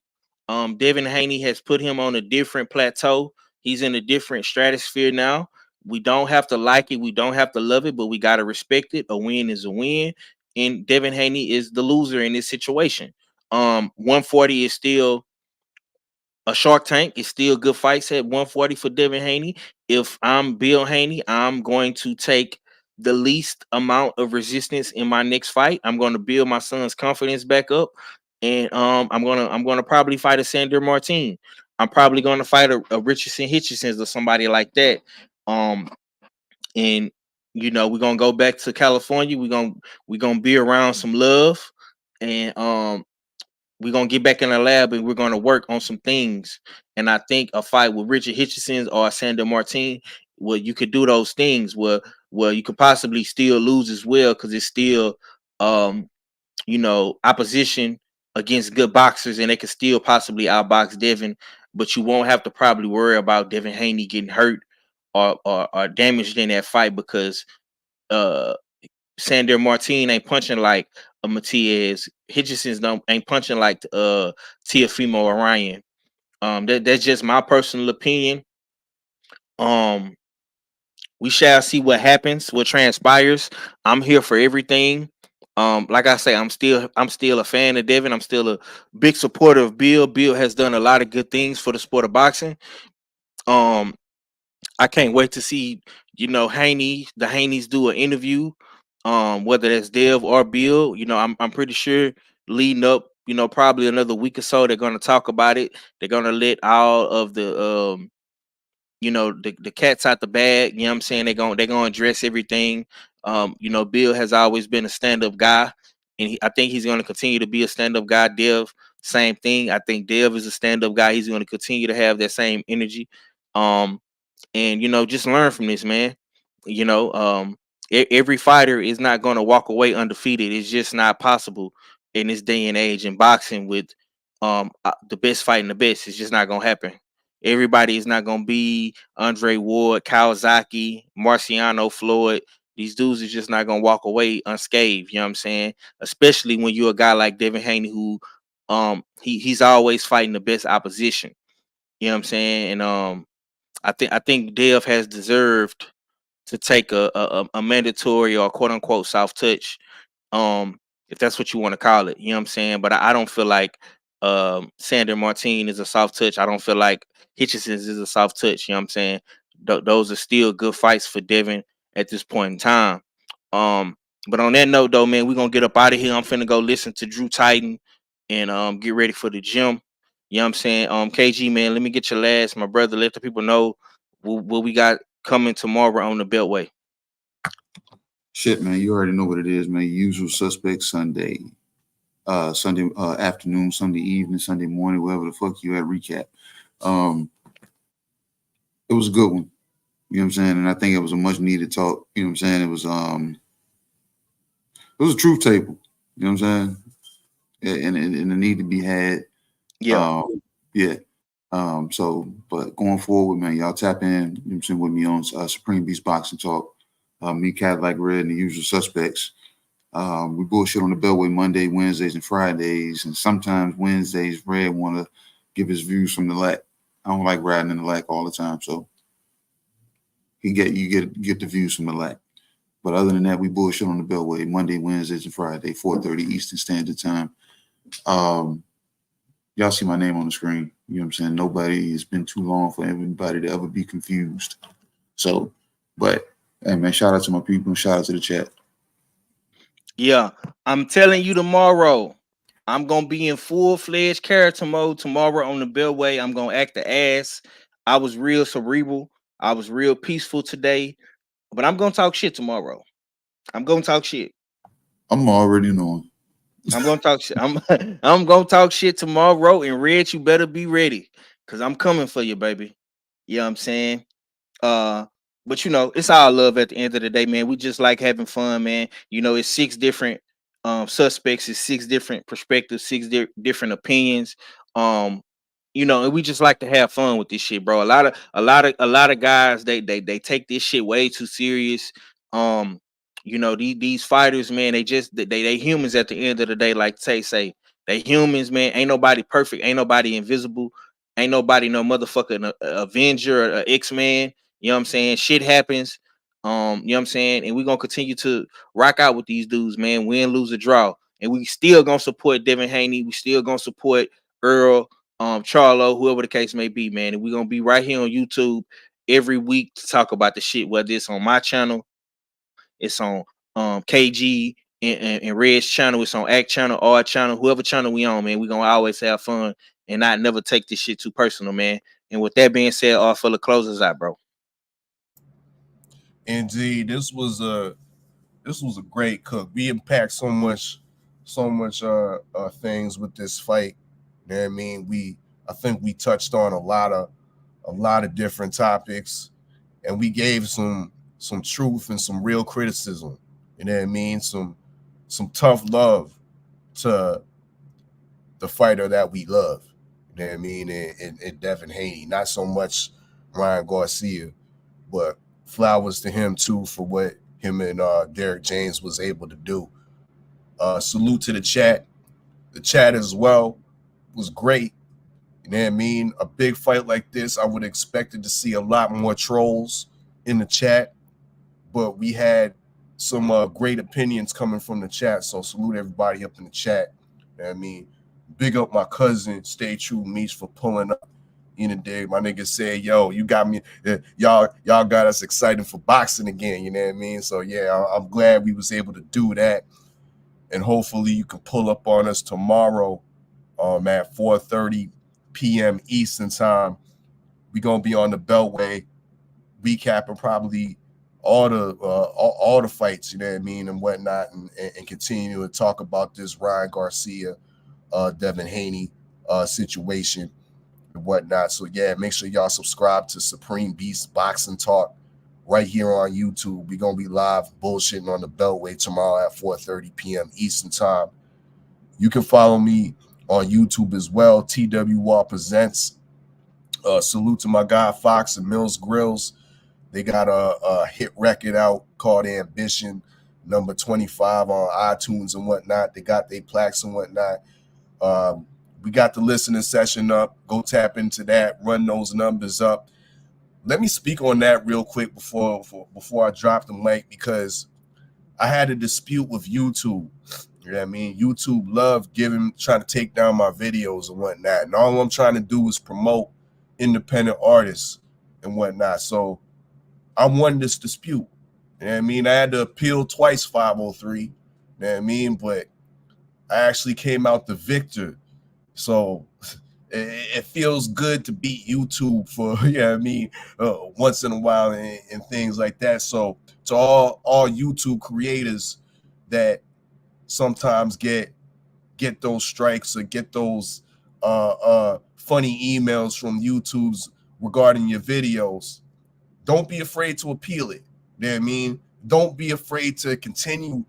S3: Devin Haney has put him on a different plateau. He's in a different stratosphere now. We don't have to like it. We don't have to love it, but we got to respect it. A win is a win. And Devin Haney is the loser in this situation. 140 is still a Shark Tank. It's still good fights at 140 for Devin Haney. If I'm Bill Haney, I'm going to take the least amount of resistance in my next fight. I'm going to build my son's confidence back up, and I'm gonna probably fight a Sandor Martin. I'm probably going to fight a Richardson Hitchensons or somebody like that. And we're gonna go back to California. We're gonna be around some love, and we're gonna get back in the lab and we're gonna work on some things. And I think a fight with Richard Hitchensons or Sandor Martin, where you could do those things where you could possibly still lose as well, because it's still opposition against good boxers, and they could still possibly outbox Devin, but you won't have to probably worry about Devin Haney getting hurt or damaged in that fight, because Sandor Martin ain't punching like a Matias. Hitchenson's ain't punching like Teofimo or Ryan. That's just my personal opinion. We shall see what happens, what transpires. I'm here for everything. Like I say, I'm still a fan of Devin. I'm still a big supporter of Bill. Bill has done a lot of good things for the sport of boxing. I can't wait to see, the Haneys do an interview, whether that's Dev or Bill. I'm pretty sure leading up, probably another week or so, they're gonna talk about it. They're gonna let all of the the cat's out the bag. You know what I'm saying? They're gonna address everything. Bill has always been a stand-up guy, and I think he's gonna continue to be a stand-up guy. Dev, same thing. I think Dev is a stand-up guy. He's gonna continue to have that same energy. And just learn from this, man. Every fighter is not going to walk away undefeated. It's just not possible in this day and age in boxing with the best fighting the best. It's just not going to happen. Everybody is not going to be Andre Ward, Kawasaki, Marciano, Floyd. These dudes are just not going to walk away unscathed. You know what I'm saying? Especially when you're a guy like Devin Haney, who he's always fighting the best opposition. You know what I'm saying? And I think Dev has deserved to take a mandatory or quote unquote soft touch, if that's what you want to call it. You know what I'm saying? But I don't feel like Sandor Martin is a soft touch. I don't feel like Hitchenson's is a soft touch. You know what I'm saying? Those are still good fights for Devin at this point in time. But on that note, though, man, we're gonna get up out of here. I'm finna go listen to Drew Titan and get ready for the gym. You know what I'm saying? KG, man, let me get your last, my brother. Let the people know what we got coming tomorrow on the Beltway.
S5: Shit, man, you already know what it is, man. Usual Suspect Sunday. Sunday afternoon, Sunday evening, Sunday morning, whatever the fuck you had recap. It was a good one. You know what I'm saying? And I think it was a much needed talk. You know what I'm saying? It was a truth table. You know what I'm saying? And the need to be had.
S3: Yeah.
S5: Yeah. So, but going forward, man, y'all tap in, you know what I'm saying, with me on Supreme Beast Boxing Talk. Me, Cadillac Red, and the usual suspects. We bullshit on the Beltway Monday, Wednesdays, and Fridays, and sometimes Wednesdays. Red want to give his views from the LAC. I don't like riding in the LAC all the time, so you get the views from the LAC. But other than that, we bullshit on the Beltway Monday, Wednesdays, and Friday, 4:30 Eastern Standard Time. Y'all see my name on the screen. You know what I'm saying? Nobody, it's been too long for everybody to ever be confused. So, but hey, man, shout out to my people and shout out to the chat.
S3: Yeah, I'm telling you tomorrow, I'm going to be in full-fledged character mode tomorrow on the Beltway. I'm going to act the ass. I was real cerebral. I was real peaceful today. But I'm going to talk shit tomorrow. I'm going to talk shit.
S5: I'm already knowing.
S3: I'm going to talk shit. I'm going to talk shit tomorrow. And Red, you better be ready. Because I'm coming for you, baby. You know what I'm saying? But you know, it's all love at the end of the day, man. We just like having fun, man. You know, it's 6 different suspects, it's 6 different perspectives, 6 different opinions. You know, and we just like to have fun with this shit, bro. A lot of guys, they take this shit way too serious. You know, these fighters, man, they humans at the end of the day, like Tay say. They humans, man. Ain't nobody perfect, ain't nobody invisible, ain't nobody no motherfucking Avenger or X-Man. You know what I'm saying? Shit happens. You know what I'm saying? And we're gonna continue to rock out with these dudes, man. Win, lose, or draw. And we still gonna support Devin Haney. We still gonna support Earl, Charlo, whoever the case may be, man. And we're gonna be right here on YouTube every week to talk about the shit, whether it's on my channel, it's on KG and Red's channel, it's on Act channel, R channel, whoever channel we on, man. We're gonna always have fun and not never take this shit too personal, man. And with that being said, R fella, closes out, bro.
S4: Indeed, this was a great cook. We unpacked so much things with this fight. You know what I mean? I think we touched on a lot of different topics, and we gave some truth and some real criticism. You know what I mean? Some tough love to the fighter that we love. You know what I mean? And Devin Haney, not so much Ryan Garcia, but flowers to him too for what him and Derek James was able to do. Salute to the chat. The chat as well was great. You know what I mean? A big fight like this, I would expect to see a lot more trolls in the chat, but we had some great opinions coming from the chat. So salute everybody up in the chat. You know what I mean? Big up my cousin, Stay True Meech, for pulling up. In the day, my nigga said, "Yo, you got me. Y'all got us excited for boxing again." You know what I mean? So yeah, I'm glad we was able to do that, and hopefully you can pull up on us tomorrow, at 4:30 p.m. Eastern time. We gonna be on the Beltway, recapping probably all the fights. You know what I mean, and whatnot, and continue to talk about this Ryan Garcia, Devin Haney situation. And whatnot. So yeah, make sure y'all subscribe to Supreme Beast Boxing Talk right here on YouTube. We're gonna be live bullshitting on the Beltway tomorrow at 4:30 p.m. Eastern time. You can follow me on YouTube as well. TWR Presents. Salute to my guy Fox and Mills Grills. They got a hit record out called Ambition, number 25 on iTunes and whatnot. They got their plaques and whatnot. We got the listening session up. Go tap into that. Run those numbers up. Let me speak on that real quick before I drop the mic, because I had a dispute with YouTube. You know what I mean? YouTube loved trying to take down my videos and whatnot. And all I'm trying to do is promote independent artists and whatnot. So I won this dispute. You know what I mean? I had to appeal twice, 503. You know what I mean? But I actually came out the victor. So it feels good to beat YouTube for, I mean, once in a while and things like that. So to all YouTube creators that sometimes get those strikes or get those funny emails from YouTube's regarding your videos, don't be afraid to appeal it. You know what I mean? Don't be afraid to continue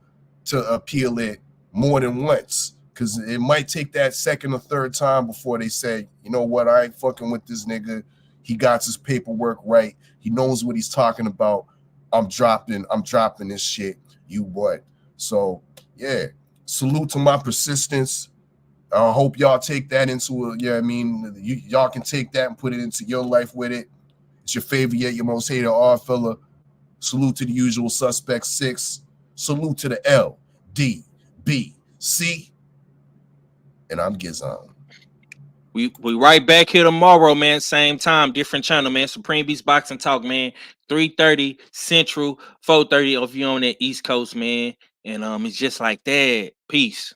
S4: to appeal it more than once, because it might take that second or third time before they say, you know what, I ain't fucking with this nigga. He got his paperwork right. He knows what he's talking about. I'm dropping this shit. You what? So yeah, salute to my persistence. I hope y'all take that into y'all can take that and put it into your life with it. It's your favorite yet your most hated odd fella. Salute to the usual suspect 6. Salute to the L, D, B, C. And I'm Gizon.
S3: We right back here tomorrow, man. Same time, different channel, man. Supreme Beast Boxing Talk, man. 3:30 Central, 4:30 if you on that East Coast, man. And it's just like that. Peace.